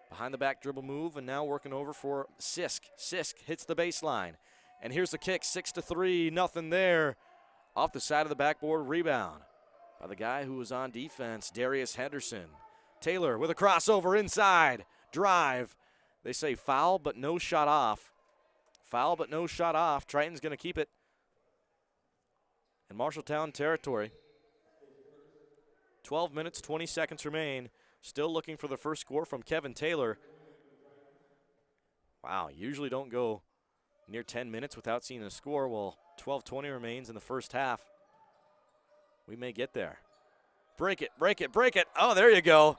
Behind the back dribble move, and now working over for Sisk. Sisk hits the baseline. And here's the kick, 6-3, nothing there. Off the side of the backboard, rebound by the guy who was on defense, Darius Henderson. Taylor with a crossover inside, drive. They say foul, but no shot off. Foul, but no shot off. Triton's going to keep it in Marshalltown territory. 12 minutes, 20 seconds remain. Still looking for the first score from Kevin Taylor. Wow, usually don't go near 10 minutes without seeing a score. Well, 12:20 remains in the first half. We may get there. Break it, break it, break it. Oh, there you go.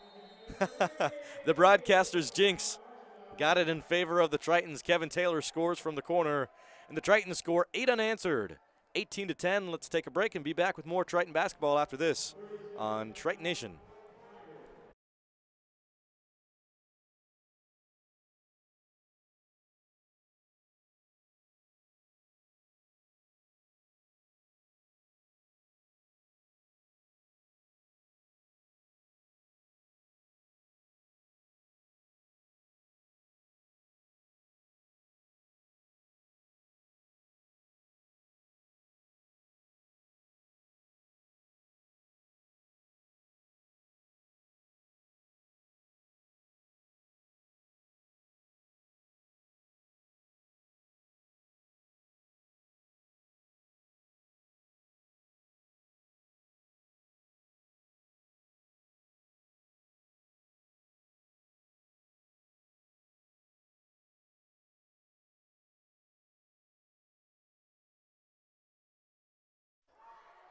The broadcaster's jinx got it in favor of the Tritons. Kevin Taylor scores from the corner, and the Tritons score 8 unanswered. 18-10. Let's take a break and be back with more Triton basketball after this on Triton Nation.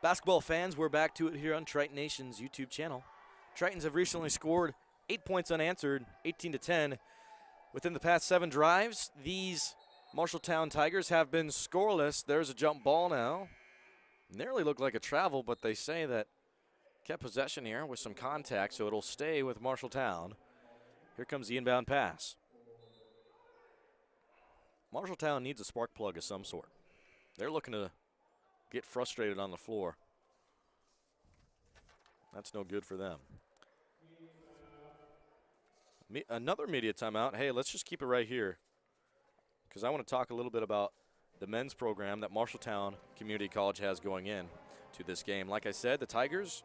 Basketball fans, we're back to it here on Triton Nation's YouTube channel. Tritons have recently scored 8 points unanswered, 18-10. Within the past 7 drives, these Marshalltown Tigers have been scoreless. There's a jump ball now. Nearly looked like a travel, but they say that kept possession here with some contact, so it'll stay with Marshalltown. Here comes the inbound pass. Marshalltown needs a spark plug of some sort. They're looking to get frustrated on the floor. That's no good for them. Another media timeout. Hey, let's just keep it right here because I want to talk a little bit about the men's program that Marshalltown Community College has going in to this game. Like I said, the Tigers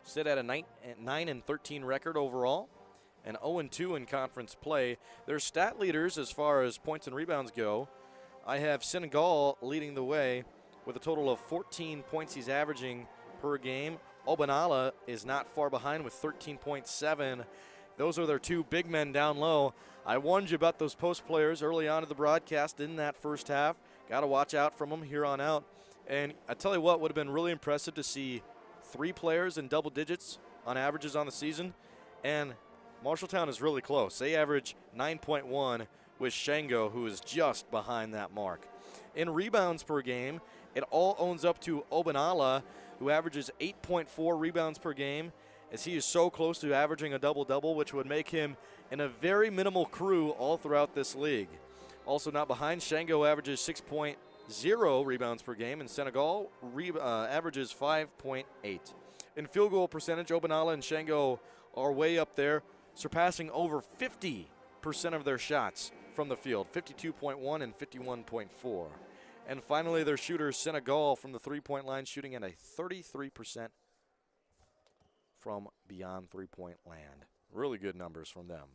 sit at a 9-13 record overall and 0-2 in conference play. They're stat leaders as far as points and rebounds go. I have Senegal leading the way with a total of 14 points he's averaging per game. Obanala is not far behind with 13.7. Those are their two big men down low. I warned you about those post players early on in the broadcast in that first half. Got to watch out from them here on out. And I tell you what, would have been really impressive to see 3 players in double digits on averages on the season. And Marshalltown is really close. They average 9.1 with Shango, who is just behind that mark. In rebounds per game, it all owns up to Obanala, who averages 8.4 rebounds per game, as he is so close to averaging a double-double, which would make him in a very minimal crew all throughout this league. Also not behind, Shango averages 6.0 rebounds per game, and Senegal averages 5.8. In field goal percentage, Obanala and Shango are way up there, surpassing over 50% of their shots from the field, 52.1 and 51.4. And finally, their shooters, Senegal, from the three-point line, shooting at a 33% from beyond three-point land. Really good numbers from them.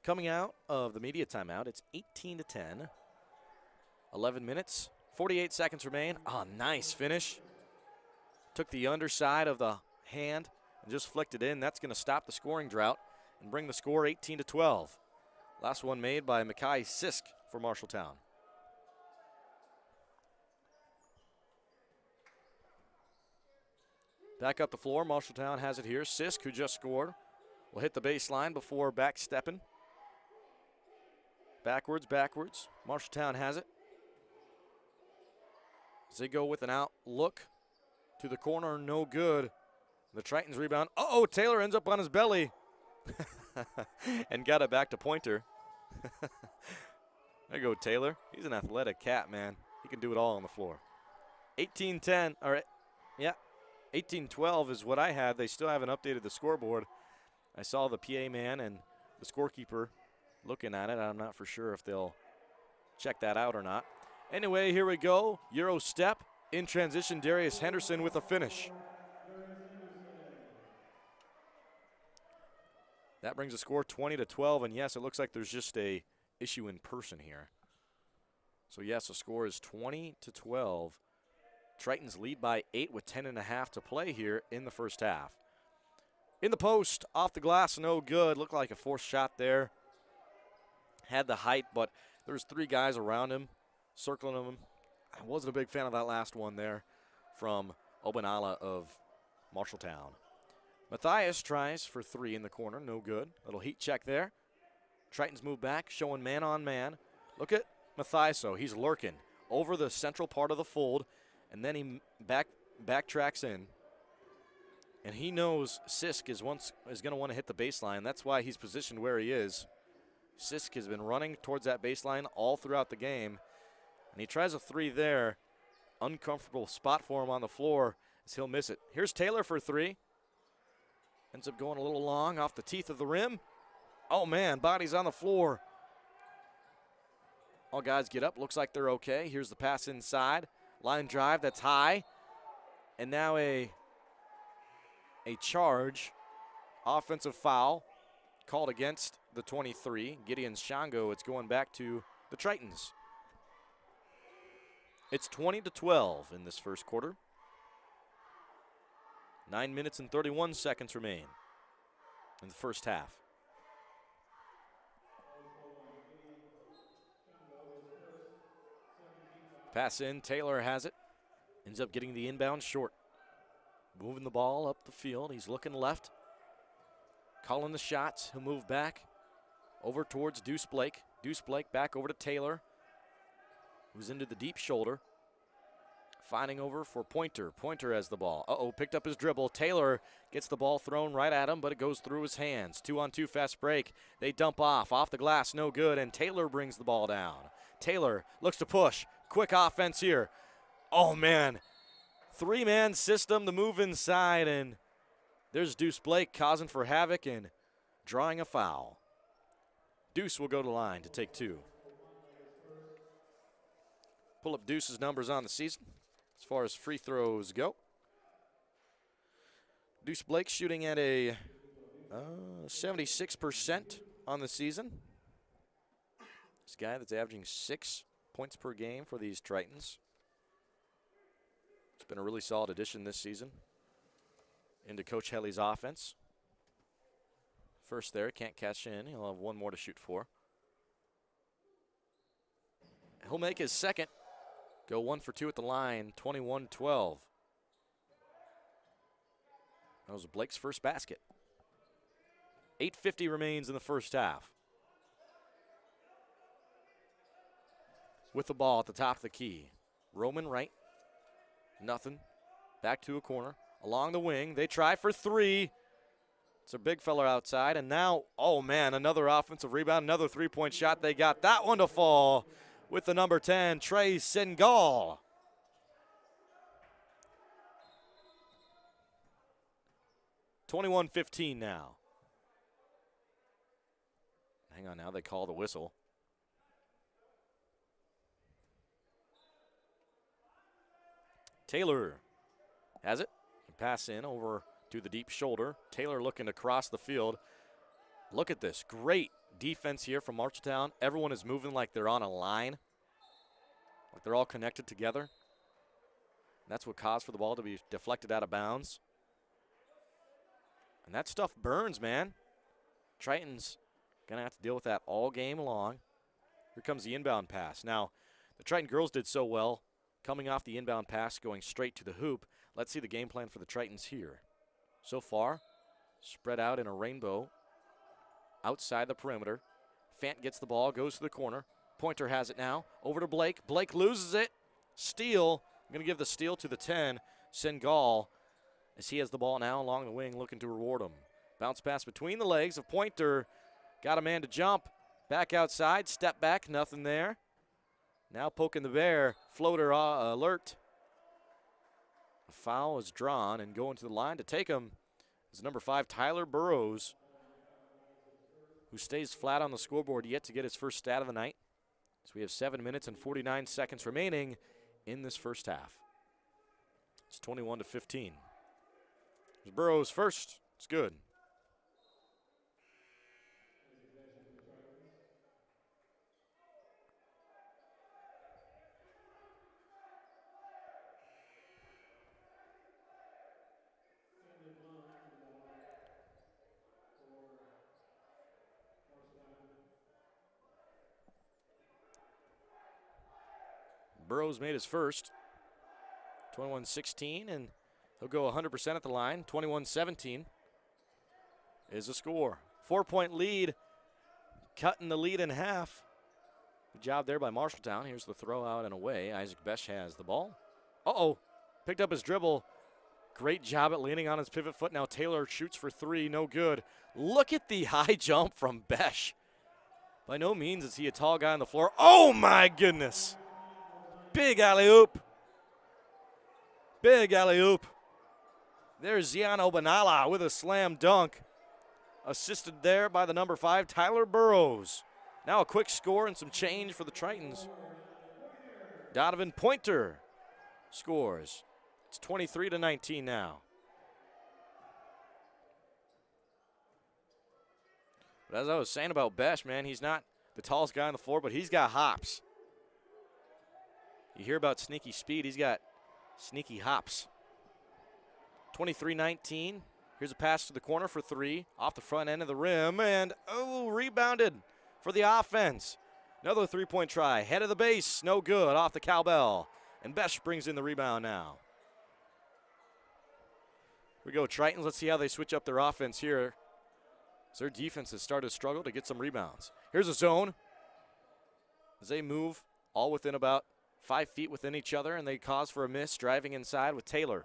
Coming out of the media timeout, it's 18-10. 11 minutes, 48 seconds remain. Ah, nice finish. Took the underside of the hand and just flicked it in. That's going to stop the scoring drought and bring the score 18-12. Last one made by Makai Sisk for Marshalltown. Back up the floor, Marshalltown has it here. Sisk, who just scored, will hit the baseline before backstepping. Backwards. Marshalltown has it. As they go with an out look to the corner, no good. The Tritons rebound. Uh-oh, Taylor ends up on his belly and got it back to Pointer. There you go, Taylor. He's an athletic cat, man. He can do it all on the floor. 18-10, all right, yeah. 18-12 is what I had. They still haven't updated the scoreboard. I saw the PA man and the scorekeeper looking at it. I'm not for sure if they'll check that out or not. Anyway, here we go. Euro step in transition. Darius Henderson with a finish. That brings the score 20-12, and yes, it looks like there's just a issue in person here. So yes, the score is 20-12. Tritons lead by 8 with 10.5 to play here in the first half. In the post, off the glass, no good. Looked like a forced shot there. Had the height, but there's 3 guys around him, circling him. I wasn't a big fan of that last one there from Obanala of Marshalltown. Matthias tries for 3 in the corner, no good. Little heat check there. Tritons move back, showing man on man. Look at Matthias, though. He's lurking over the central part of the fold, and then he backtracks in. And he knows Sisk is going to want to hit the baseline. That's why he's positioned where he is. Sisk has been running towards that baseline all throughout the game. And he tries a 3 there. Uncomfortable spot for him on the floor as he'll miss it. Here's Taylor for 3. Ends up going a little long off the teeth of the rim. Oh, man, body's on the floor. All guys get up. Looks like they're okay. Here's the pass inside. Line drive, that's high. And now a charge. Offensive foul called against the 23. Gideon Shango. It's going back to the Tritons. It's 20-12 in this first quarter. 9 minutes and 31 seconds remain in the first half. Pass in, Taylor has it. Ends up getting the inbound short. Moving the ball up the field. He's looking left. Calling the shots. He'll move back over towards Deuce Blake. Deuce Blake back over to Taylor, who's into the deep shoulder. Finding over for Pointer. Pointer has the ball. Uh-oh, picked up his dribble. Taylor gets the ball thrown right at him, but it goes through his hands. 2-on-2 fast break. They dump off the glass, no good, and Taylor brings the ball down. Taylor looks to push. Quick offense here. Oh, man. Three-man system, the move inside, and there's Deuce Blake causing for havoc and drawing a foul. Deuce will go to the line to take 2. Pull up Deuce's numbers on the season as far as free throws go. Deuce Blake shooting at a 76% on the season. This guy that's averaging 6 points per game for these Tritons. It's been a really solid addition this season into Coach Helly's offense. First there, can't cash in. He'll have 1 more to shoot for. He'll make his second. Go 1 for 2 at the line, 21-12. That was Blake's first basket. 8:50 remains in the first half. With the ball at the top of the key. Roman right. Nothing. Back to a corner. Along the wing. They try for 3. It's a big fella outside. And now, oh man, another offensive rebound. Another 3-point shot. They got that one to fall with the number 10, Trey Singal. (21-15) now. Hang on now, they call the whistle. Taylor has it. Pass in over to the deep shoulder. Taylor looking to cross the field. Look at this. Great defense here from Marshalltown. Everyone is moving like they're on a line. Like they're all connected together. And that's what caused for the ball to be deflected out of bounds. And that stuff burns, man. Tritons going to have to deal with that all game long. Here comes the inbound pass. Now, the Triton girls did so well coming off the inbound pass, going straight to the hoop. Let's see the game plan for the Tritons here. So far, spread out in a rainbow outside the perimeter. Fant gets the ball, goes to the corner. Pointer has it now. Over to Blake. Blake loses it. Steal. I'm going to give the steal to the 10, Singal, as he has the ball now along the wing looking to reward him. Bounce pass between the legs of Pointer. Got a man to jump. Back outside. Step back. Nothing there. Now poking the bear. Floater alert. A foul is drawn, and going to the line to take him is number 5, Tyler Burrows, who stays flat on the scoreboard yet to get his first stat of the night. So we have 7 minutes and 49 seconds remaining in this first half. It's 21-15. There's Burrows first. It's good. Burrows made his first. 21-16, and he'll go 100% at the line. 21-17 is the score. 4-point lead, cutting the lead in half. Good job there by Marshalltown. Here's the throw out and away. Isaac Besh has the ball. Uh-oh, picked up his dribble. Great job at leaning on his pivot foot. Now Taylor shoots for 3, no good. Look at the high jump from Besh. By no means is he a tall guy on the floor. Oh my goodness. Big alley-oop. Big alley-oop. There's Ziano Banala with a slam dunk. Assisted there by the number 5, Tyler Burrows. Now a quick score and some change for the Tritons. Donovan Pointer scores. It's 23-19 now. But as I was saying about Besh, man, he's not the tallest guy on the floor, but he's got hops. You hear about sneaky speed, he's got sneaky hops. 23-19. Here's a pass to the corner for 3. Off the front end of the rim, and rebounded for the offense. Another 3-point try. Head of the base, no good, off the cowbell. And Besh brings in the rebound now. Here we go, Tritons. Let's see how they switch up their offense here. As their defense has started to struggle to get some rebounds. Here's a zone. As they move all within about 5 feet within each other, and they cause for a miss, driving inside with Taylor.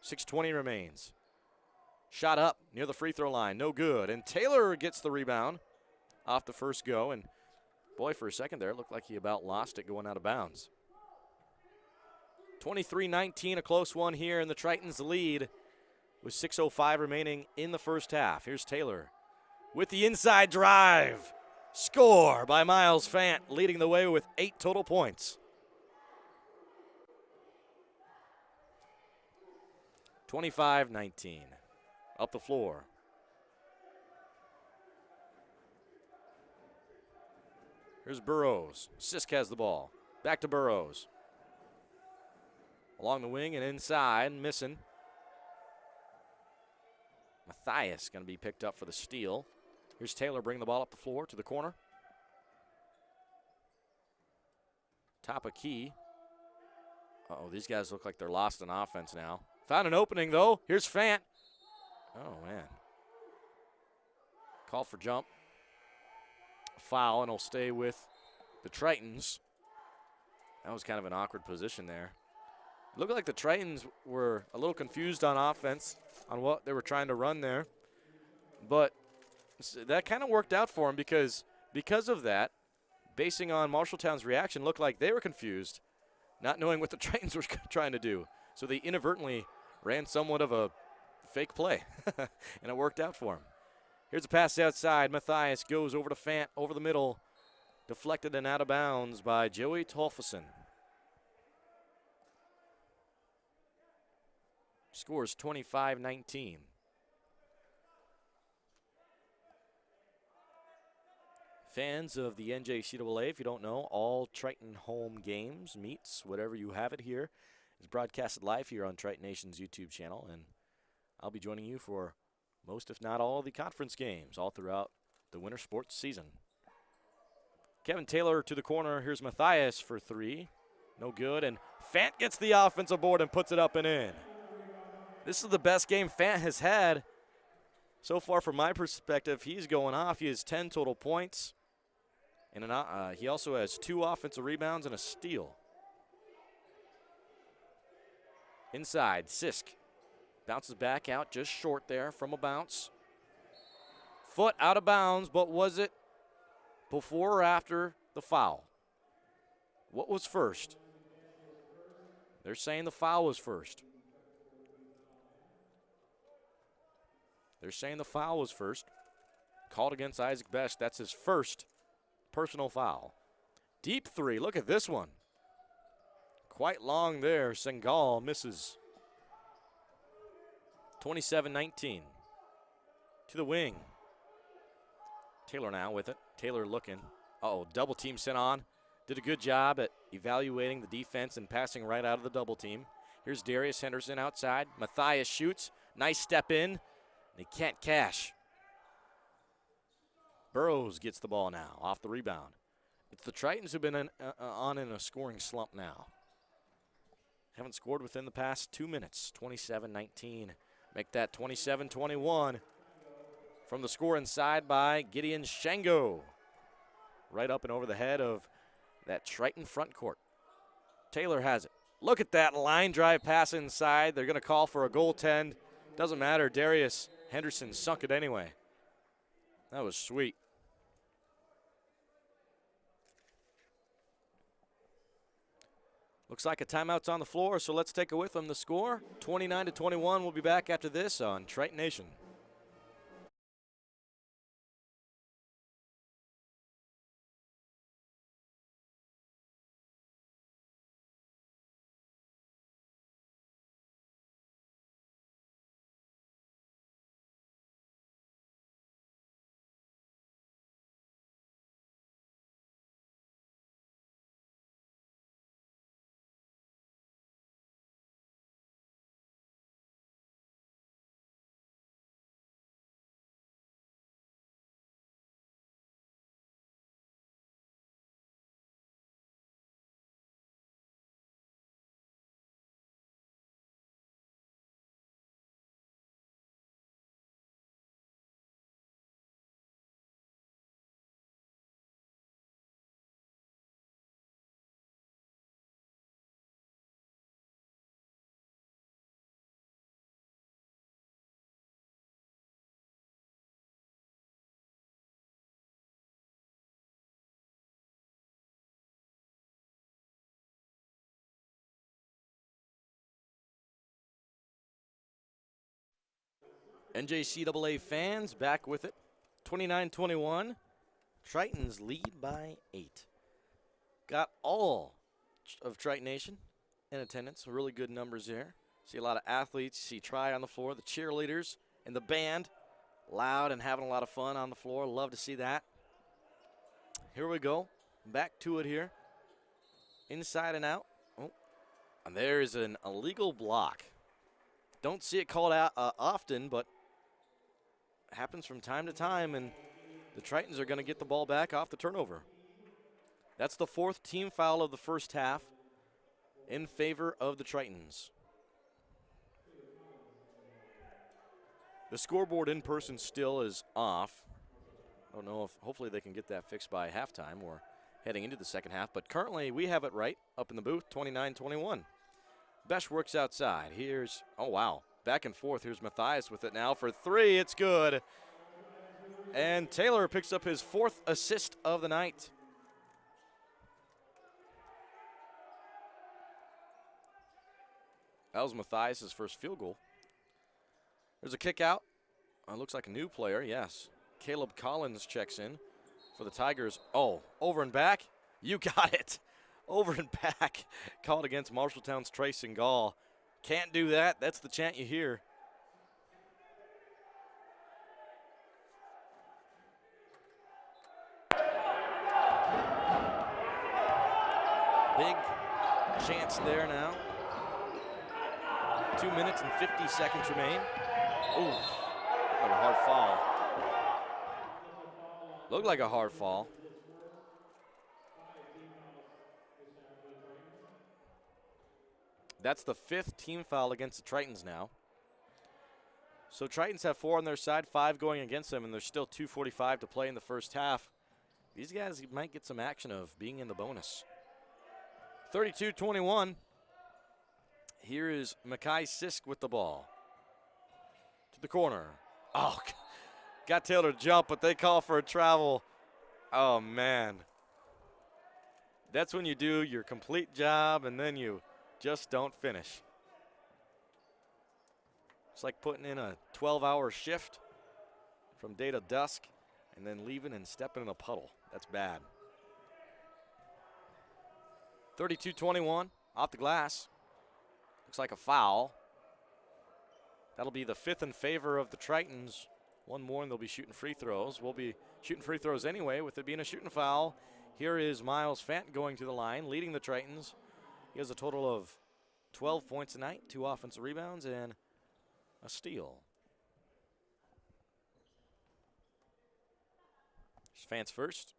6:20 remains. Shot up near the free throw line, no good. And Taylor gets the rebound off the first go. And boy, for a second there, it looked like he about lost it going out of bounds. 23-19, a close one here, and the Tritons lead with 6:05 remaining in the first half. Here's Taylor with the inside drive. Score by Miles Fant, leading the way with 8 total points. 25-19. Up the floor. Here's Burrows. Sisk has the ball. Back to Burrows. Along the wing and inside, missing. Matthias going to be picked up for the steal. Here's Taylor bringing the ball up the floor to the corner. Top of key. Uh-oh, these guys look like they're lost in offense now. Found an opening, though. Here's Fant. Oh, man. Call for jump. Foul, and he'll stay with the Tritons. That was kind of an awkward position there. Looked like the Tritons were a little confused on offense on what they were trying to run there. But that kind of worked out for them because of that, basing on Marshalltown's reaction, looked like they were confused, not knowing what the Tritons were trying to do. So they inadvertently ran somewhat of a fake play, and it worked out for them. Here's a pass outside. Matthias goes over to Fant, over the middle. Deflected and out of bounds by Joey Tolfason. Scores 25-19. Fans of the NJCAA, if you don't know, all Triton home games, meets, whatever you have it here, is broadcasted live here on Triton Nation's YouTube channel, and I'll be joining you for most, if not all, of the conference games all throughout the winter sports season. Kevin Taylor to the corner. Here's Matthias for 3. No good, and Fant gets the offensive board and puts it up and in. This is the best game Fant has had so far from my perspective. He's going off. He has 10 total points. And he also has 2 offensive rebounds and a steal. Inside, Sisk bounces back out just short there from a bounce. Foot out of bounds, but was it before or after the foul? What was first? They're saying the foul was first. They're saying the foul was first. Called against Isaac Best. That's his first personal foul. Deep 3. Look at this one. Quite long there. Sengal misses. 27-19. To the wing. Taylor now with it. Taylor looking. Uh-oh, double team sent on. Did a good job at evaluating the defense and passing right out of the double team. Here's Darius Henderson outside. Matthias shoots. Nice step in. And he can't cash. Burrows gets the ball now off the rebound. It's the Tritons who've been in a scoring slump now. Haven't scored within the past 2 minutes. 27-19. Make that 27-21 from the score inside by Gideon Shango. Right up and over the head of that Triton front court. Taylor has it. Look at that line drive pass inside. They're going to call for a goaltend. Doesn't matter. Darius Henderson sunk it anyway. That was sweet. Looks like a timeout's on the floor, so let's take it with them. The score, 29-21. We'll be back after this on Triton Nation. NJCAA fans back with it. 29-21. Tritons lead by 8. Got all of Triton Nation in attendance. Really good numbers there. See a lot of athletes. See Tri on the floor, the cheerleaders, and the band. Loud and having a lot of fun on the floor. Love to see that. Here we go. Back to it here. Inside and out. Oh, and there is an illegal block. Don't see it called out often, but happens from time to time, and the Tritons are going to get the ball back off the turnover. That's the 4th team foul of the first half in favor of the Tritons. The scoreboard in person still is off. I don't know if, hopefully they can get that fixed by halftime or heading into the second half, but currently we have it right up in the booth, 29-21. Besh works outside. Here's, oh wow, back and forth. Here's Matthias with it now for 3. It's good. And Taylor picks up his 4th assist of the night. That was Matthias' first field goal. There's a kick out. Looks like a new player, yes. Caleb Collins checks in for the Tigers. Oh, over and back. You got it. Over and back. Called against Marshalltown's Trace and Gall. Can't do that. That's the chant you hear. Big chance there now. 2 minutes and 50 seconds remain. Ooh, like a hard foul. Looked like a hard fall. That's the 5th team foul against the Tritons now. So Tritons have 4 on their side, 5 going against them, and there's still 2:45 to play in the first half. These guys might get some action of being in the bonus. 32-21. Here is Mackay Sisk with the ball. To the corner. Oh, got Taylor to jump, but they call for a travel. Oh, man. That's when you do your complete job and then you just don't finish. It's like putting in a 12-hour shift from day to dusk and then leaving and stepping in a puddle. That's bad. 32-21, off the glass. Looks like a foul. That'll be the 5th in favor of the Tritons. One more and they'll be shooting free throws. We'll be shooting free throws anyway with it being a shooting foul. Here is Miles Fant going to the line, leading the Tritons. He has a total of 12 points tonight, 2 offensive rebounds, and a steal. Fant's first.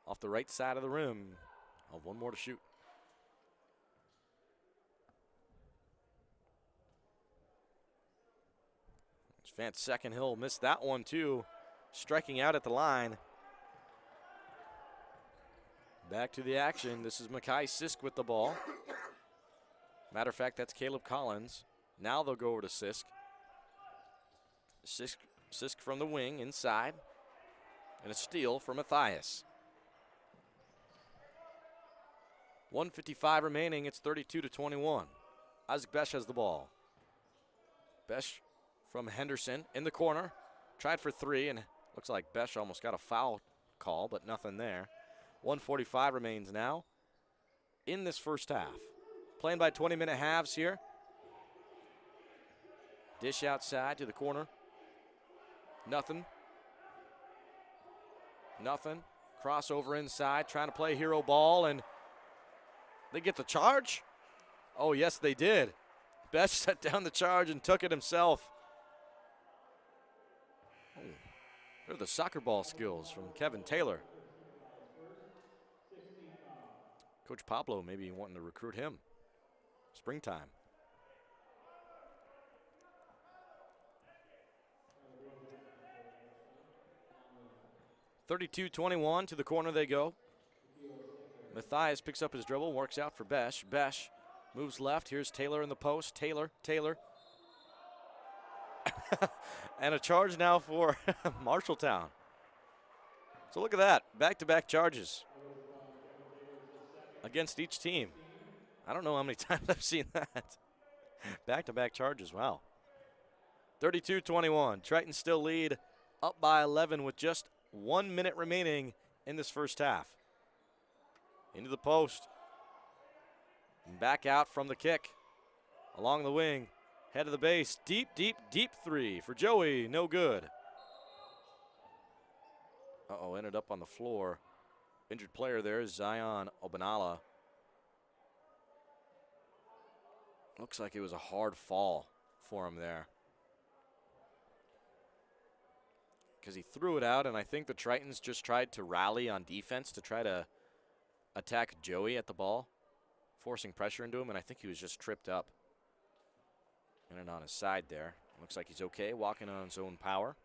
Off the right side of the rim. Oh, 1 more to shoot. Fant's second. He'll miss that one too. Striking out at the line. Back to the action. This is Mackay Sisk with the ball. Matter of fact, that's Caleb Collins. Now they'll go over to Sisk. Sisk from the wing inside. And a steal for Matthias. 1:55 remaining. It's 32-21. Isaac Besh has the ball. Besh from Henderson in the corner. Tried for 3, and looks like Besh almost got a foul call, but nothing there. 1:45 remains now in this first half. Playing by 20-minute halves here. Dish outside to the corner. Nothing. Nothing. Crossover inside, trying to play hero ball, and they get the charge? Oh, yes, they did. Besh set down the charge and took it himself. Oh, they're the soccer ball skills from Kevin Taylor. Coach Pablo maybe wanting to recruit him. Springtime. (32-21) to the corner they go. Matthias picks up his dribble, works out for Besh. Besh moves left. Here's Taylor in the post. Taylor. And a charge now for Marshalltown. So look at that. Back-to-back charges against each team. I don't know how many times I've seen that. Back-to-back charges. Wow. 32-21. Tritons still lead up by 11 with just 1 minute remaining in this first half. Into the post. And back out from the kick. Along the wing. Head of the base. Deep, deep, deep three for Joey. No good. Uh-oh, ended up on the floor. Injured player there is Zion Obanala. Looks like it was a hard fall for him there. Because he threw it out, and I think the Tritons just tried to rally on defense to try to attack Joey at the ball, forcing pressure into him, and I think he was just tripped up. In and on his side there. Looks like he's okay, walking on his own power.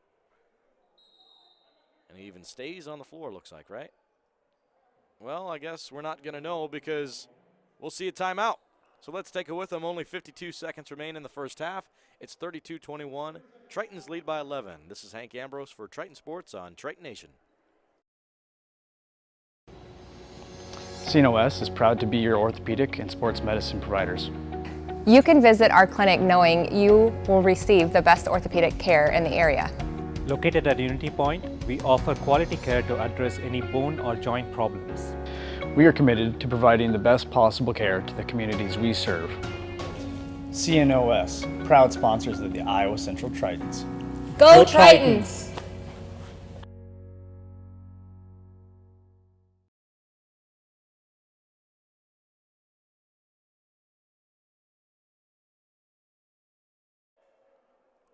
And he even stays on the floor, looks like, right? Well, I guess we're not going to know because we'll see a timeout. So let's take it with them. Only 52 seconds remain in the first half. It's 32-21. Tritons lead by 11. This is Hank Ambrose for Triton Sports on Triton Nation. CNOS is proud to be your orthopedic and sports medicine providers. You can visit our clinic knowing you will receive the best orthopedic care in the area. Located at Unity Point, we offer quality care to address any bone or joint problems. We are committed to providing the best possible care to the communities we serve. CNOS, proud sponsors of the Iowa Central Tritons. Go Tritons!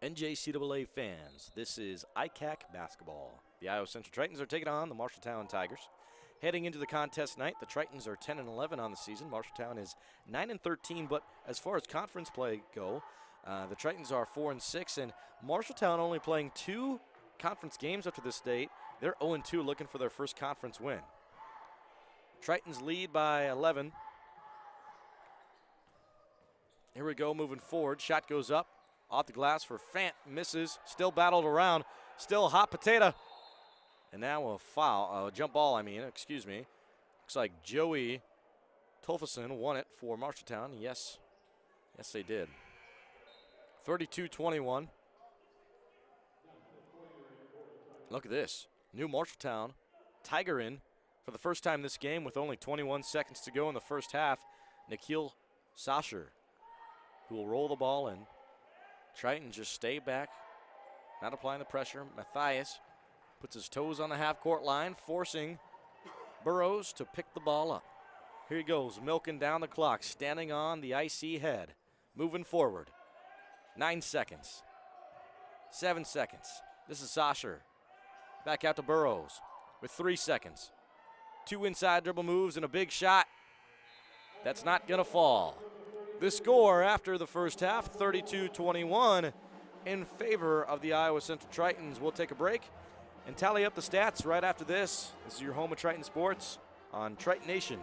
NJCAA fans, this is ICAC basketball. The Iowa Central Tritons are taking on the Marshalltown Tigers. Heading into the contest tonight, the Tritons are 10-11 on the season. Marshalltown is 9-13, but as far as conference play go, the Tritons are 4-6, and Marshalltown only playing 2 conference games up to this date. They're 0-2, looking for their first conference win. Tritons lead by 11. Here we go, moving forward. Shot goes up. Off the glass for Fant, misses, still battled around, still hot potato. And now a foul, jump ball, excuse me. Looks like Joey Tolfason won it for Marshalltown. Yes, they did. 32-21. Look at this, new Marshalltown Tiger in for the first time this game with only 21 seconds to go in the first half. Nikhil Sasher, who will roll the ball in. Triton just stay back, not applying the pressure. Matthias puts his toes on the half-court line, forcing Burrows to pick the ball up. Here he goes, milking down the clock, standing on the icy head, moving forward. 9 seconds, 7 seconds. This is Sasher. Back out to Burrows with 3 seconds. 2 inside dribble moves and a big shot. That's not gonna fall. The score after the first half, 32-21 in favor of the Iowa Central Tritons. We'll take a break and tally up the stats right after this. This is your home of Triton Sports on Triton Nation.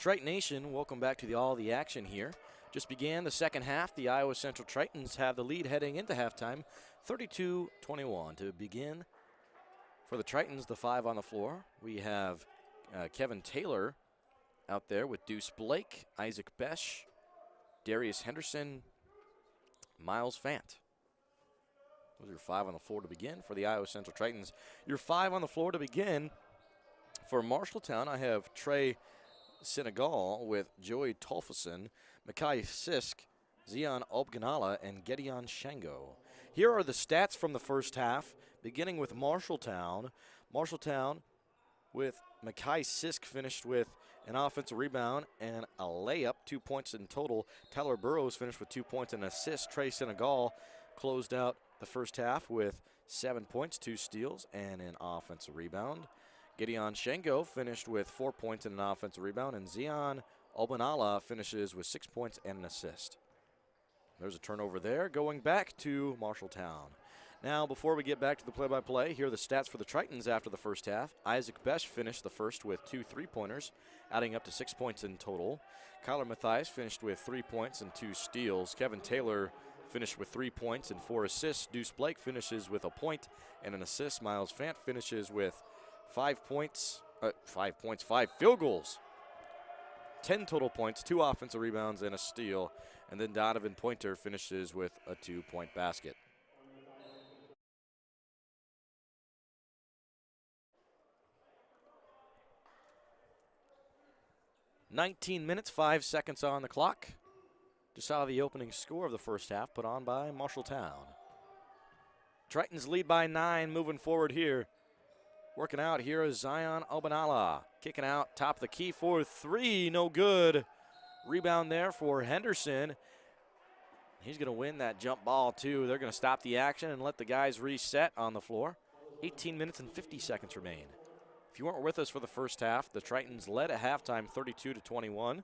Triton Nation, welcome back to all the action here. Just began the second half. The Iowa Central Tritons have the lead heading into halftime, 32-21. To begin for the Tritons, the 5 on the floor, we have Kevin Taylor out there with Deuce Blake, Isaac Besh, Darius Henderson, Miles Fant. Those are your 5 on the floor to begin for the Iowa Central Tritons. Your 5 on the floor to begin for Marshalltown, I have Trey Senegal with Joey Tolfason, Makai Sisk, Zion Obganala, and Gedeon Shango. Here are the stats from the first half, beginning with Marshalltown. Marshalltown with Makai Sisk finished with an offensive rebound and a layup, 2 points in total. Tyler Burrows finished with 2 points and an assist. Trey Senegal closed out the first half with 7 points, 2 steals, and an offensive rebound. Gedeon Shango finished with 4 points and an offensive rebound, and Zion Albanala finishes with 6 points and an assist. There's a turnover there, going back to Marshalltown. Now, before we get back to the play-by-play, here are the stats for the Tritons after the first half. Isaac Besh finished the first with 2 3-pointers, adding up to 6 points in total. Kyler Mathias finished with 3 points and 2 steals. Kevin Taylor finished with 3 points and 4 assists. Deuce Blake finishes with a point and an assist. Miles Fant finishes with 5 field goals. 10 total points, 2 offensive rebounds, and a steal. And then Donovan Pointer finishes with a 2-point basket. "19 minutes, 5 seconds on the clock." Just saw the opening score of the first half put on by Marshalltown. Tritons lead by 9 moving forward here. Working out here is Zion Albanala. Kicking out top of the key for 3, no good. Rebound there for Henderson. He's going to win that jump ball too. They're going to stop the action and let the guys reset on the floor. 18 minutes and 50 seconds remain. If you weren't with us for the first half, the Tritons led at halftime 32-21.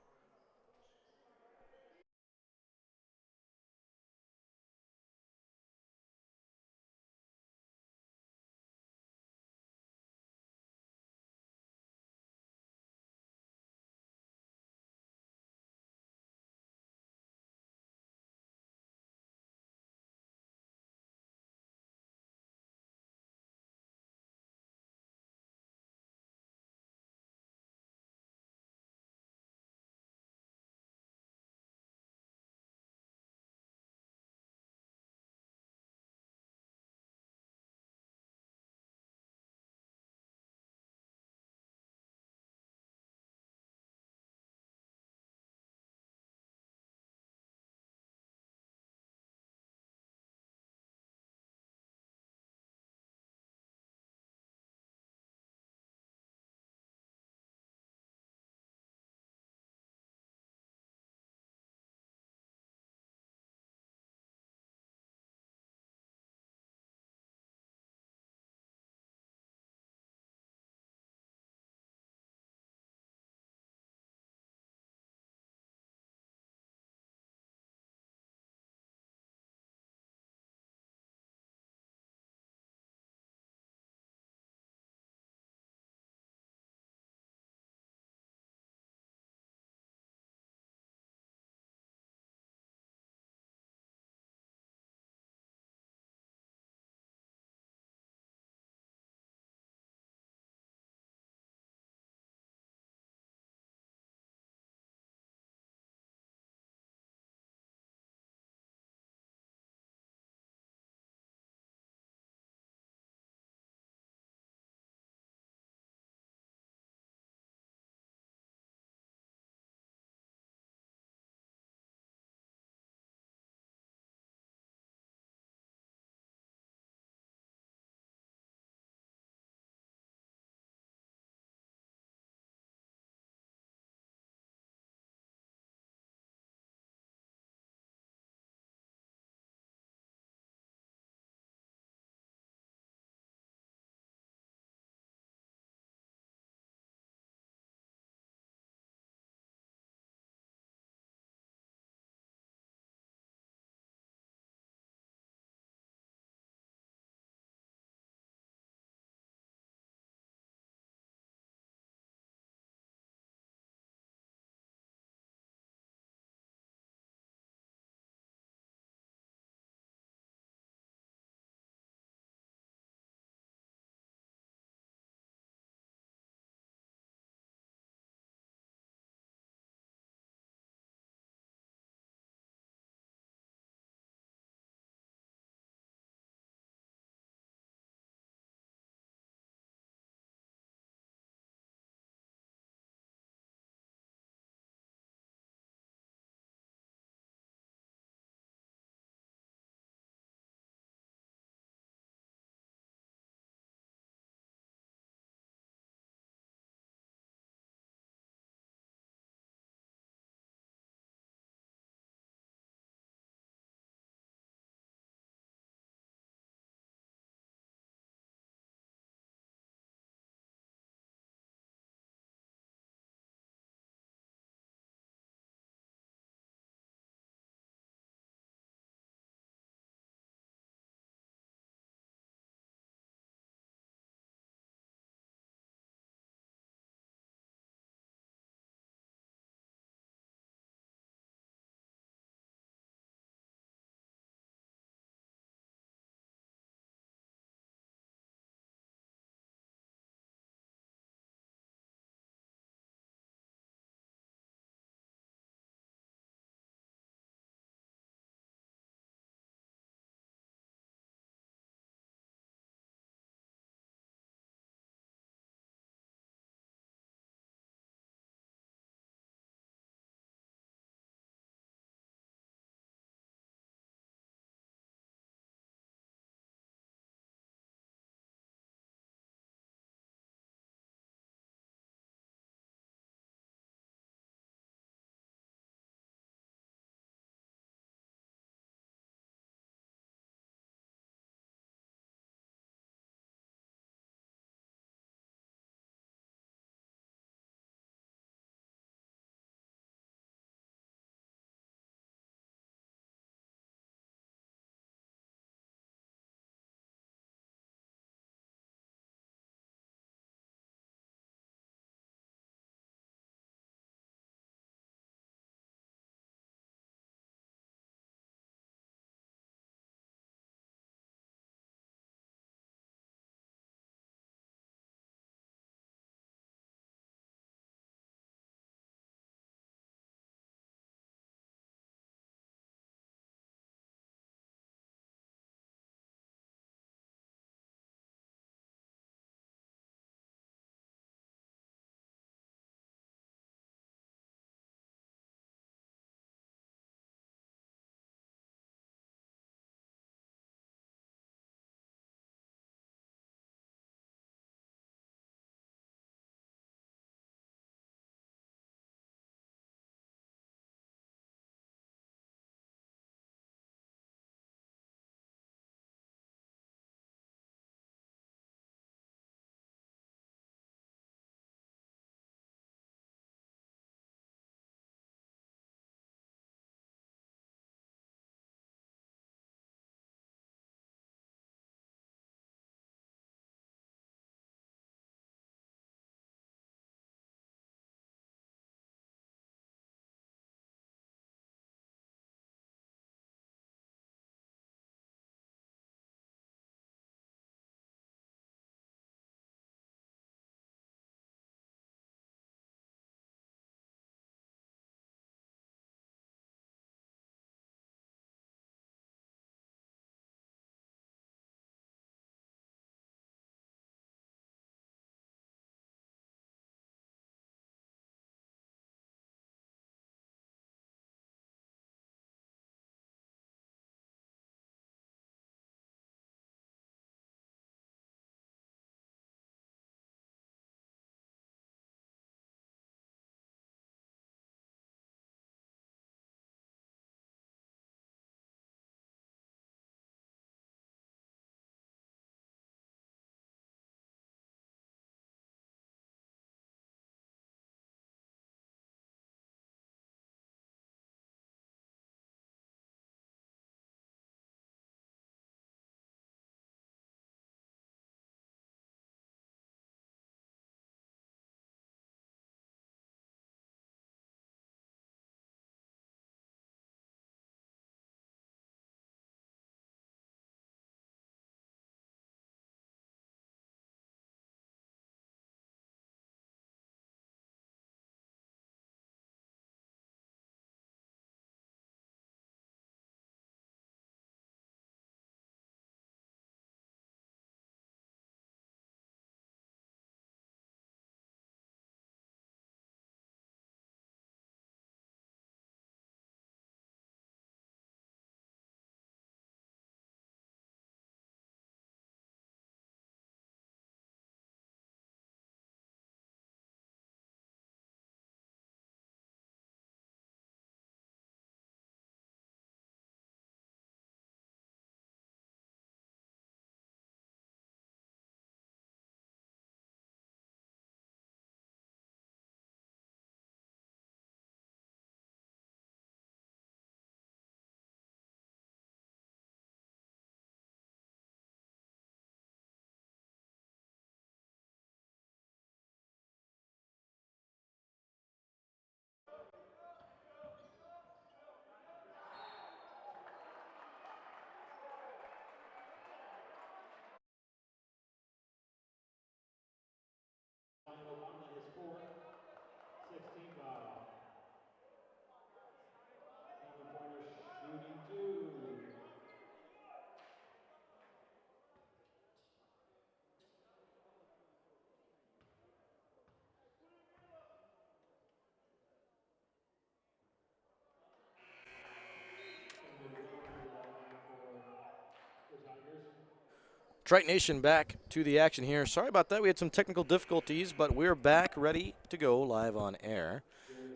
Triton Nation back to the action here. Sorry about that. We had some technical difficulties, but we're back ready to go live on air.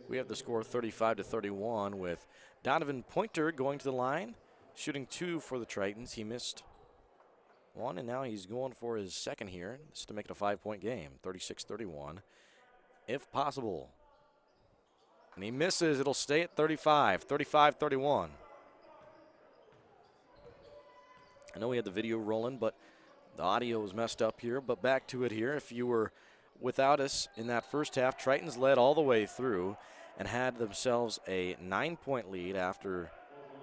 We have the score 35-31 with Donovan Pointer going to the line, shooting 2 for the Tritons. He missed 1, and now he's going for his second here. This is to make it a 5-point game, 36-31, if possible. And he misses. It'll stay at 35, 35-31. I know we had the video rolling, but the audio was messed up here. But back to it here. If you were without us in that first half, Tritons led all the way through and had themselves a 9-point lead after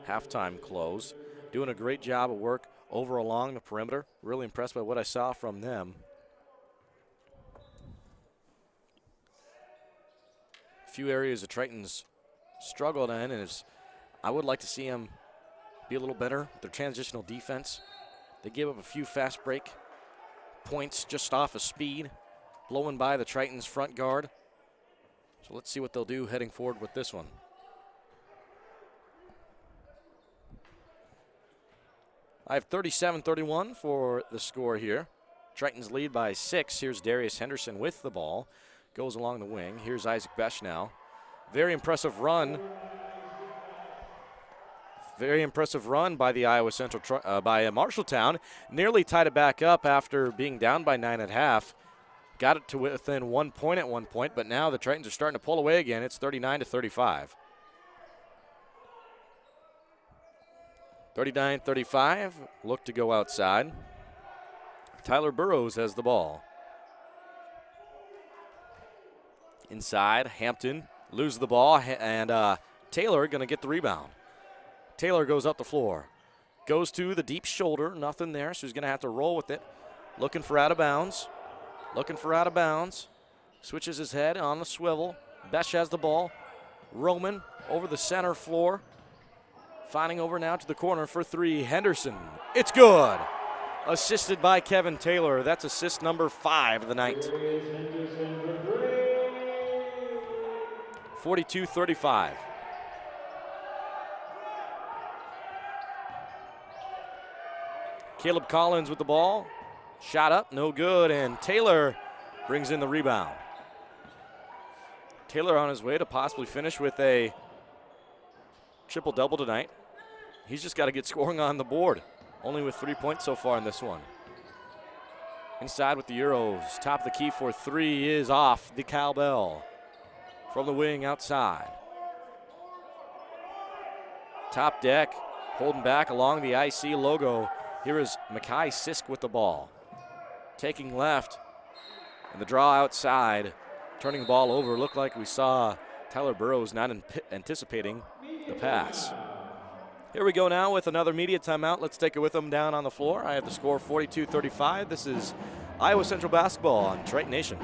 halftime close. Doing a great job of work over along the perimeter. Really impressed by what I saw from them. A few areas the Tritons struggled in, and I would like to see them be a little better with their transitional defense. They gave up a few fast break points just off of speed, blowing by the Tritons front guard. So let's see what they'll do heading forward with this one. I have 37-31 for the score here. Tritons lead by 6. Here's Darius Henderson with the ball. Goes along the wing. Here's Isaac Besh now. Very impressive run. Very impressive run by the Iowa Central, by Marshalltown. Nearly tied it back up after being down by 9 at half. Got it to within 1 point at one point, but now the Tritons are starting to pull away again. It's 39-35. 39-35, look to go outside. Tyler Burrows has the ball. Inside, Hampton loses the ball, and Taylor going to get the rebound. Taylor goes up the floor. Goes to the deep shoulder, nothing there, so he's going to have to roll with it. Looking for out of bounds. Looking for out of bounds. Switches his head on the swivel. Besh has the ball. Roman over the center floor. Finding over now to the corner for 3. Henderson. It's good. Assisted by Kevin Taylor. That's assist number 5 of the night. 42-35. Caleb Collins with the ball. Shot up, no good, and Taylor brings in the rebound. Taylor on his way to possibly finish with a triple-double tonight. He's just got to get scoring on the board, only with 3 points so far in this one. Inside with the Euros. Top of the key for 3 is off the cowbell. From the wing outside. Top deck, holding back along the IC logo. Here is Makai Sisk with the ball. Taking left, and the draw outside. Turning the ball over. Looked like we saw Tyler Burrows not anticipating the pass. Here we go now with another media timeout. Let's take it with them down on the floor. I have the score 42-35. This is Iowa Central basketball on Triton Nation.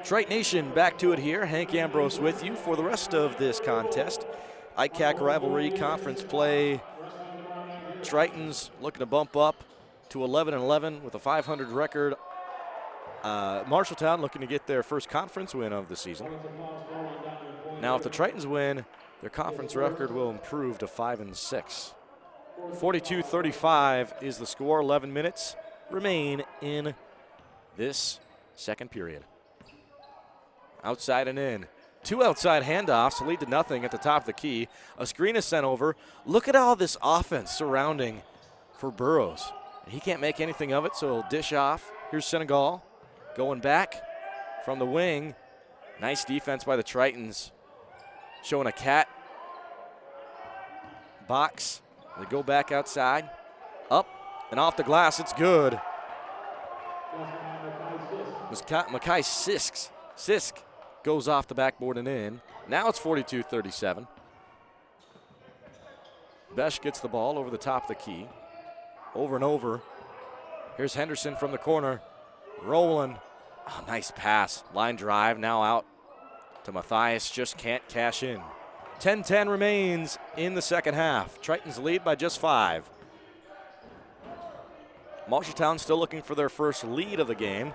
Trite Nation back to it here. Hank Ambrose with you for the rest of this contest. ICAC rivalry conference play. Tritons looking to bump up to 11-11 with a 500 record. Marshalltown looking to get their first conference win of the season. Now, if the Tritons win, their conference record will improve to 5-6. 42-35 is the score. 11 minutes remain in this second period. Outside and in. 2 outside handoffs lead to nothing at the top of the key. A screen is sent over. Look at all this offense surrounding for Burrows. He can't make anything of it, so he'll dish off. Here's Senegal going back from the wing. Nice defense by the Tritons. Showing a cat box. They go back outside. Up and off the glass. It's good. Makai Sisk goes off the backboard and in. Now it's 42-37. Besh gets the ball over the top of the key. Over and over. Here's Henderson from the corner. Rolling. Oh, nice pass. Line drive now out to Matthias. Just can't cash in. 10-10 remains in the second half. Tritons lead by just 5. Marshalltown still looking for their first lead of the game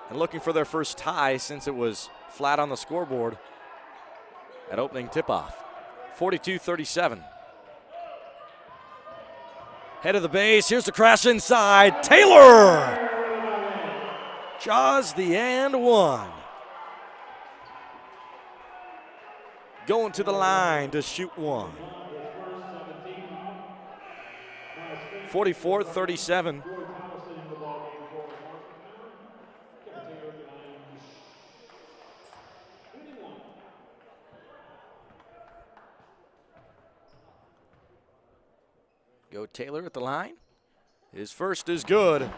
and looking for their first tie since it was flat on the scoreboard at opening tip-off. 42-37. Head of the base. Here's the crash inside. Taylor! Jaws the and one. Going to the line to shoot one. 44-37. Go Taylor at the line. His first is good.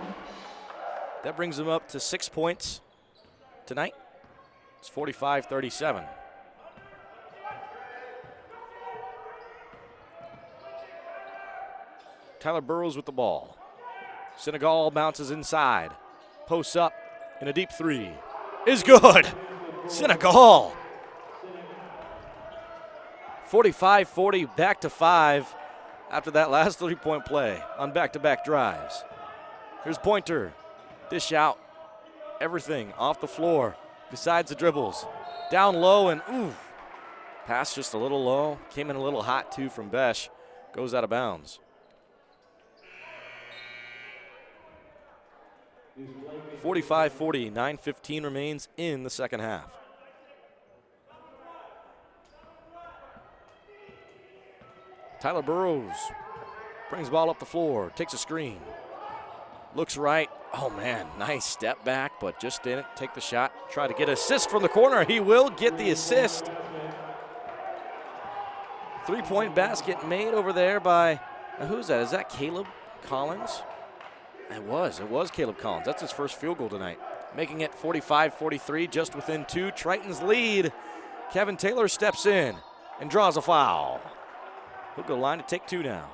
That brings him up to 6 points tonight. It's 45-37. Tyler Burrows with the ball. Senegal bounces inside. Posts up in a deep 3. Is good. Senegal. 45-40, back to 5 after that last 3-point play on back-to-back drives. Here's Pointer. Dish out. Everything off the floor besides the dribbles. Down low and ooh. Pass just a little low. Came in a little hot too from Besh. Goes out of bounds. 45-40, 9:15 remains in the second half. Tyler Burrows brings the ball up the floor, takes a screen, looks right. Oh man, nice step back, but just didn't take the shot. Try to get an assist from the corner. He will get the assist. 3-point basket made over there by, who's that? Is that Caleb Collins? It was Caleb Collins. That's his first field goal tonight. Making it 45-43, just within 2. Tritons lead. Kevin Taylor steps in and draws a foul. He'll go line to take 2 now.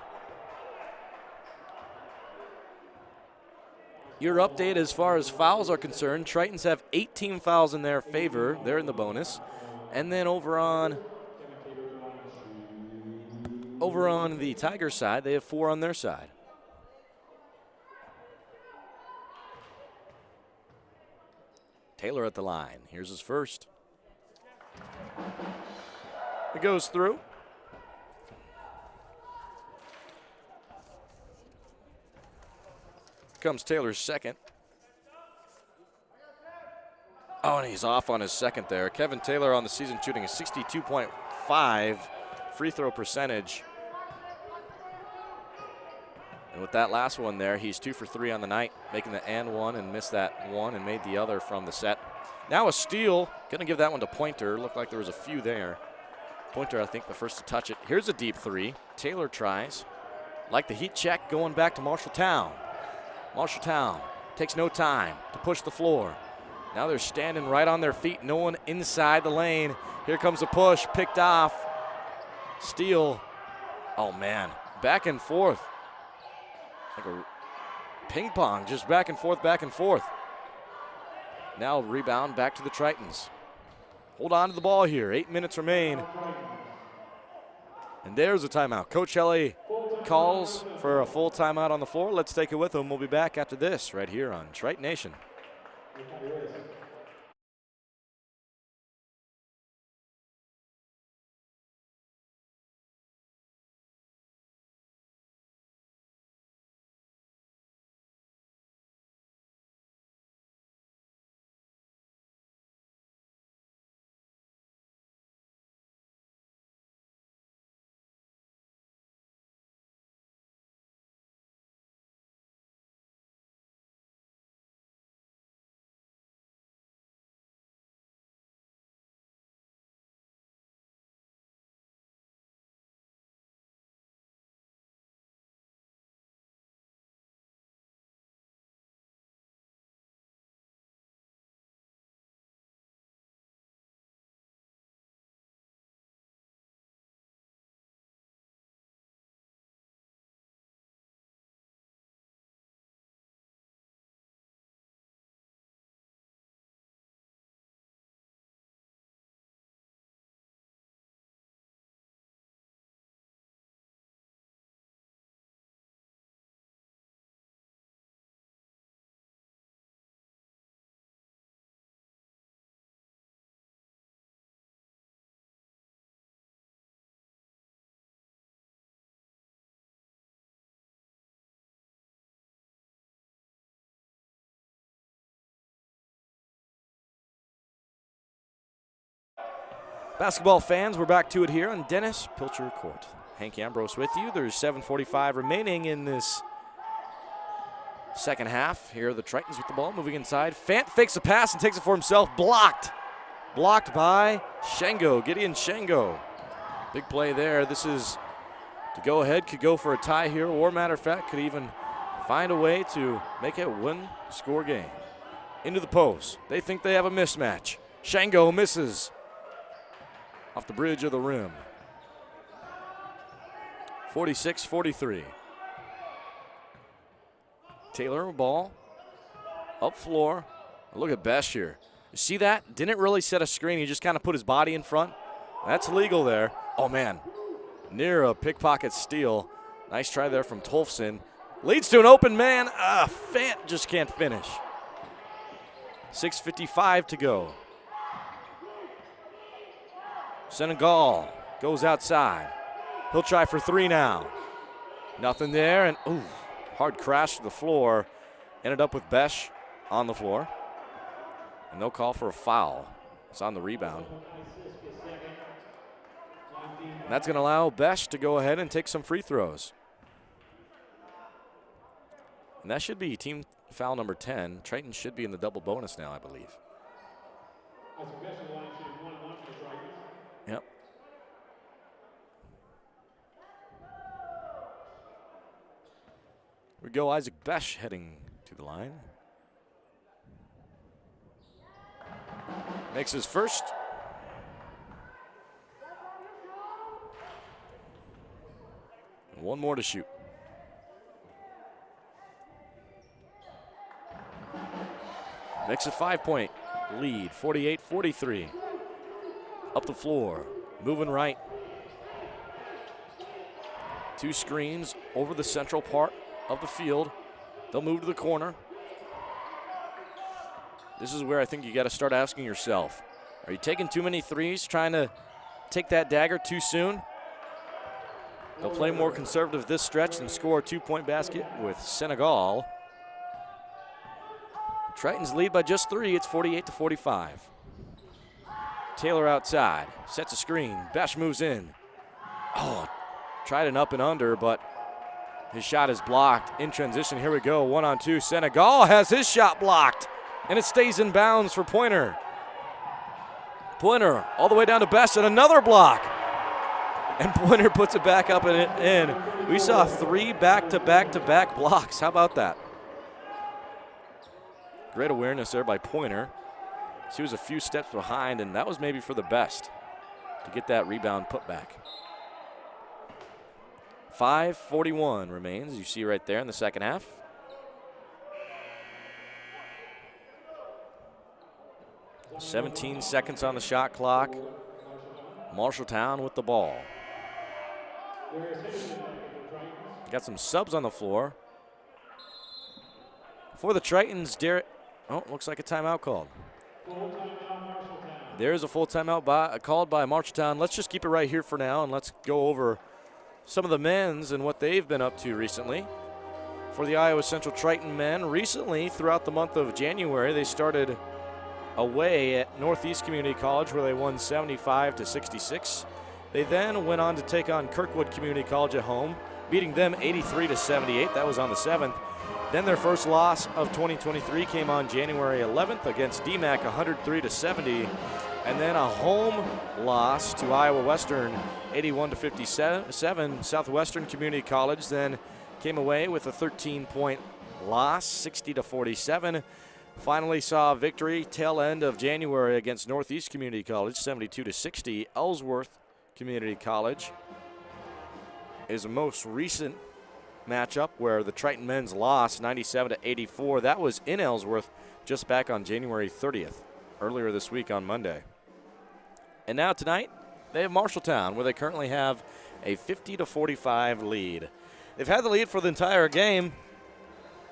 Your update as far as fouls are concerned, Tritons have 18 fouls in their favor. They're in the bonus. And then over on the Tigers side, they have 4 on their side. Taylor at the line. Here's his first. It goes through. Comes Taylor's second. Oh, and he's off on his second there. Kevin Taylor on the season shooting a 62.5 free throw percentage. And with that last one there, he's 2 for 3 on the night, making the and one and missed that one and made the other from the set. Now a steal. Going to give that one to Pointer. Looked like there was a few there. Pointer, I think, the first to touch it. Here's a deep 3. Taylor tries. Like the heat check going back to Marshalltown. Marshalltown takes no time to push the floor. Now they're standing right on their feet. No one inside the lane. Here comes a push. Picked off. Steal. Oh, man. Back and forth. Like a ping pong, just back and forth, back and forth. Now rebound back to the Tritons. Hold on to the ball here. 8 minutes remain. And there's a timeout. Coach Helly calls for a full timeout on the floor. Let's take it with them. We'll be back after this right here on Triton Nation. Basketball fans, we're back to it here on Dennis Pilcher Court. Hank Ambrose with you. There's 7:45 remaining in this second half. Here are the Tritons with the ball, moving inside. Fant fakes a pass and takes it for himself. Blocked. Blocked by Shengo, Gideon Shengo. Big play there. This is to go ahead, could go for a tie here, or matter of fact, could even find a way to make it a one-score game. Into the post. They think they have a mismatch. Shengo misses. Off the bridge of the rim. 46-43. Taylor, ball. Up floor. Look at Besh here. You see that? Didn't really set a screen. He just kind of put his body in front. That's legal there. Oh, man. Near a pickpocket steal. Nice try there from Tolfson. Leads to an open man. Fant just can't finish. 6:55 to go. Senegal goes outside. He'll try for three now. Nothing there, and ooh, hard crash to the floor. Ended up with Besh on the floor. And they'll call for a foul. It's on the rebound. And that's going to allow Besh to go ahead and take some free throws. And that should be team foul number 10. Triton should be in the double bonus now, I believe. Yep. We go Isaac Besh heading to the line. Makes his first. And one more to shoot. Makes a 5-point lead, 48-43. Up the floor, moving right. Two screens over the central part of the field. They'll move to the corner. This is where I think you got to start asking yourself, are you taking too many threes, trying to take that dagger too soon? They'll play more conservative this stretch and score a 2-point basket with Senegal. Tritons lead by just 3. It's 48-45. Taylor outside, sets a screen. Besh moves in. Oh, tried an up and under, but his shot is blocked. In transition, here we go, 1-on-2. Senegal has his shot blocked, and it stays in bounds for Pointer. Pointer all the way down to Besh, and another block. And Pointer puts it back up and in. We saw 3 back-to-back-to-back blocks. How about that? Great awareness there by Pointer. She was a few steps behind, and that was maybe for the best to get that rebound put back. 5:41 remains, you see right there in the second half. .17 on the shot clock. Marshalltown with the ball. Got some subs on the floor. For the Tritons, looks like a timeout called. Full timeout, Marshalltown. There's a full timeout called by Marshalltown. Let's just keep it right here for now, and let's go over some of the men's and what they've been up to recently. For the Iowa Central Triton men, recently throughout the month of January, they started away at Northeast Community College where they won 75-66. They then went on to take on Kirkwood Community College at home, beating them 83-78. That was on the 7th. Then their first loss of 2023 came on January 11th against DMAC 103-70. And then a home loss to Iowa Western 81-57. Southwestern Community College then came away with a 13-point loss, 60-47. Finally saw a victory tail end of January against Northeast Community College, 72-60. Ellsworth Community College is the most recent matchup where the Triton men's lost 97-84. That was in Ellsworth just back on January 30th, earlier this week on Monday. And now tonight, they have Marshalltown, where they currently have a 50-45 lead. They've had the lead for the entire game.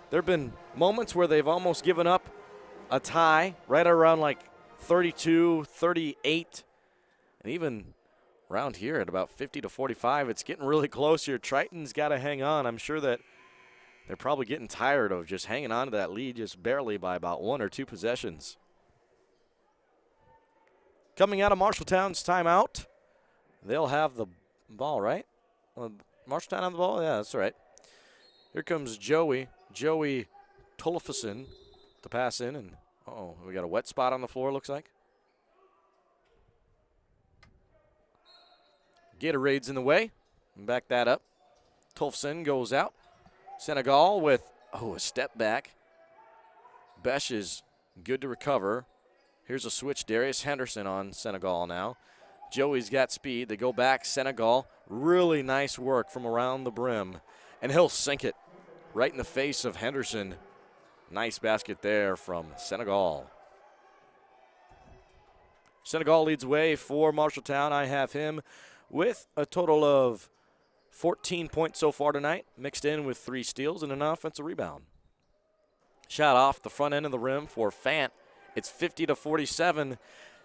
There have been moments where they've almost given up a tie, right around like 32, 38, and even around here at about 50-45. It's getting really close here. Triton's got to hang on. I'm sure that they're probably getting tired of just hanging on to that lead just barely by about 1 or 2 possessions. Coming out of Marshalltown's timeout, they'll have the ball, right? Marshalltown on the ball? Yeah, that's right. Here comes Joey Tollefason to pass in, and we got a wet spot on the floor, looks like. Gatorade's in the way. Back that up. Tollefason goes out. Senegal with, a step back. Besh is good to recover. Here's a switch. Darius Henderson on Senegal now. Joey's got speed. They go back. Senegal. Really nice work from around the brim. And he'll sink it right in the face of Henderson. Nice basket there from Senegal. Senegal leads the way for Marshalltown. I have him with a total of 14 points so far tonight, mixed in with 3 steals and an offensive rebound. Shot off the front end of the rim for Fant. It's 50-47.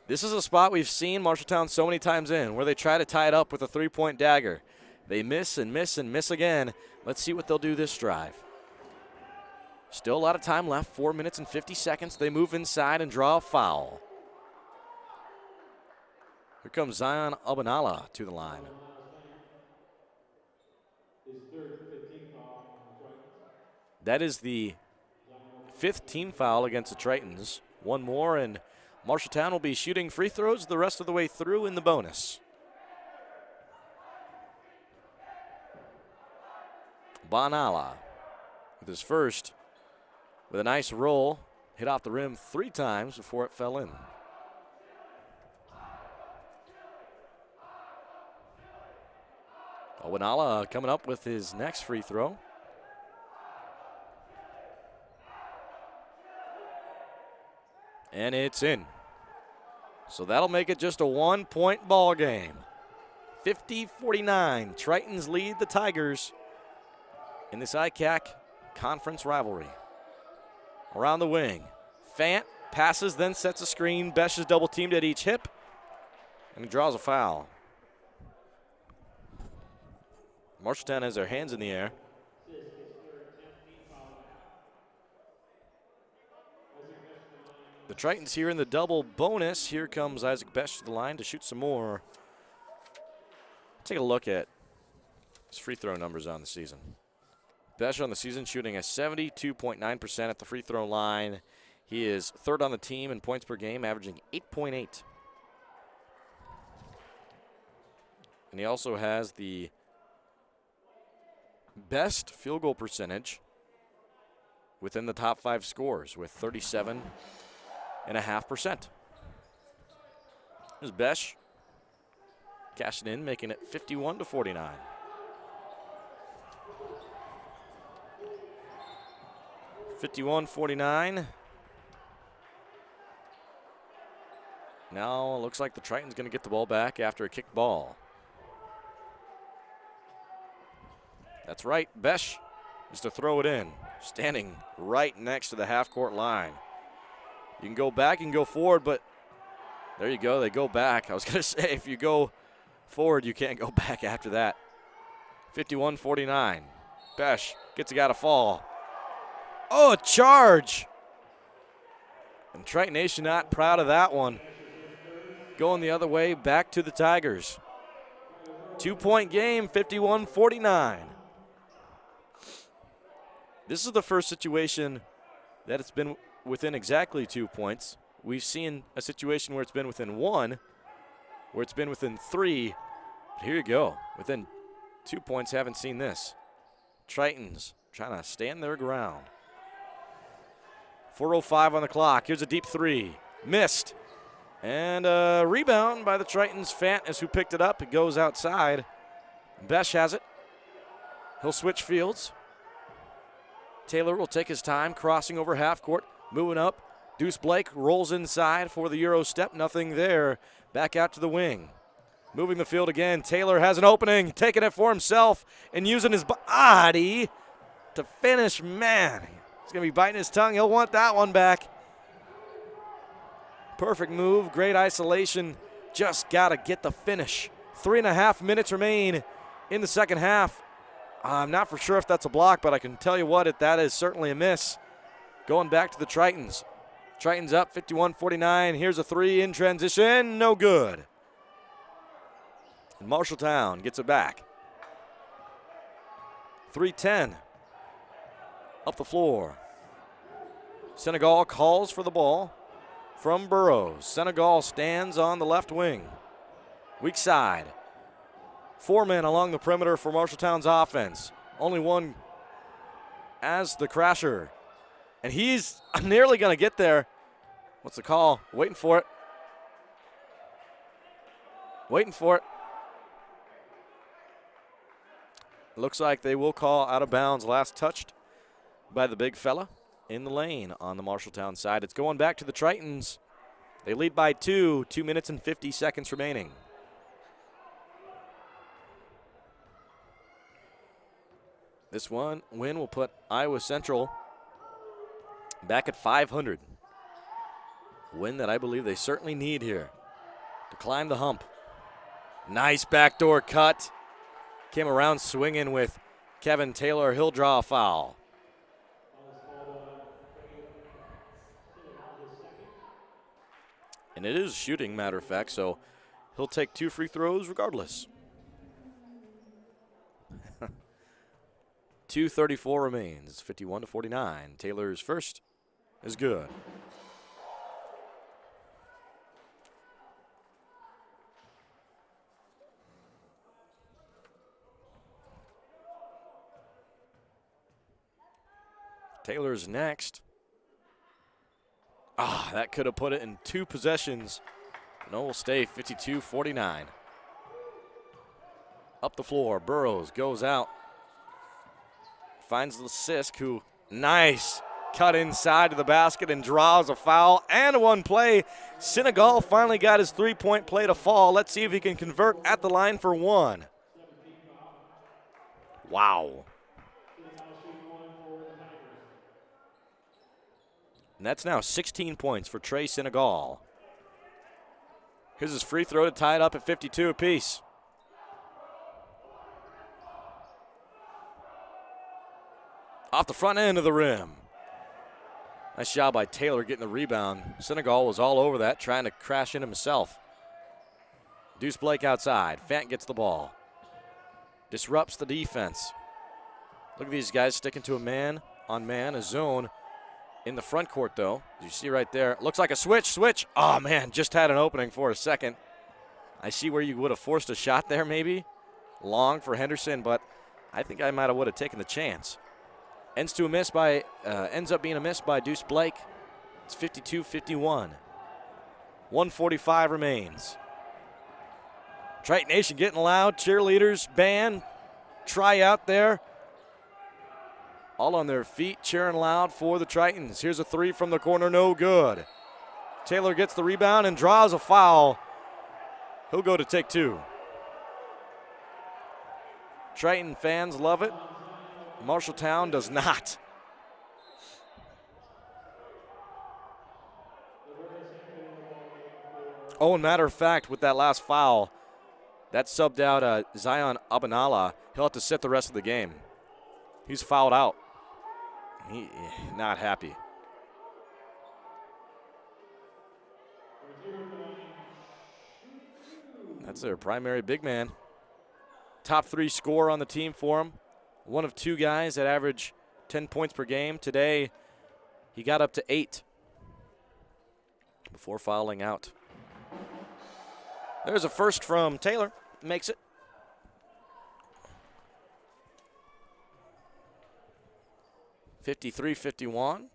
This is a spot we've seen Marshalltown so many times in, where they try to tie it up with a 3-point dagger. They miss and miss and miss again. Let's see what they'll do this drive. Still a lot of time left, 4 minutes and 50 seconds. They move inside and draw a foul. Here comes Zion Abanala to the line. His third 15 foul on the Tritons. That is the 5th team foul against the Tritons. One more, and Marshalltown will be shooting free throws the rest of the way through in the bonus. Banala with his first, with a nice roll, hit off the rim 3 times before it fell in. Banala coming up with his next free throw. And it's in. So that'll make it just a 1-point ball game. 50-49. Tritons lead the Tigers in this ICAC conference rivalry. Around the wing. Fant passes, then sets a screen. Besh is double teamed at each hip. And he draws a foul. Marshalltown has their hands in the air. The Tritons here in the double bonus. Here comes Isaac Besh to the line to shoot some more. Take a look at his free throw numbers on the season. Besh on the season shooting a 72.9% at the free throw line. He is 3rd on the team in points per game, averaging 8.8. And he also has the best field goal percentage within the top 5 scorers with 37.5%. Here's Besh cashing in, making it 51-49. (51-49). Now it looks like the Tritons going to get the ball back after a kicked ball. That's right. Besh is to throw it in, standing right next to the half-court line. You can go back, you can go forward, but there you go. They go back. I was going to say, if you go forward, you can't go back after that. 51-49. Besh gets a guy to fall. Oh, a charge. And Triton Nation not proud of that one. Going the other way, back to the Tigers. 2-point game, 51-49. This is the first situation that it's been within exactly 2 points. We've seen a situation where it's been within 1, where it's been within 3. But here you go. Within 2 points, haven't seen this. Tritons trying to stand their ground. 4:05 on the clock. Here's a deep three. Missed. And a rebound by the Tritons. Fant is who picked it up. It goes outside. Besh has it. He'll switch fields. Taylor will take his time, crossing over half court, moving up. Deuce Blake rolls inside for the Euro step. Nothing there. Back out to the wing. Moving the field again. Taylor has an opening, taking it for himself and using his body to finish. Man, he's going to be biting his tongue. He'll want that one back. Perfect move, great isolation. Just got to get the finish. 3.5 minutes remain in the second half. I'm not for sure if that's a block, but I can tell you what, that is certainly a miss. Going back to the Tritons. Tritons up 51-49. Here's a three in transition. No good. And Marshalltown gets it back. 3:10. Up the floor. Senegal calls for the ball from Burrows. Senegal stands on the left wing. Weak side. 4 men along the perimeter for Marshalltown's offense. Only one as the crasher. And he's nearly going to get there. What's the call? Waiting for it. Waiting for it. Looks like they will call out of bounds. Last touched by the big fella in the lane on the Marshalltown side. It's going back to the Tritons. They lead by 2. 2 minutes and 50 seconds remaining. This one win will put Iowa Central back at 500. Win that I believe they certainly need here to climb the hump. Nice backdoor cut. Came around swinging with Kevin Taylor. He'll draw a foul. And it is shooting, matter of fact, so he'll take 2 free throws regardless. 2:34 remains. 51-49. Taylor's first is good. Taylor's next. That could have put it in 2 possessions. No, will stay 52-49. Up the floor, Burrows goes out. Finds Sisk, who, nice cut inside of the basket and draws a foul and one play. Senegal finally got his 3-point play to fall. Let's see if he can convert at the line for 1. Wow. And that's now 16 points for Trey Senegal. Here's his free throw to tie it up at 52 apiece. Off the front end of the rim. Nice job by Taylor getting the rebound. Senegal was all over that, trying to crash in himself. Deuce Blake outside. Fant gets the ball. Disrupts the defense. Look at these guys sticking to a man-on-man, a zone. In the front court, though, as you see right there, looks like a switch. Oh, man, just had an opening for a second. I see where you would have forced a shot there, maybe. Long for Henderson, but I think I might have would have taken the chance. Ends up being a miss by Deuce Blake. It's 52-51. 1:45 remains. Triton Nation getting loud. Cheerleaders, band, try out there. All on their feet, cheering loud for the Tritons. Here's a three from the corner, no good. Taylor gets the rebound and draws a foul. He'll go to take 2. Triton fans love it. Marshalltown does not. Oh, and matter of fact, with that last foul, that subbed out Zion Abanala. He'll have to sit the rest of the game. He's fouled out. He not happy. That's their primary big man. Top 3 scorer on the team for him. One of 2 guys that average 10 points per game. Today, he got up to 8 before fouling out. There's a first from Taylor. Makes it. (53-51).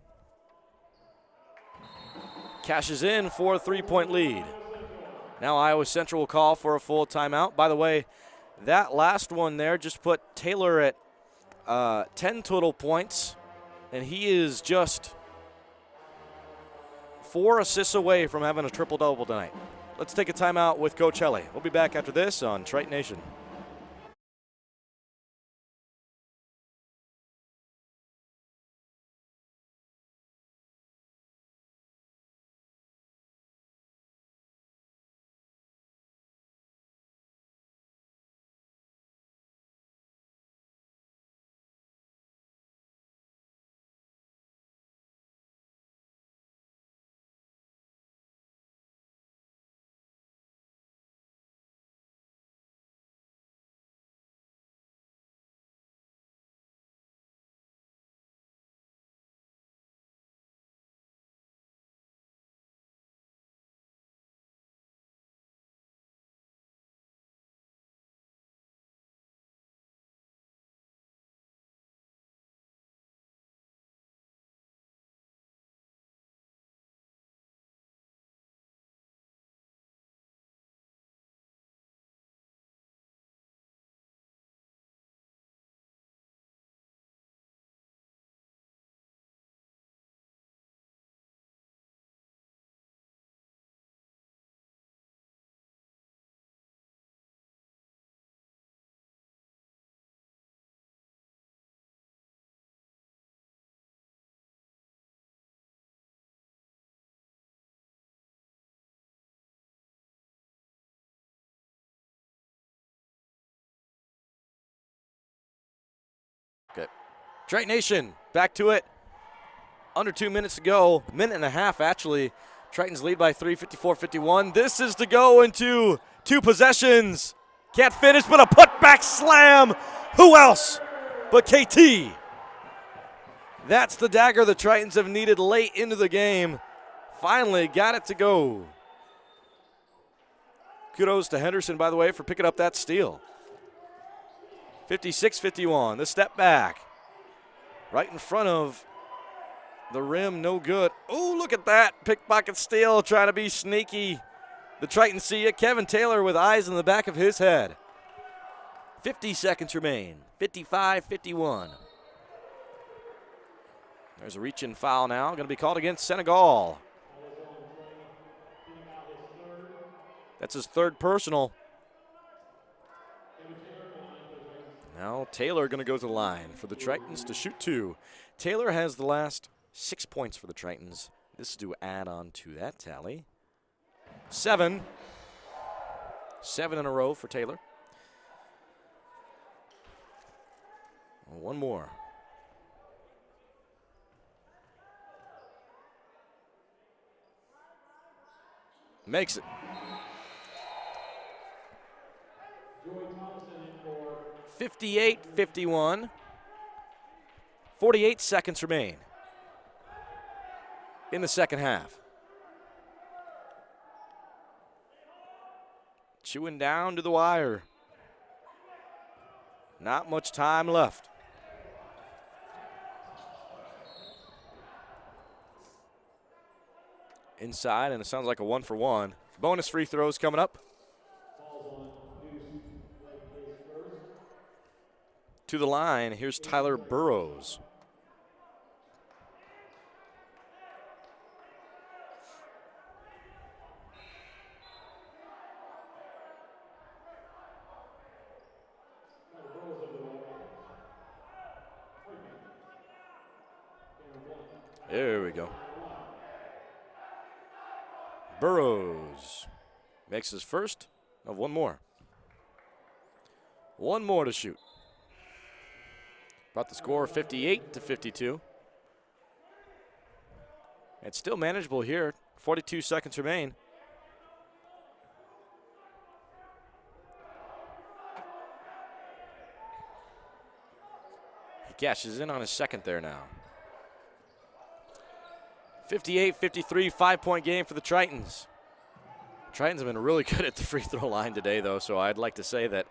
Cashes in for a 3-point lead. Now Iowa Central will call for a full timeout. By the way, that last one there just put Taylor at 10 total points, and he is just 4 assists away from having a triple-double tonight. Let's take a timeout with Coach Helly. We'll be back after this on Triton Nation. Okay. Triton Nation, back to it. Under 2 minutes to go, minute and a half actually. Tritons lead by 3, 54-51. This is to go into 2 possessions. Can't finish, but a putback slam. Who else but KT? That's the dagger the Tritons have needed late into the game. Finally got it to go. Kudos to Henderson, by the way, for picking up that steal. 56-51, the step back. Right in front of the rim, no good. Oh, look at that. Pickpocket steal, trying to be sneaky. The Tritons see it. Kevin Taylor with eyes in the back of his head. 50 seconds remain. 55-51. There's a reach-in foul now. Going to be called against Senegal. That's his 3rd personal. Now Taylor going to go to the line for the Tritons to shoot 2. Taylor has the last 6 points for the Tritons. This is to add on to that tally. 7. 7 in a row for Taylor. One more. Makes it. 58-51. 48 seconds remain in the second half. Chewing down to the wire. Not much time left. Inside, and it sounds like a 1-for-1. Bonus free throws coming up. To the line, here's Tyler Burrows. There we go. Burrows makes his first of one more. One more to shoot. Brought the score 58-52. It's still manageable here. 42 seconds remain. He cashes in on his second there now. 58-53, 5-point game for the Tritons. Tritons have been really good at the free throw line today, though, so I'd like to say that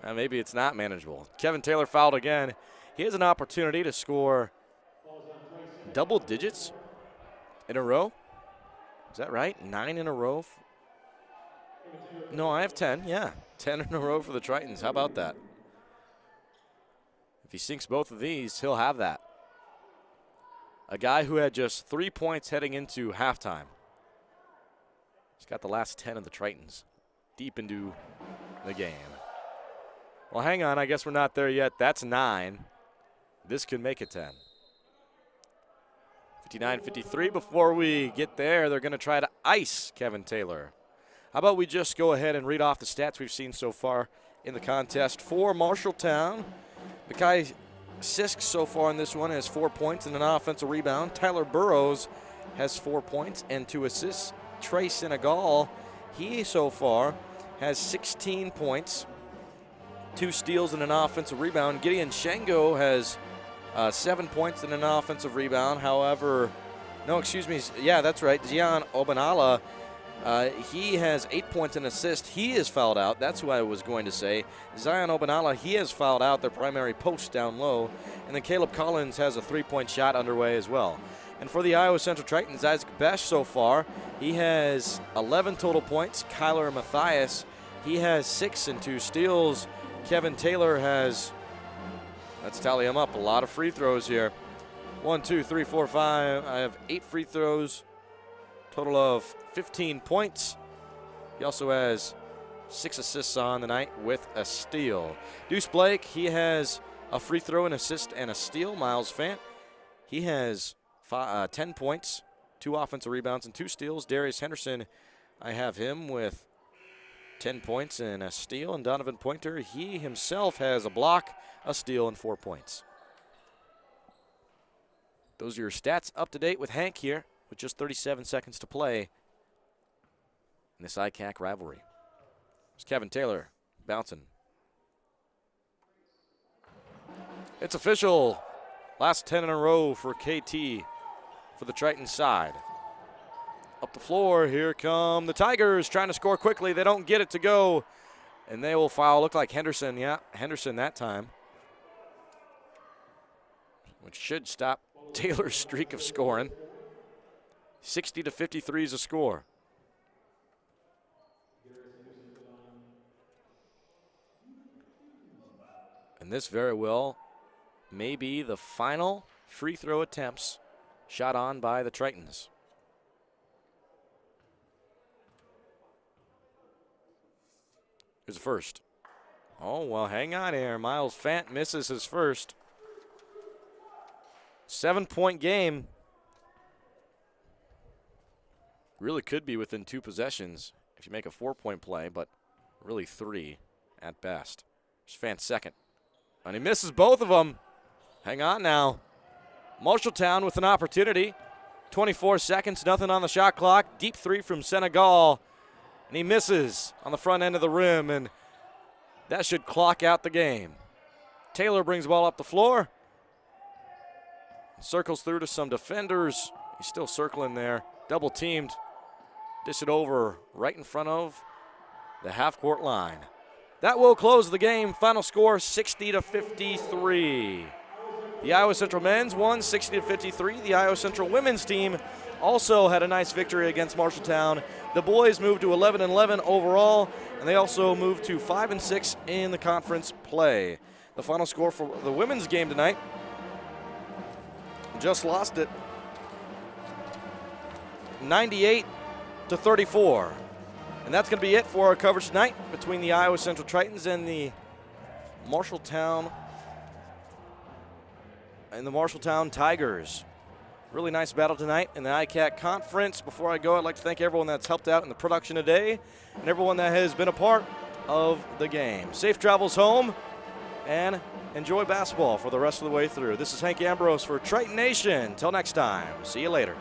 maybe it's not manageable. Kevin Taylor fouled again. He has an opportunity to score double digits in a row. Is that right? 9 in a row? No, I have 10. Yeah, 10 in a row for the Tritons. How about that? If he sinks both of these, he'll have that. A guy who had just 3 points heading into halftime. He's got the last 10 of the Tritons deep into the game. Well, hang on. I guess we're not there yet. That's 9. This could make it 10. 59-53. Before we get there, they're going to try to ice Kevin Taylor. How about we just go ahead and read off the stats we've seen so far in the contest. For Marshalltown, Mekhi Sisk so far in this one has 4 points and an offensive rebound. Tyler Burrows has 4 points and 2 assists. Trey Senegal, he so far has 16 points, 2 steals and an offensive rebound. Gideon Shango has 7 points and an offensive rebound. However, no, excuse me. Yeah, that's right. Zion Obanala, he has 8 points and assist. He is fouled out. That's what I was going to say. Zion Obanala, he has fouled out, their primary post down low. And then Caleb Collins has a 3-point shot underway as well. And for the Iowa Central Tritons, Isaac Besh so far, he has 11 total points. Kyler Mathias, he has 6 and 2 steals. Kevin Taylor has, let's tally them up, a lot of free throws here. 1, 2, 3, 4, 5. I have 8 free throws, total of 15 points. He also has 6 assists on the night with a steal. Deuce Blake, he has a free throw, an assist, and a steal. Miles Fant, he has 10 points, 2 offensive rebounds, and 2 steals. Darius Henderson, I have him with 10 points and a steal. And Donovan Pointer, he himself has a block, a steal, and 4 points. Those are your stats up to date with Hank here with just 37 seconds to play in this ICAC rivalry. There's Kevin Taylor bouncing. It's official. Last 10 in a row for KT for the Triton side. Up the floor, here come the Tigers trying to score quickly. They don't get it to go, and they will foul. Look like Henderson, yeah, Henderson that time, which should stop Taylor's streak of scoring. 60-53 is a score. And this very well may be the final free throw attempts shot on by the Tritons. Here's the first. Oh, well, hang on here. Miles Fant misses his first. 7-point game. Really could be within 2 possessions if you make a 4-point play, but really 3 at best. Here's Fant's second. And he misses both of them. Hang on now. Marshalltown with an opportunity. 24 seconds, nothing on the shot clock. Deep 3 from Senegal. And he misses on the front end of the rim, and that should clock out the game. Taylor brings the ball up the floor. Circles through to some defenders. He's still circling there. Double teamed. Dish it over right in front of the half-court line. That will close the game. Final score 60-53. The Iowa Central men's won 60-53. The Iowa Central women's team also had a nice victory against Marshalltown. The boys moved to 11-11 overall, and they also moved to 5-6 in the conference play. The final score for the women's game tonight, just lost it, 98-34. And that's going to be it for our coverage tonight between the Iowa Central Tritons and the Marshalltown Tigers. Really nice battle tonight in the ICAC conference. Before I go, I'd like to thank everyone that's helped out in the production today and everyone that has been a part of the game. Safe travels home and enjoy basketball for the rest of the way through. This is Hank Ambrose for Triton Nation. Till next time, see you later.